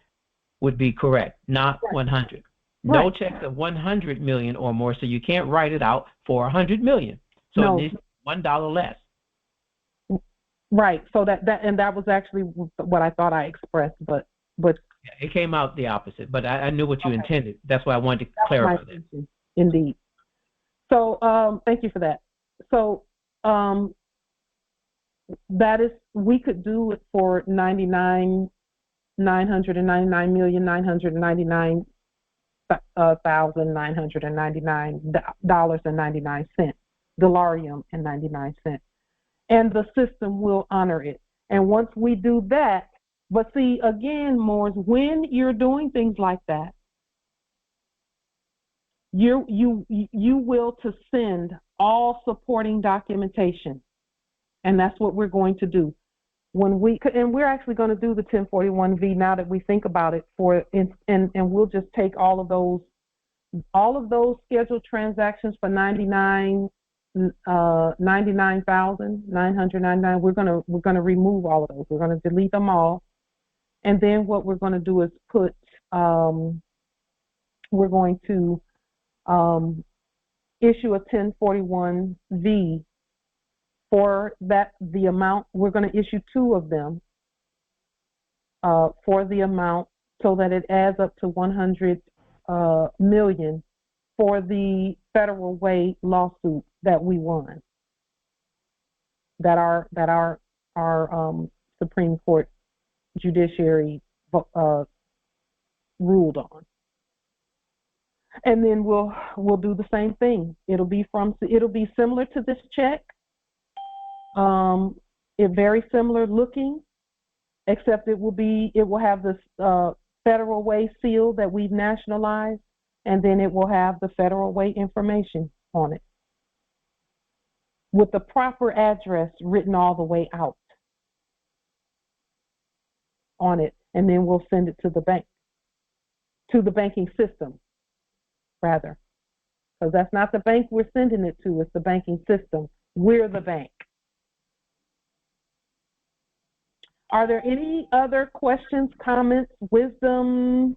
would be correct, not 100. No checks of 100 million or more, so you can't write it out for 100 million. So it needs $1 less. Right. So that was actually what I thought I expressed, but it came out the opposite. But I knew what you intended. That's why I wanted to clarify that. Indeed. So thank you for that. So that is, we could do it for $999,999,999.99, Dolarium and 99 cents. And the system will honor it. And once we do that, but see, again, Morris, when you're doing things like that, you will to send all supporting documentation. And that's what we're going to do. And we're actually going to do the 1041V now that we think about it, and we'll just take all of those scheduled transactions for 99,999. We're gonna remove all of those. We're gonna delete them all, and then what we're gonna do is put we're going to issue a 1041V for the amount. We're going to issue 2 of them for the amount, so that it adds up to 100 million for the federal way lawsuit that we won, that our Supreme Court judiciary ruled on. And then we'll do the same thing. It'll be similar to this check. It very similar looking, except it will have this federal way seal that we've nationalized, and then it will have the federal way information on it with the proper address written all the way out on it, and then we'll send it to the bank, to the banking system, rather, because that's not the bank we're sending it to, it's the banking system. We're the bank. Are there any other questions, comments, wisdom?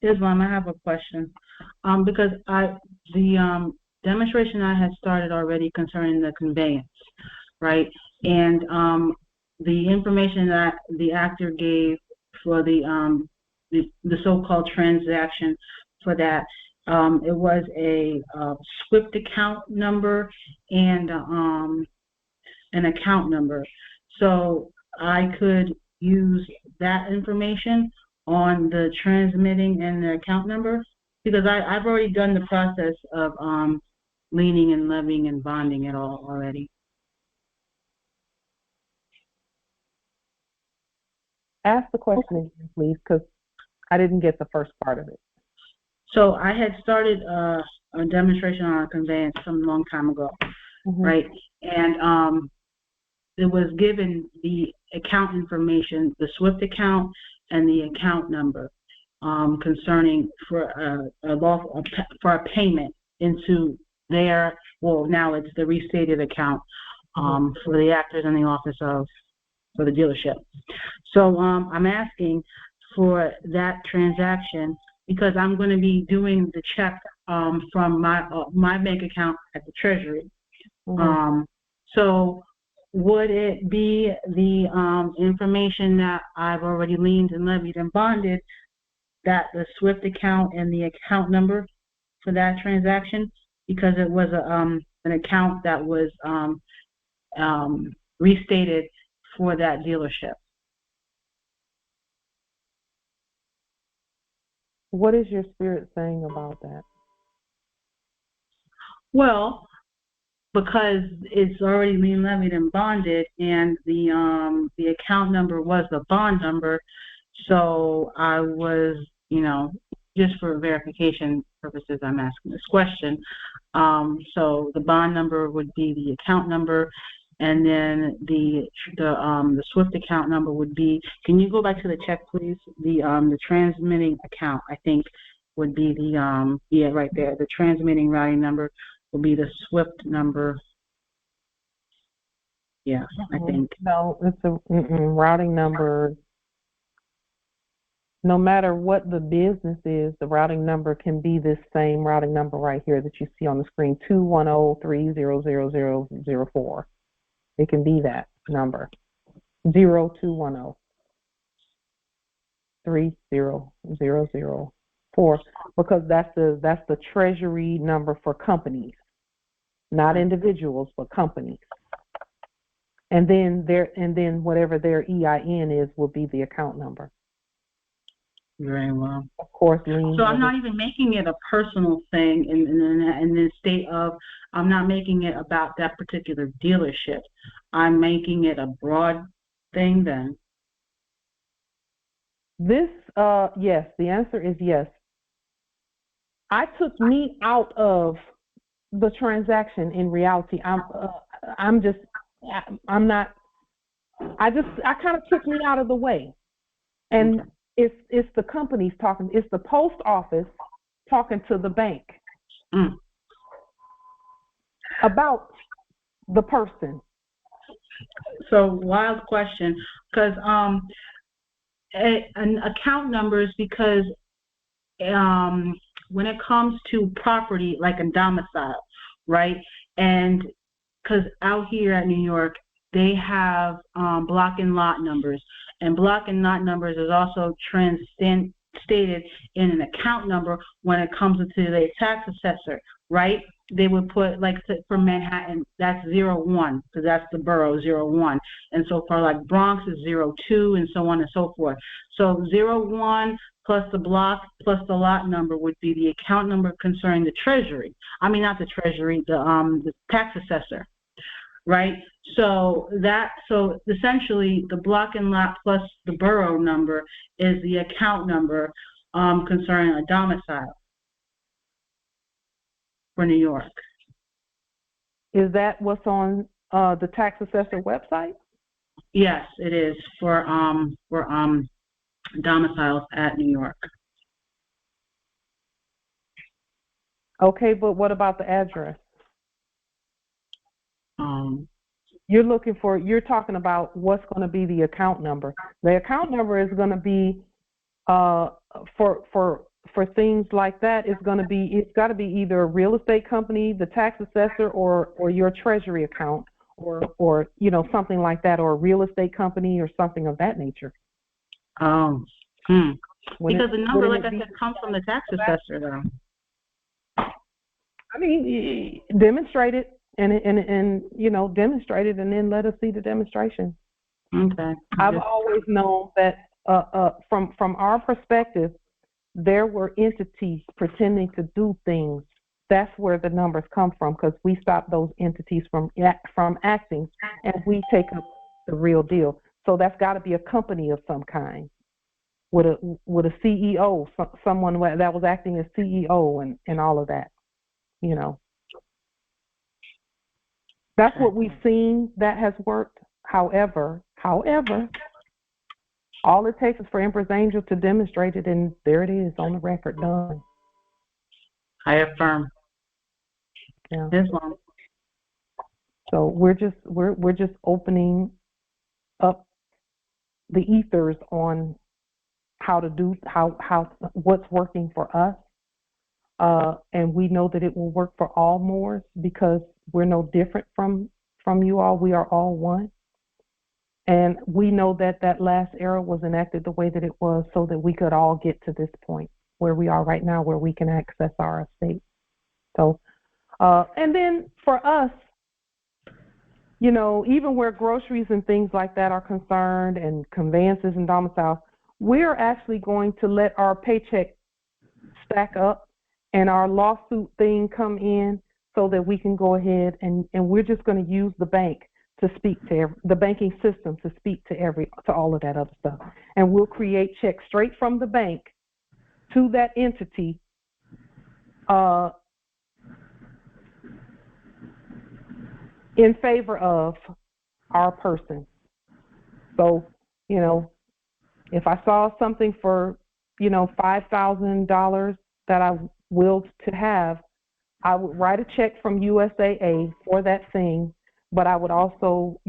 Islam, I have a question. Because the demonstration I had started already concerning the conveyance, right? And the information that the actor gave for the so-called transaction for that, it was a SWIFT account number and an account number. So I could use that information on the transmitting and the account number, because I've already done the process of leaning and levying and bonding it all already. Ask the question again, please, because I didn't get the first part of it. So I had started a demonstration on a conveyance some long time ago, right? And it was given the account information, the SWIFT account and the account number, concerning for a payment into their, well, now it's the restated account for the actors in the office for the dealership. So I'm asking for that transaction, because I'm going to be doing the check from my bank account at the Treasury. So would it be the information that I've already liened and levied and bonded, that the SWIFT account and the account number for that transaction, because it was an account that was restated for that dealership? What is your spirit saying about that? Well, because it's already lien levied and bonded, and the account number was the bond number, so I was, just for verification purposes, I'm asking this question. So the bond number would be the account number, and then the SWIFT account number would be. Can you go back to the check, please? The transmitting account, I think, would be the right there. The transmitting routing number will be the SWIFT number. Yeah, I think. No, it's a routing number. No matter what the business is, the routing number can be this same routing number right here that you see on the screen, 210-300-004. It can be that number, 0210-300-004, because that's the treasury number for companies, not individuals, but companies. And then whatever their EIN is will be the account number. Very well. Of course, so I'm not even making it a personal thing in the state of I'm not making it about that particular dealership. I'm making it a broad thing then. This, yes, the answer is yes. I took me out of the transaction in reality. I kind of took me out of the way. And it's the companies talking, it's the post office talking to the bank about the person. So wild question, because an account numbers, because when it comes to property like a domicile, right? And because out here at New York, they have block and lot numbers, and block and lot numbers is also stated in an account number when it comes to the tax assessor, right? They would put, like for Manhattan, that's 01, because that's the borough, 01. And so for like Bronx is 02, and so on and so forth. So 01 plus the block plus the lot number would be the account number concerning the treasury. I mean, not the treasury, the tax assessor, right? So essentially the block and lot plus the borough number is the account number concerning a domicile for New York. Is that what's on the tax assessor website? Yes, it is for domiciles at New York. Okay, but what about the address? You're talking about what's going to be the account number. The account number is going to be for things like that. It's got to be either a real estate company, the tax assessor, or your treasury account, or something like that, or a real estate company or something of that nature. Because the number, like I said, comes from the tax assessor, though. I mean, demonstrate it and demonstrate it, and then let us see the demonstration. Okay. I've always known that from our perspective, there were entities pretending to do things. That's where the numbers come from, because we stop those entities from acting, and we take up the real deal. So that's got to be a company of some kind, with a CEO, someone that was acting as CEO and all of that. That's what we've seen that has worked. However, all it takes is for Empress Angel to demonstrate it, and there it is on the record, done. I affirm. Yeah. Islam. So we're just opening up the ethers on how to do what's working for us, and we know that it will work for all Moors, because we're no different from you all. We are all one. And we know that last era was enacted the way that it was so that we could all get to this point where we are right now, where we can access our estate. So, and then for us, even where groceries and things like that are concerned, and conveyances and domiciles, we're actually going to let our paycheck stack up and our lawsuit thing come in so that we can go ahead and we're just going to use the bank to speak to the banking system to speak to all of that other stuff. And we'll create checks straight from the bank to that entity in favor of our person. So, if I saw something for, $5,000 that I willed to have, I would write a check from USAA for that thing, but I would also,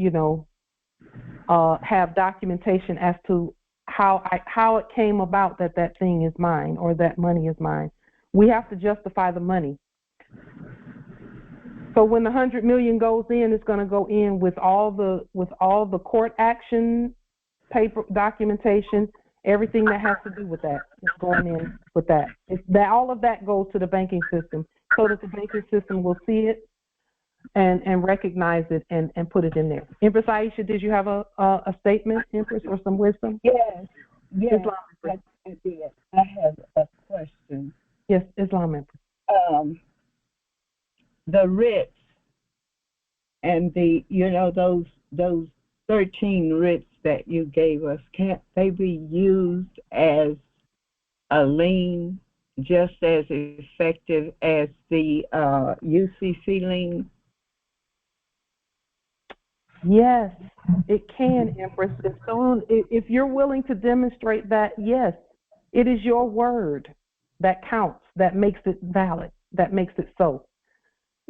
have documentation as to how it came about that thing is mine or that money is mine. We have to justify the money. So when the $100 million goes in, it's going to go in with all the court action, paper documentation, everything that has to do with that is going in with that. All of that goes to the banking system so that the banking system will see it and recognize it and put it in there. Empress Aisha, did you have a statement, Empress, or some wisdom? Yes. I did. I have a question. Yes, Islam Empress. The writs and those 13 writs that you gave us, can't they be used as a lien just as effective as the UCC lien? Yes, it can, Empress. If you're willing to demonstrate that, yes, it is your word that counts, that makes it valid, that makes it so.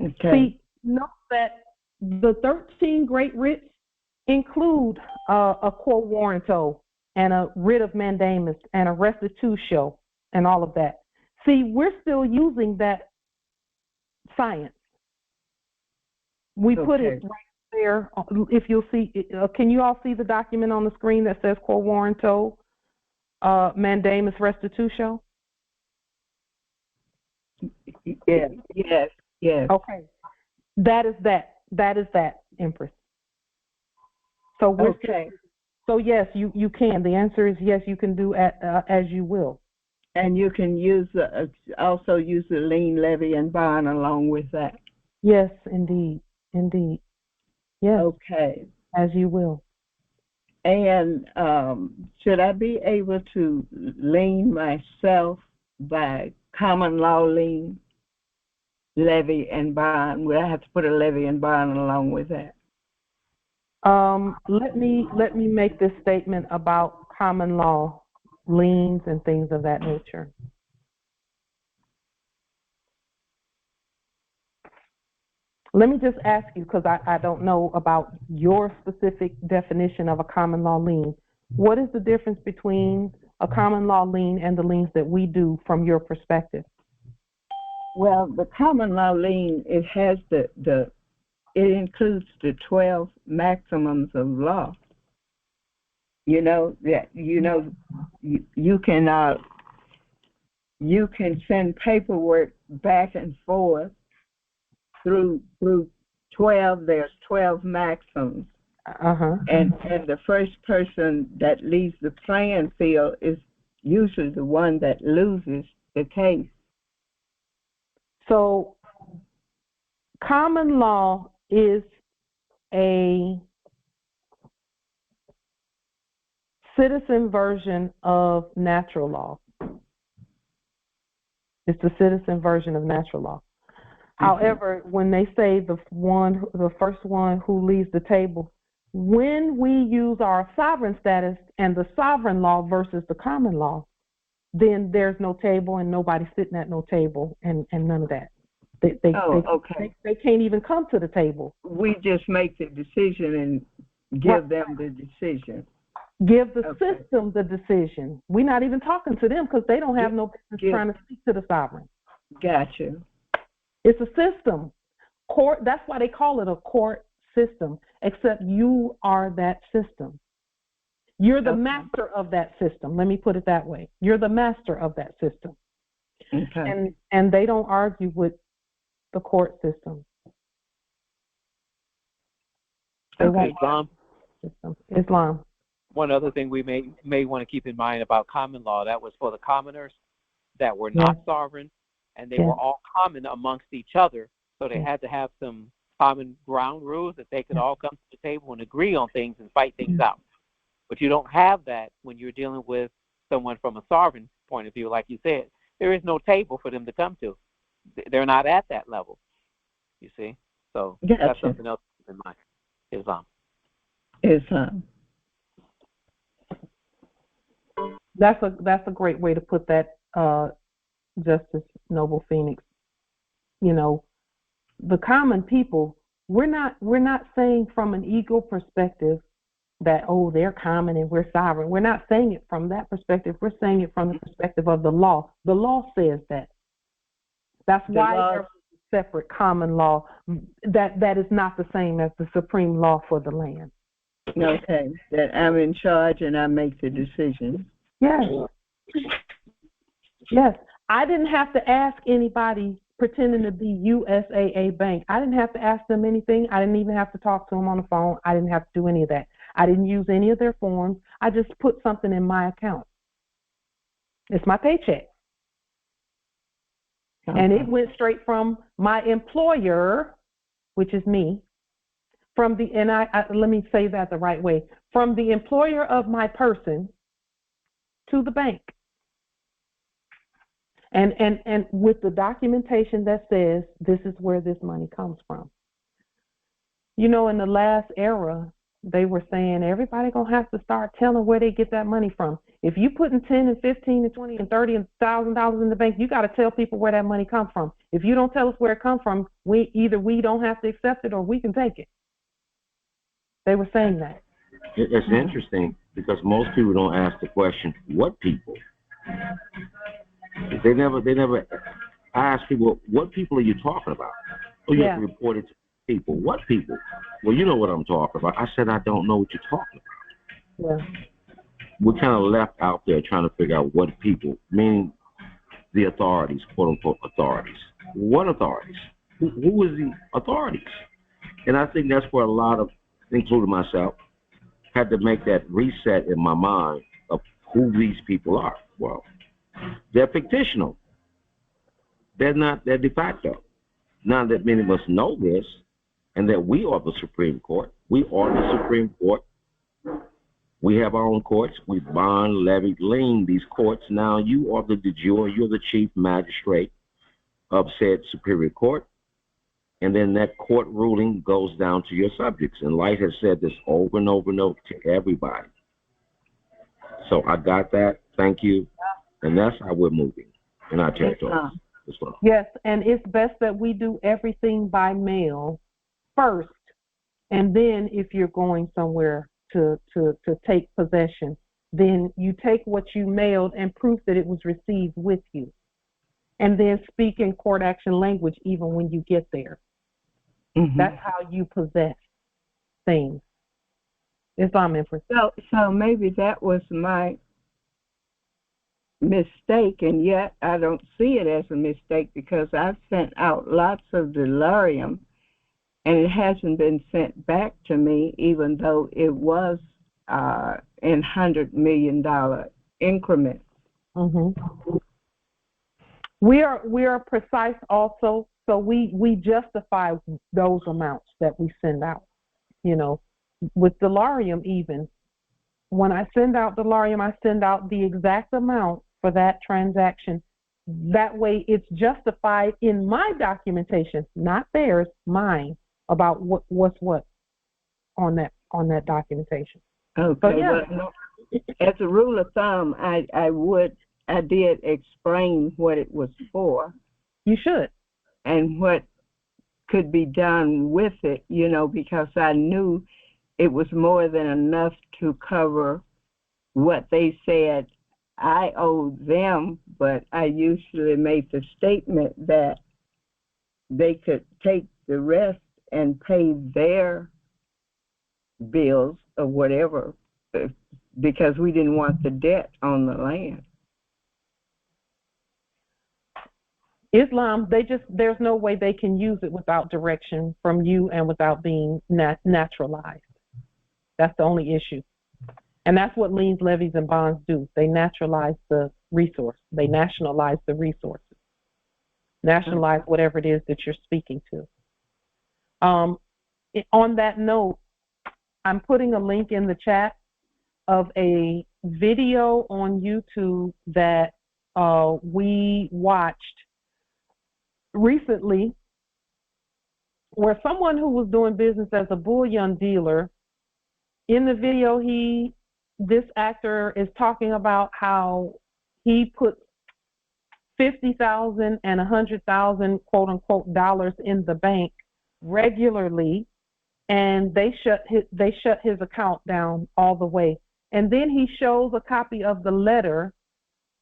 Okay. See, note that the 13 great writs include a quo warranto and a writ of mandamus and a restitutio and all of that. See, we're still using that science. We put it right there. If you'll see, can you all see the document on the screen that says quo warranto, mandamus, restitutio? Yes. Okay. That is that, Empress. So we're okay. So yes, you can. The answer is yes, you can do as you will. And you can also use the lien, levy, and bond along with that. Yes, indeed. Yes. Okay. As you will. And should I be able to lien myself by common law lien, levy, and bond? Will I have to put a levy and bond along with that? Let me make this statement about common law liens and things of that nature. Let me just ask you, because I don't know about your specific definition of a common law lien. What is the difference between a common law lien and the liens that we do from your perspective? Well, the common law lien, it has it includes the 12 maximums of law. You can send paperwork back and forth through 12. There's 12 maxims. And the first person that leaves the playing field is usually the one that loses the case. So common law is a citizen version of natural law. It's the citizen version of natural law. However, when they say the first one who leaves the table, when we use our sovereign status and the sovereign law versus the common law, then there's no table and nobody sitting at no table and none of that. They can't even come to the table. We just make the decision and give them the decision. Give the system the decision. We're not even talking to them because they don't have no business trying to speak to the sovereign. Gotcha. It's a system. Court. That's why they call it a court system, except you are that system. You're the master of that system. Let me put it that way. You're the master of that system. Okay. And they don't argue with the court system. Islam. One other thing we may want to keep in mind about common law, that was for the commoners that were not sovereign, and they were all common amongst each other, so they had to have some common ground rules that they could all come to the table and agree on things and fight things out. But you don't have that when you're dealing with someone from a sovereign point of view. Like you said, there is no table for them to come to. They're not at that level, you see. So that's something else to keep in mind. Islam. That's a great way to put that, Justice Noble Phoenix. you know, the common people, we're not saying from an ego perspective that, oh, they're common and we're sovereign. We're not saying it from that perspective. We're saying it from the perspective of the law. The law says that. That's why there's a separate common law that is not the same as the supreme law for the land. Okay, that I'm in charge and I make the decision. Yes. Yes. I didn't have to ask anybody pretending to be USAA Bank. I didn't have to ask them anything. I didn't even have to talk to them on the phone. I didn't have to do any of that. I didn't use any of their forms. I just put something in my account. It's my paycheck. Okay. And it went straight from my employer, which is me, from the, and let me say that the right way, from the employer of my person to the bank. And with the documentation that says this is where this money comes from. You know, in the last era, they were saying everybody gonna have to start telling where they get that money from. If you putting 10 and 15 and 20 and $30,000 in the bank, you got to tell people where that money comes from. If you don't tell us where it comes from, we don't have to accept it or we can take it. They were saying that. It's interesting because most people don't ask the question, what people? They never ask people, what people are you talking about? Oh, you have to report it to people. What people? Well, you know what I'm talking about. I said, I don't know what you're talking about. Yeah. We're kind of left out there trying to figure out what people, meaning the authorities, quote unquote authorities. What authorities? Who is the authorities? And I think that's where a lot of, including myself, had to make that reset in my mind of who these people are. Well, they're fictional. They're de facto. Now that many of us know this, and that we are the Supreme Court. We are the Supreme Court. We have our own courts. We bond, levy, lien these courts. Now you are the de jure. You're the chief magistrate of said Superior Court. And then that court ruling goes down to your subjects. And Light has said this over and over and over to everybody. So I got that. Thank you. And that's how we're moving in our territory. Yes, and it's best that we do everything by mail first. And then if you're going somewhere to take possession, then you take what you mailed and proof that it was received with you. And then speak in court action language even when you get there. Mm-hmm. That's how you possess things. Islam Empress. So maybe that was my mistake, and yet I don't see it as a mistake because I've sent out lots of delirium and it hasn't been sent back to me, even though it was in $100 million increments. Mm-hmm. We are precise also, so we justify those amounts that we send out. You know, with delirium even, when I send out delirium, I send out the exact amount for that transaction. That way it's justified in my documentation, not theirs, mine, about what's what on that documentation. Okay. But yeah. Well, as a rule of thumb, I did explain what it was for. You should. And what could be done with it, you know, because I knew it was more than enough to cover what they said I owed them, but I usually made the statement that they could take the rest and pay their bills or whatever, because we didn't want the debt on the land. Islam, there's no way they can use it without direction from you and without being naturalized. That's the only issue. And that's what liens, levies, and bonds do. They naturalize the resource. They nationalize the resources. Nationalize whatever it is that you're speaking to. On that note, I'm putting a link in the chat of a video on YouTube that we watched recently, where someone who was doing business as a bullion dealer, in the video, this actor is talking about how he put $50,000 and $100,000 quote unquote dollars in the bank regularly, and they shut his account down all the way. And then he shows a copy of the letter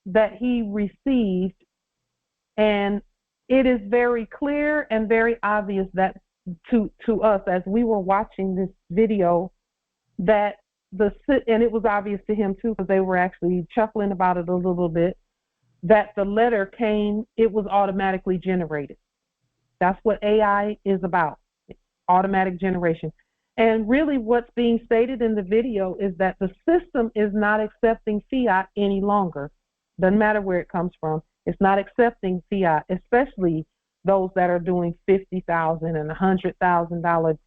that he received, and it is very clear and very obvious that to us as we were watching this video that and it was obvious to him too, because they were actually chuckling about it a little bit, that the letter it was automatically generated. That's what AI is about, automatic generation. And really what's being stated in the video is that the system is not accepting fiat any longer. Doesn't matter where it comes from. It's not accepting fiat, especially those that are doing $50,000 and $100,000.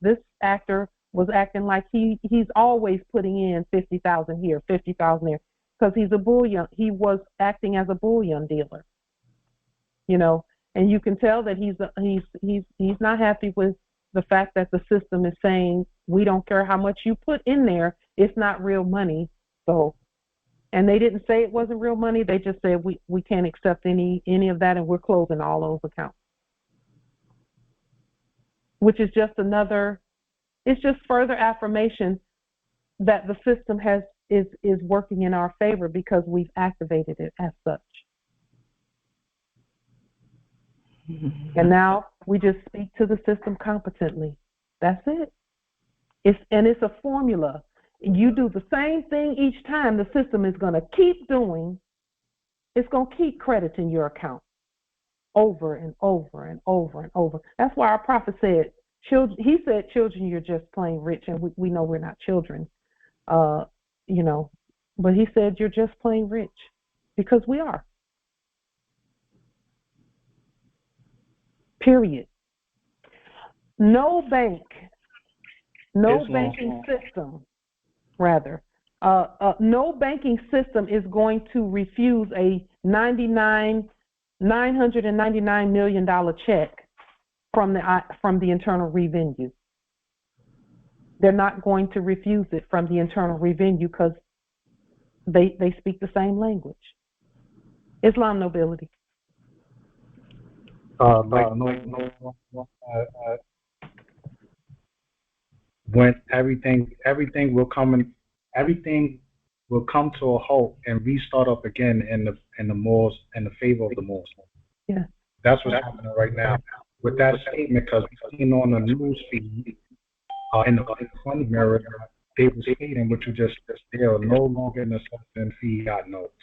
This actor was acting like he's always putting in $50,000 here, $50,000 there, because he's a bullion. He was acting as a bullion dealer, you know, and you can tell that he's not happy with the fact that the system is saying we don't care how much you put in there, it's not real money. So, and they didn't say it wasn't real money. They just said we can't accept any of that, and we're closing all those accounts, which is just it's just further affirmation that the system is working in our favor because we've activated it as such. And now we just speak to the system competently. That's it. It's a formula. You do the same thing each time, the system is going to keep doing, it's going to keep crediting your account over and over and over and over. That's why our prophet said, he said, children, you're just plain rich, and we know we're not children, you know, but he said, you're just plain rich, because we are. Period. No banking system, no banking system is going to refuse a $999 million check from the Internal Revenue. They're not going to refuse it from the Internal Revenue because they speak the same language. Islam nobility. When everything will come to a halt and restart up again in the Moors, in the favor of the Moors. Yeah, that's what's happening right now. With that statement, because we've seen on the news feed, in the funny mirror, they were stating what you just they are no longer accepting fiat notes.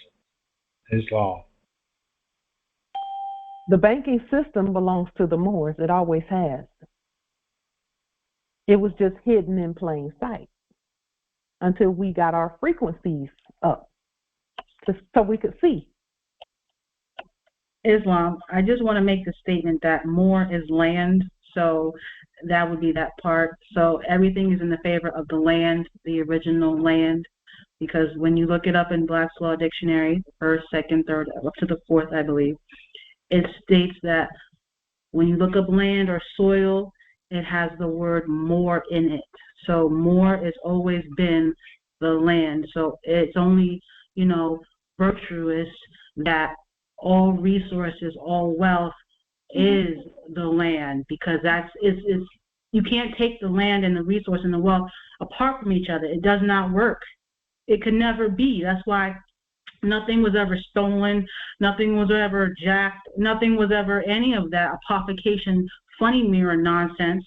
Islam. The banking system belongs to the Moors. It always has. It was just hidden in plain sight until we got our frequencies up so we could see. Islam, I just want to make the statement that Moor is land, so that would be that part. So everything is in the favor of the land, the original land, because when you look it up in Black's Law Dictionary, first, second, third, up to the fourth, I believe, it states that when you look up land or soil, it has the word Moor in it. So Moor has always been the land. So it's only, you know, virtuous that all resources, all wealth is the land, because it's you can't take the land and the resource and the wealth apart from each other. It does not work. It could never be. That's why nothing was ever stolen, nothing was ever jacked, nothing was ever any of that apocryphal funny mirror nonsense,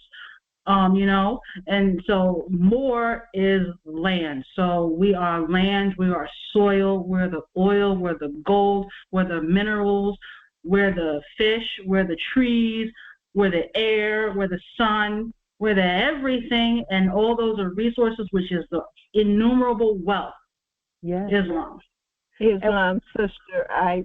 you know. And so Moor is land. So we are land, we are soil, we're the oil, we're the gold, we're the minerals, we're the fish, we're the trees, we're the air, we're the sun, we're the everything, and all those are resources, which is the innumerable wealth. Yes. Islam, sister, I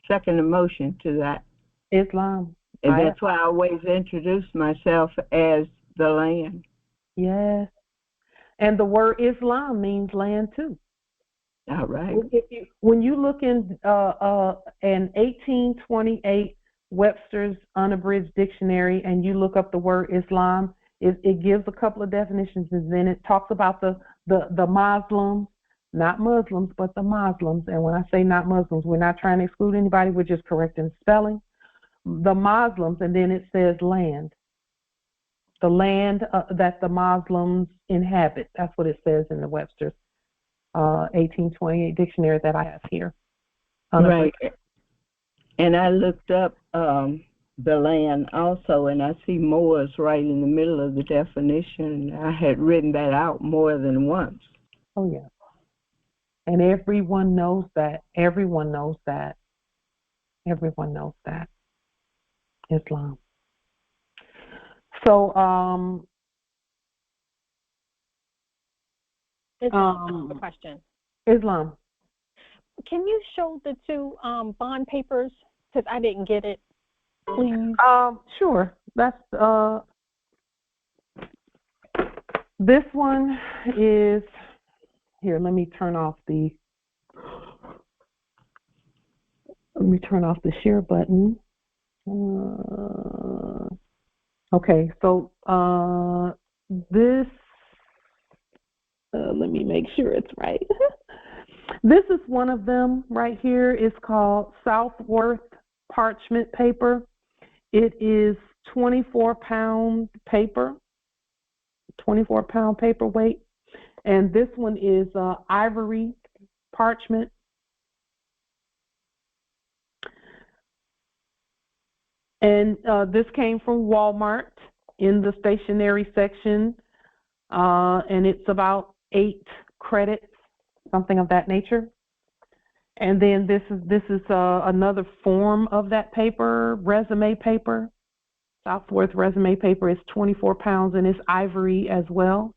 second the motion to that. Islam. And that's why I always introduce myself as the land. Yes. And the word Islam means land too. All right. When you look in 1828 Webster's Unabridged Dictionary and you look up the word Islam, it gives a couple of definitions, and then it talks about the Muslims, not Muslims, but the Muslims. And when I say not Muslims, we're not trying to exclude anybody. We're just correcting the spelling. The Muslims, and then it says land. The land that the Muslims inhabit. That's what it says in the Webster's 1828 dictionary that I have here. Right. And I looked up the land also, and I see Moors right in the middle of the definition. I had written that out more than once. Oh, yeah. And everyone knows that. Everyone knows that. Everyone knows that. Islam. So, Islam, question. Islam. Can you show the two bond papers? Because I didn't get it, please. Sure. That's this one is here. Let me turn off the share button. Okay, so this. Let me make sure it's right. This is one of them right here. It's called Southworth parchment paper. It is 24-pound paper, 24-pound paper weight. And this one is ivory parchment. And this came from Walmart in the stationery section. And it's about 8 credits, something of that nature. And then this is another form of that paper, resume paper. Southworth resume paper is 24 pounds and it's ivory as well.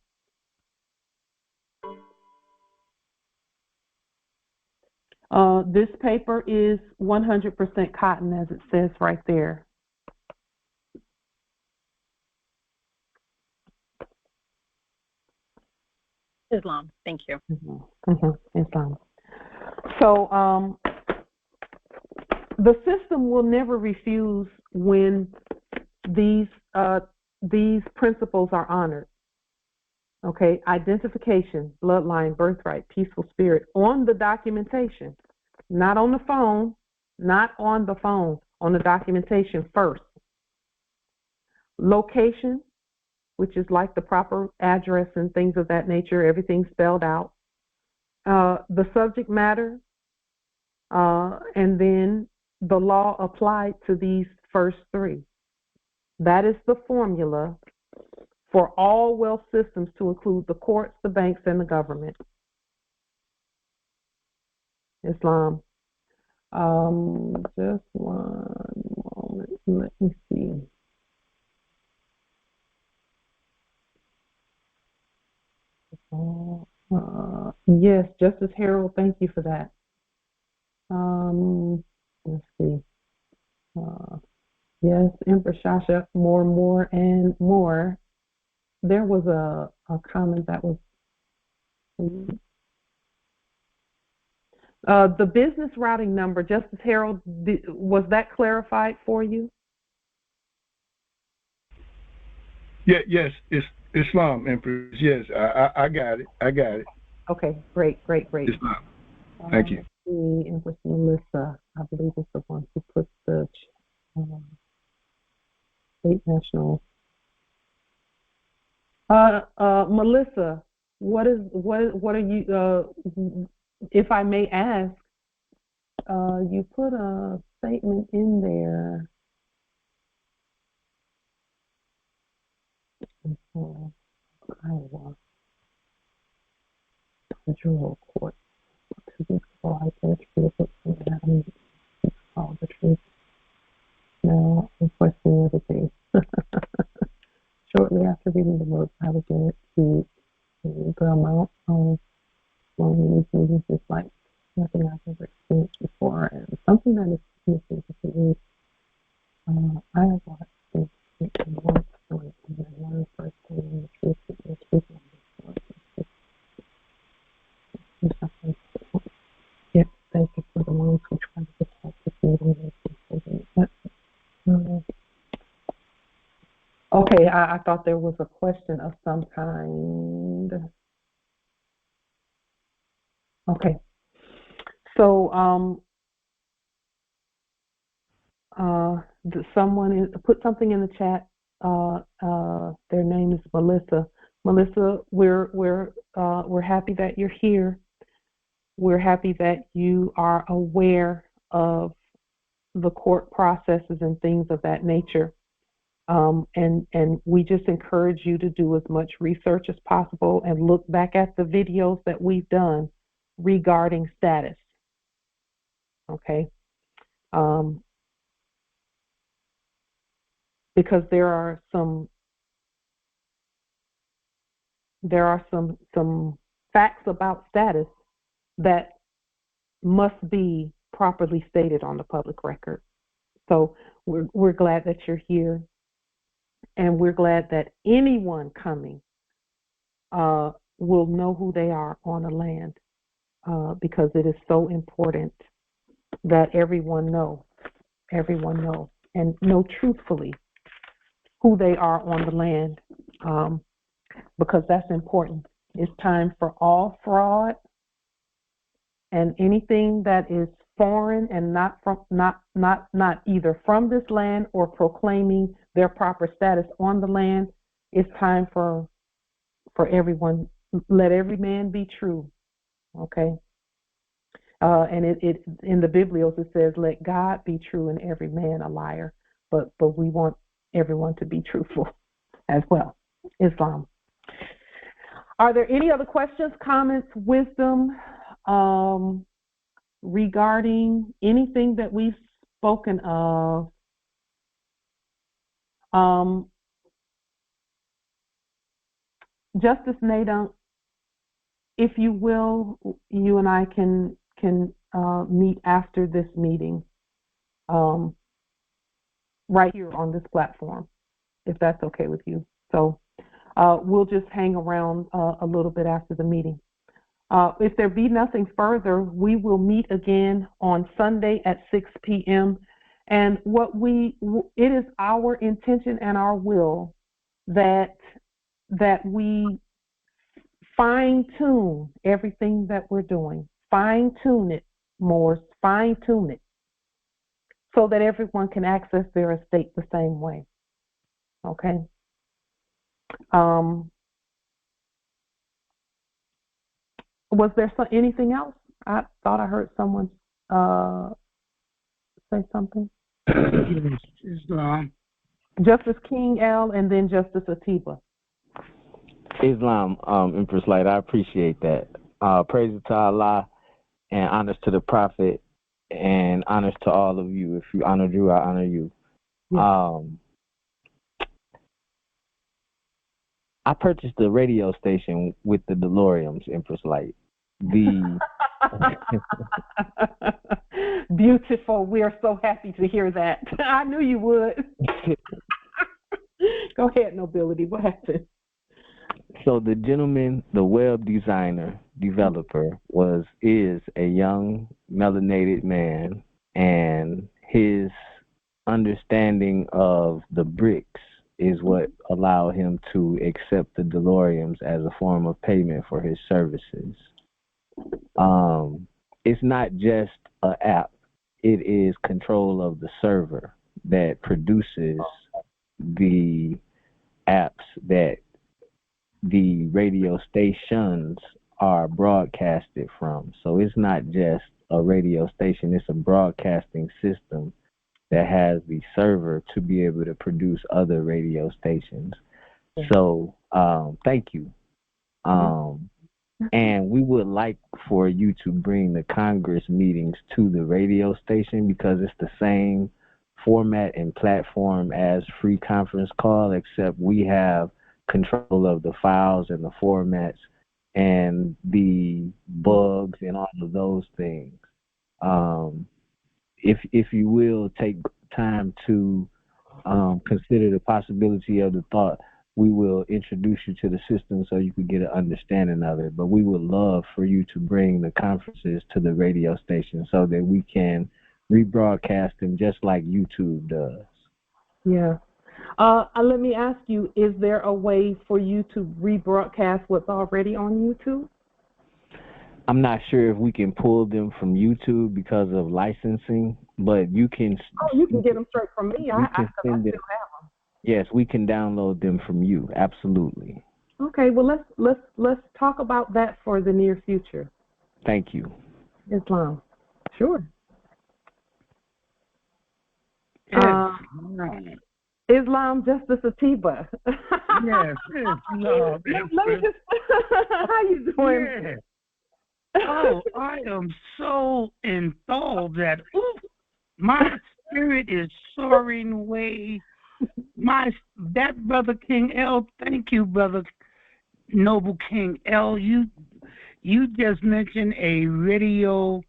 This paper is 100% cotton, as it says right there. Islam. Thank you. Islam. So the system will never refuse when these principles are honored. Okay, identification, bloodline, birthright, peaceful spirit on the documentation, not on the phone, on the documentation first. Location, which is like the proper address and things of that nature, everything spelled out. The subject matter, and then the law applied to these first 3. That is the formula for all wealth systems to include the courts, the banks, and the government. Islam. Just one moment. Let me see. Yes, Justice Harold, thank you for that. Let's see. Yes, Empress Shasha, more, and more. There was a comment that was the business routing number. Justice Harold, was that clarified for you? Yeah, yes, it's Islam, Empress. Yes, I got it. Okay, great. Islam. Thank you. Empress Melissa, I believe is the one who put the state national. Melissa, what are you? If I may ask, you put a statement in there. Iowa, federal court. 2 weeks ago, I penetrated the anatomy of the truth. Now I'm questioning everything. Shortly after reading the work, I began to the amount of loneliness and just like nothing I've ever experienced before, and something that is significant. I have watched this in one story, and then one first day in the truth. Yes, thank you for the ones who try to protect the freedom. Okay, I thought there was a question of some kind. Okay. So someone put something in the chat. Their name is Melissa. Melissa, we're happy that you're here. We're happy that you are aware of the court processes and things of that nature. And we just encourage you to do as much research as possible and look back at the videos that we've done regarding status. Okay. Because there are some facts about status that must be properly stated on the public record. So we're glad that you're here, and we're glad that anyone coming will know who they are on the land, because it is so important that everyone know, and know truthfully who they are on the land, because that's important. It's time for all fraud and anything that is foreign and not either from this land or proclaiming their proper status on the land. It's time for everyone. Let every man be true. Okay. And it in the Biblios it says, "Let God be true and every man a liar." But we want everyone to be truthful as well. Islam. Are there any other questions, comments, wisdom regarding anything that we've spoken of? Justice Nadine, if you will, you and I can meet after this meeting, right here on this platform, if that's okay with you. So we'll just hang around a little bit after the meeting. If there be nothing further, we will meet again on Sunday at 6 p.m. And it is our intention and our will that we fine-tune everything that we're doing. Fine-tune it more, fine-tune it, so that everyone can access their estate the same way. Okay? Was there anything else? I thought I heard someone say something. Islam. Justice King L, and then Justice Atiba. Islam, Empress Light, I appreciate that. Praise to Allah and honors to the Prophet and honors to all of you. If you honor you, I honor you. Yeah. I purchased the radio station with the DeLoreans, Empress Light. Beautiful. We are so happy to hear that. I knew you would. Go ahead, Nobility. What happened? So the gentleman, the web developer, is a young melanated man, and his understanding of the bricks is what allowed him to accept the DeLoreans as a form of payment for his services. It's not just an app. It is control of the server that produces the apps that the radio stations are broadcasted from. So it's not just a radio station, it's a broadcasting system that has the server to be able to produce other radio stations. So thank you. And we would like for you to bring the Congress meetings to the radio station, because it's the same format and platform as Free Conference Call, except we have control of the files and the formats and the bugs and all of those things. If you will take time to consider the possibility of the thought, we will introduce you to the system so you can get an understanding of it. But we would love for you to bring the conferences to the radio station so that we can rebroadcast them just like YouTube does. Yeah. Let me ask you, is there a way for you to rebroadcast what's already on YouTube? I'm not sure if we can pull them from YouTube because of licensing, but you can. Oh, you can get them straight from me. I can send them. Yes, we can download them from you. Absolutely. Okay, well let's talk about that for the near future. Thank you. Islam. Sure. Islam Justice Atiba. Yes, Islam. Let me just how you doing? Yeah. Oh, I am so enthralled that my spirit is soaring away. That Brother King L, thank you, Brother Noble King L. You just mentioned a radio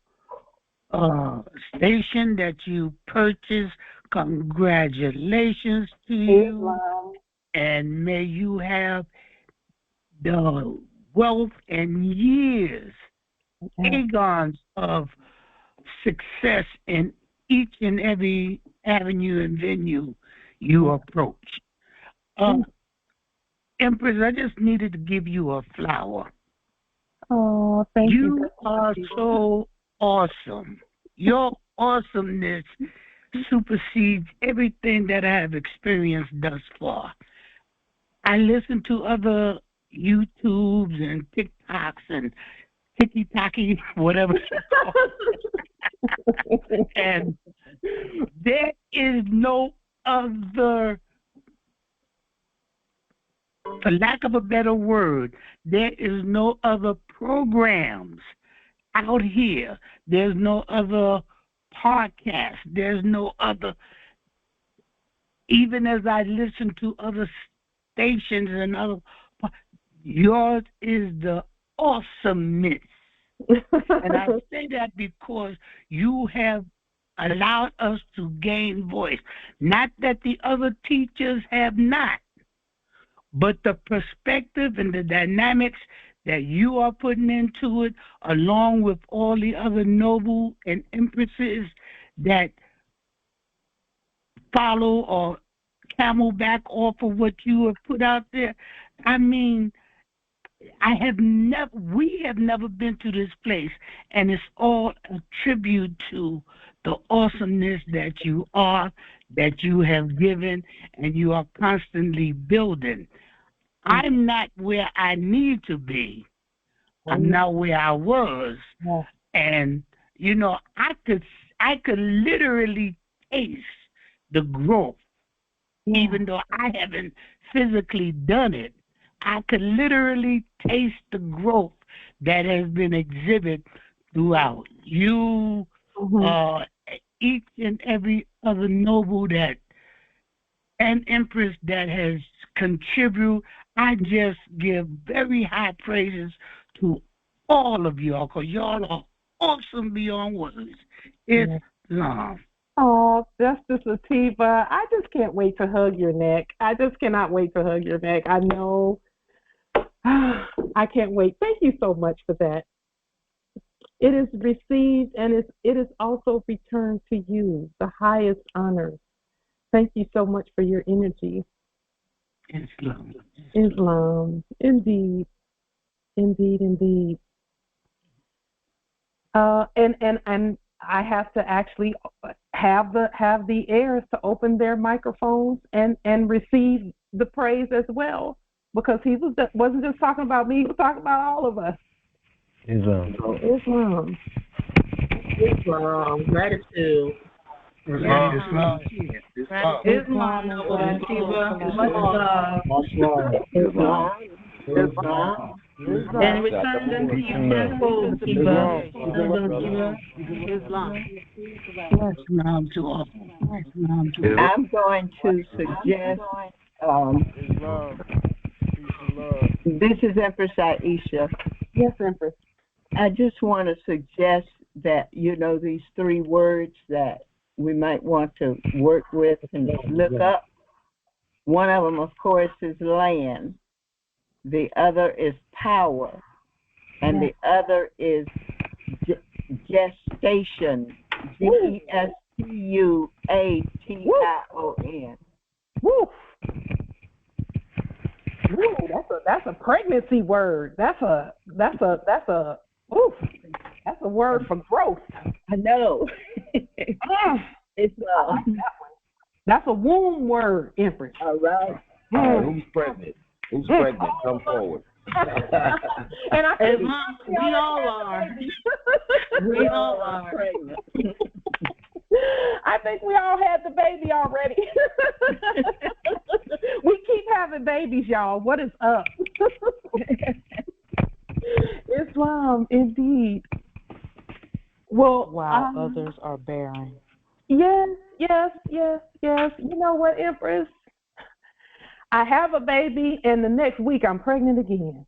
station that you purchased. Congratulations to you. And may you have the wealth and years, eons of success in each and every avenue and venue you approach. Empress, I just needed to give you a flower. Oh, thank you. You are so awesome. Your awesomeness supersedes everything that I have experienced thus far. I listen to other YouTubes and TikToks and Tiki-Taki, whatever it's called. And there is no other, for lack of a better word, there is no other programs out here. There's no other podcast. There's no other, even as I listen to other stations and other, yours is the awesomeness. And I say that because you have allowed us to gain voice. Not that the other teachers have not, but the perspective and the dynamics that you are putting into it, along with all the other noble and empresses that follow or camelback off of what you have put out there. I mean, we have never been to this place, and it's all a tribute to the awesomeness that you are, that you have given, and you are constantly building. I'm not where I need to be. I'm not where I was. And, you know, I could literally taste the growth, even though I haven't physically done it. I could literally taste the growth that has been exhibited throughout. You, each and every other noble that and empress that has contributed. I just give very high praises to all of y'all, because y'all are awesome beyond words. Islam. Oh, Justice Atiba, I just can't wait to hug your neck. I just cannot wait to hug your neck. I know. I can't wait. Thank you so much for that. It is received and it is also returned to you, the highest honor. Thank you so much for your energy. Islam. Indeed. And I have to actually have the heirs to open their microphones and receive the praise as well, because he wasn't just talking about me, he was talking about all of us. Islam. So Islam. Gratitude. Islam. And return them to you tenfold, I'm going to suggest, this is Empress Aisha. Yes, Empress. I just want to suggest that, you know, these three words that we might want to work with and look up. One of them, of course, is land. The other is power. And the other is gestation. Gestation. Woo! Ooh, that's a pregnancy word. That's a Ooh, that's a word for growth. I know. It's I like that one. That's a womb word, Empress. All right. Who's pregnant? Who's pregnant? Come forward. And I think we all are. We all are. I think we all had the baby already. We keep having babies, y'all. What is up? Islam, indeed. Well, while others are bearing. Yes. You know what, Empress? I have a baby, and the next week I'm pregnant again.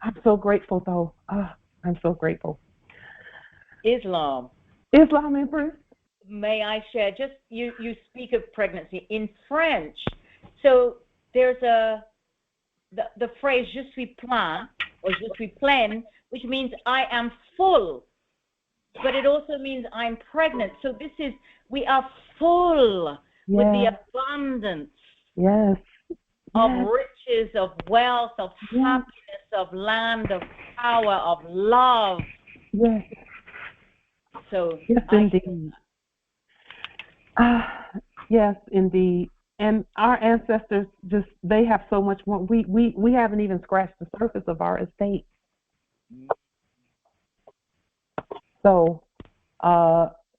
I'm so grateful, though. I'm so grateful. Islam, Empress. May I share? Just you speak of pregnancy in French. So there's the phrase "je suis plein" or "je suis pleine," which means I am full, but it also means I'm pregnant. So we are full with the abundance of riches, of wealth, of happiness, of land, of power, of love. Yes. So yes, indeed. Yes, indeed. And our ancestors they have so much more. We haven't even scratched the surface of our estate. So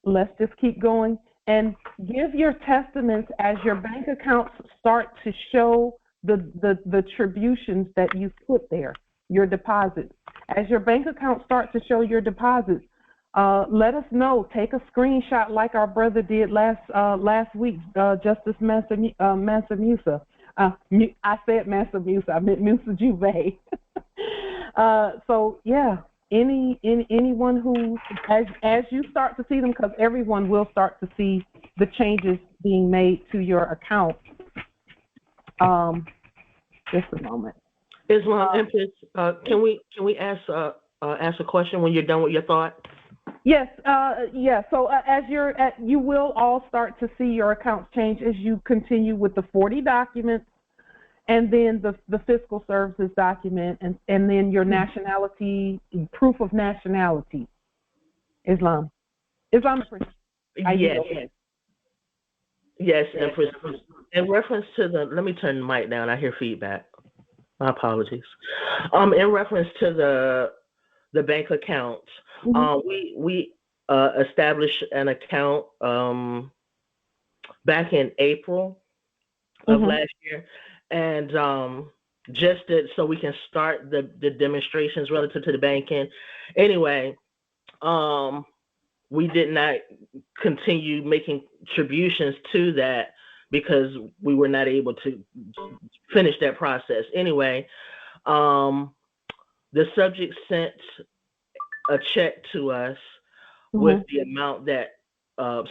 let's just keep going and give your testaments as your bank accounts start to show the attributions that you put there, your deposits. As your bank accounts start to show your deposits, let us know. Take a screenshot like our brother did last week, Justice Mansa Musa. I said Mansa Musa. I meant Musa Juve. So yeah, anyone who, as you start to see them, because everyone will start to see the changes being made to your account. Just a moment. Islam, Empress, can we ask a question when you're done with your thought? Yes, So as you will all start to see your accounts change as you continue with the 40 documents, and then the fiscal services document, and then your nationality, proof of nationality. Islam. Yes, Empress. In reference to let me turn the mic down. I hear feedback. My apologies. In reference to the bank accounts, we established an account back in April of last year, and just so we can start the demonstrations relative to the banking. Anyway, we did not continue making contributions to that because we were not able to finish that process. Anyway, the subject sent a check to us with the amount that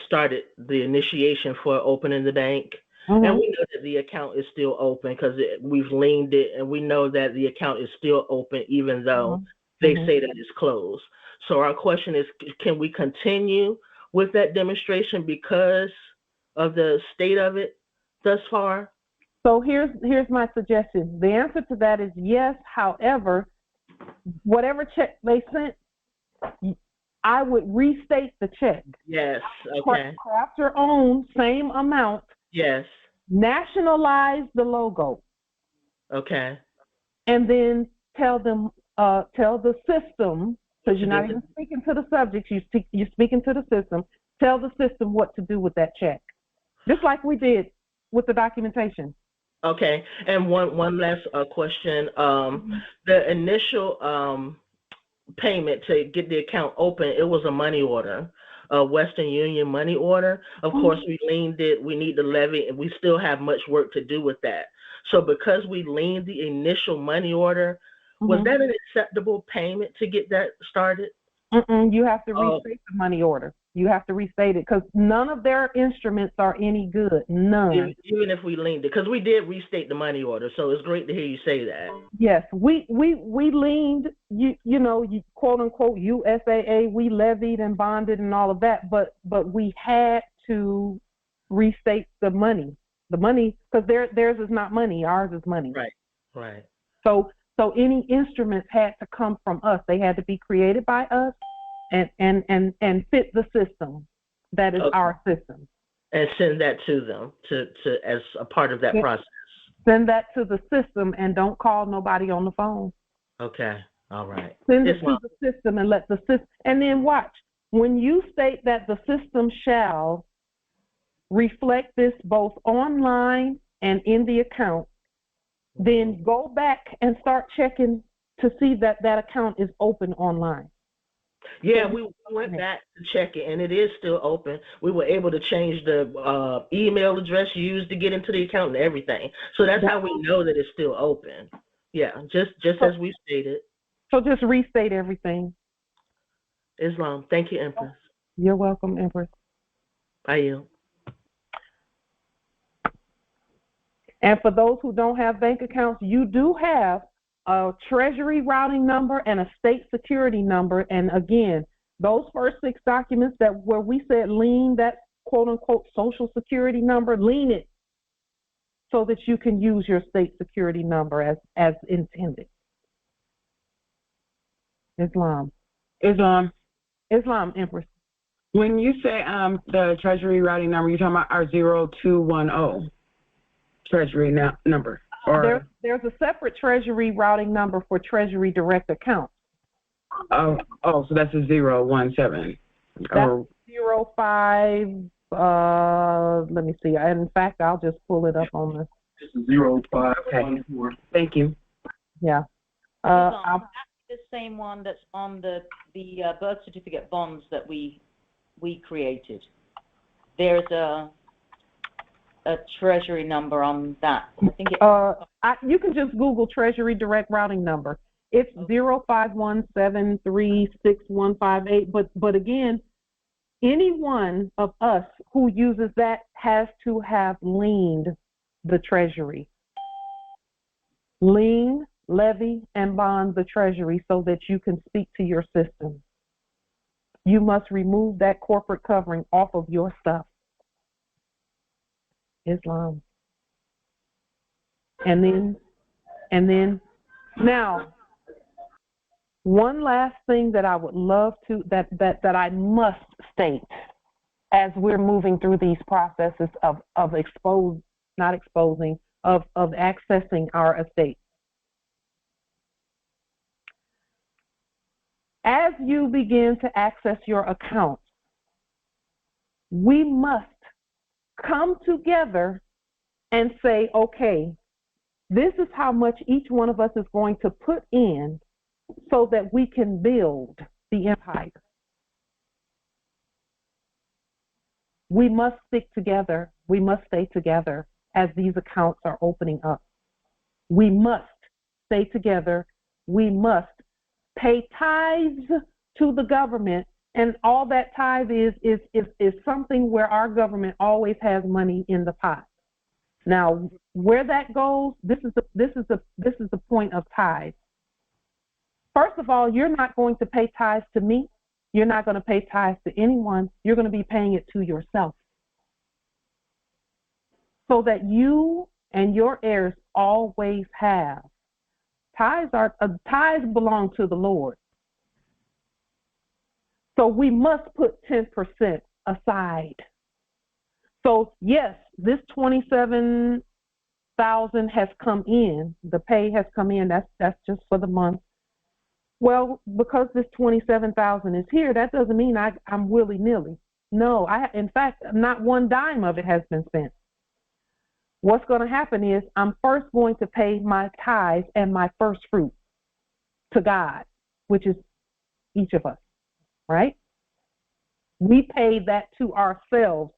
started the initiation for opening the bank. And we know that the account is still open because we've liened it, and we know that the account is still open even though they say that it's closed. So our question is, can we continue with that demonstration because of the state of it thus far? So here's my suggestion. The answer to that is yes. However, whatever check they sent, I would restate the check. Yes. Okay. Craft your own same amount. Yes. Nationalize the logo. Okay. And then tell the system, because you're not even speaking to the subject, you're speaking to the system. Tell the system what to do with that check, just like we did with the documentation. Okay. And one last question. The initial payment to get the account open, it was a money order, a Western Union money order. Of course, we liened it. We need to levy, and we still have much work to do with that. So because we liened the initial money order, was that an acceptable payment to get that started? You have to restate the money order. You have to restate it because none of their instruments are any good. None. Even if we liened it, because we did restate the money order. So it's great to hear you say that. Yes, we liened, you quote unquote USAA. We levied and bonded and all of that, but we had to restate the money because theirs is not money. Ours is money. Right. So So any instruments had to come from us. They had to be created by us and fit the system that is our system. And send that to them to as a part of that process. Send that to the system and don't call nobody on the phone. Okay. All right. Send it to the system and let the system, and then watch. When you state that the system shall reflect this both online and in the account, then go back and start checking to see that that account is open online. Yeah, we went back to check it, and it is still open. We were able to change the email address used to get into the account and everything. So that's how we know that it's still open. Yeah, just as we stated. So just restate everything. Islam. Thank you, Empress. You're welcome, Empress. I yield. And for those who don't have bank accounts, you do have a treasury routing number and a state security number. And again, those first 6 documents that where we said lean that quote unquote social security number, lean it so that you can use your state security number as intended. Islam, Empress. When you say the treasury routing number, you're talking about our 0210 treasury number. Or there's a separate treasury routing number for treasury direct accounts. So that's a 017. That's 05. Let me see. In fact, I'll just pull it up on the. It's a 0514. Okay. Thank you. Yeah. That's the same one that's on the birth certificate bonds that we created. There's a treasury number on that. I think you can just Google treasury direct routing number. It's 0517361158. But again, any one of us who uses that has to have leaned the treasury. Lien, levy, and bond the treasury so that you can speak to your system. You must remove that corporate covering off of your stuff. Islam. And then now, one last thing that I would love to that I must state as we're moving through these processes of accessing our estate. As you begin to access your accounts, we must come together and say, okay, this is how much each one of us is going to put in so that we can build the empire. We must stick together. We must stay together as these accounts are opening up. We must stay together. We must pay tithes to the government. And all that tithe is something where our government always has money in the pot. Now, where that goes, this is the point of tithe. First of all, you're not going to pay tithes to me. You're not going to pay tithes to anyone. You're going to be paying it to yourself, so that you and your heirs always have. Tithes belong to the Lord. So we must put 10% aside. So yes, this 27,000 has come in. The pay has come in. That's just for the month. Well, because this 27,000 is here, that doesn't mean I'm willy-nilly. No, in fact, not one dime of it has been spent. What's going to happen is I'm first going to pay my tithes and my first fruit to God, which is each of us, right? We pay that to ourselves.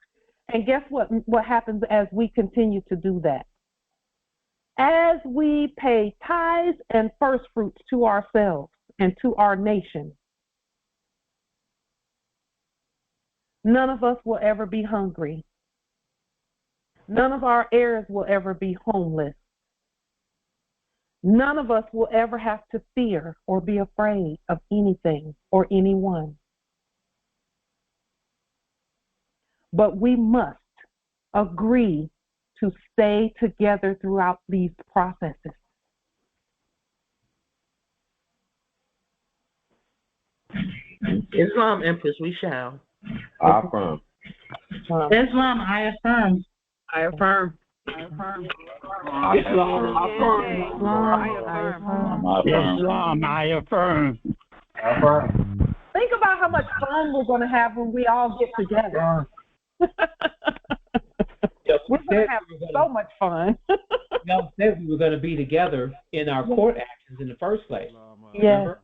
And guess what happens as we continue to do that? As we pay tithes and first fruits to ourselves and to our nation, none of us will ever be hungry. None of our heirs will ever be homeless. None of us will ever have to fear or be afraid of anything or anyone. But we must agree to stay together throughout these processes. Islam, Empress, we shall. I affirm. Islam, I affirm. I affirm. Islam, I affirm. Islam, I affirm. Think about how much fun we're going to have when we all get together. We're going to have so much fun. Y'all said we were going to be together in our court actions in the first place. Yes.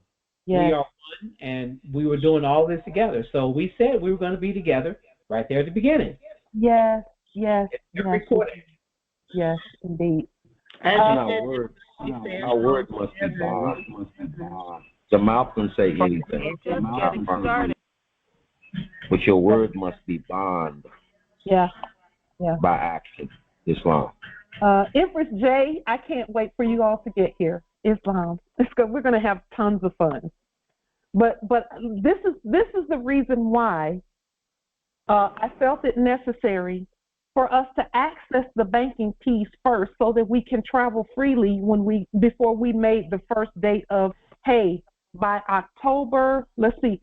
We are one, and we were doing all this together. So we said we were going to be together right there at the beginning. Yes. Every court action. Yes, indeed. Our word must be bond. The mouth can say anything. But your word must be bond. Yeah. By action. Islam. Empress J, I can't wait for you all to get here. Islam. We're going to have tons of fun. But this is the reason why I felt it necessary for us to access the banking piece first, so that we can travel freely before we made the first date of, hey, by October, let's see.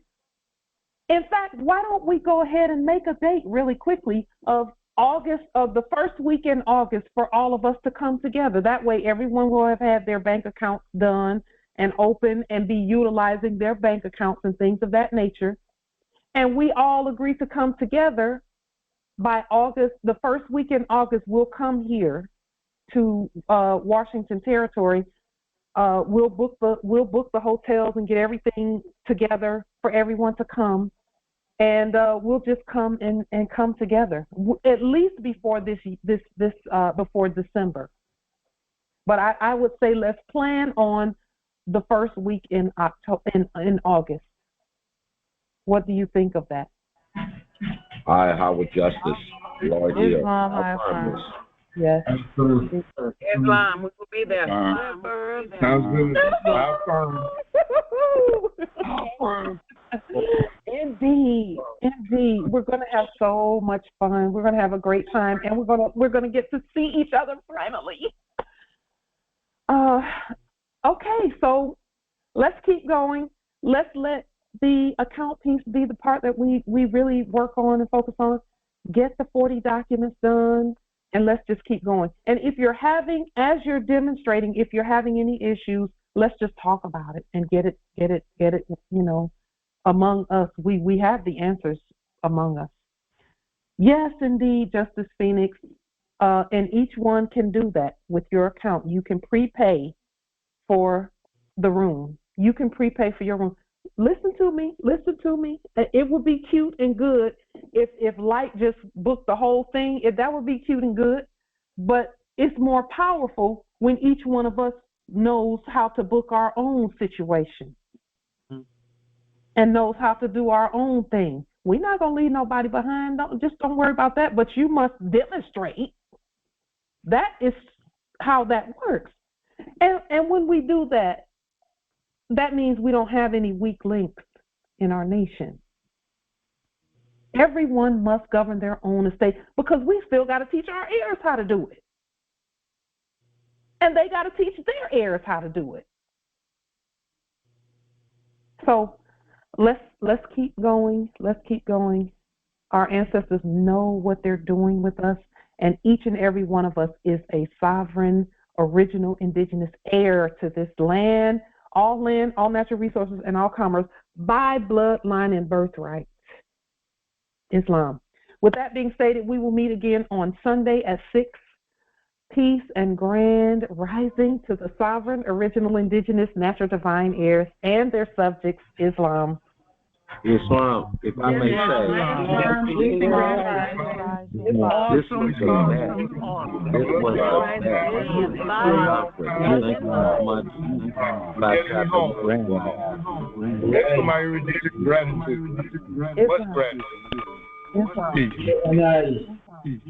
In fact, why don't we go ahead and make a date really quickly of August, of the first week in August, for all of us to come together. That way everyone will have had their bank accounts done and open and be utilizing their bank accounts and things of that nature. And we all agree to come together by August. The first week in August, we'll come here to Washington Territory. We'll book the hotels and get everything together for everyone to come. And we'll just come and come together, at least before before December. But I would say let's plan on the first week in August. What do you think of that? Howard Justice, Lord Islam, I affirm. Yes. Islam, we will be there. Sounds good. I affirm. Indeed. We're going to have so much fun. We're going to have a great time, and we're going to get to see each other finally. Okay, so let's keep going. Let's let the account piece be the part that we really work on and focus on. Get the 40 documents done, and let's just keep going. And if you're having, as you're demonstrating, if you're having any issues, let's just talk about it and get it, among us. We have the answers among us. Yes, indeed, Justice Phoenix. And each one can do that with your account. You can prepay for the room. You can prepay for your room. Listen to me. It would be cute and good if Light just booked the whole thing. That would be cute and good. But it's more powerful when each one of us knows how to book our own situation and knows how to do our own thing. We're not going to leave nobody behind. Don't worry about that. But you must demonstrate. That is how that works. And when we do that, that means we don't have any weak links in our nation. Everyone must govern their own estate, because we still got to teach our heirs how to do it. And they got to teach their heirs how to do it. So let's keep going. Our ancestors know what they're doing with us, and each and every one of us is a sovereign, original, indigenous heir to this land, all natural resources, and all commerce by bloodline and birthright. Islam. With that being stated, we will meet again on Sunday at 6. Peace and grand rising to the sovereign, original, indigenous, natural, divine heirs and their subjects, Islam. Islam, if I may say, this was the best. This was the best. Thank you so much. Somebody who did it, gratitude. What's gratitude? Islam. Peace.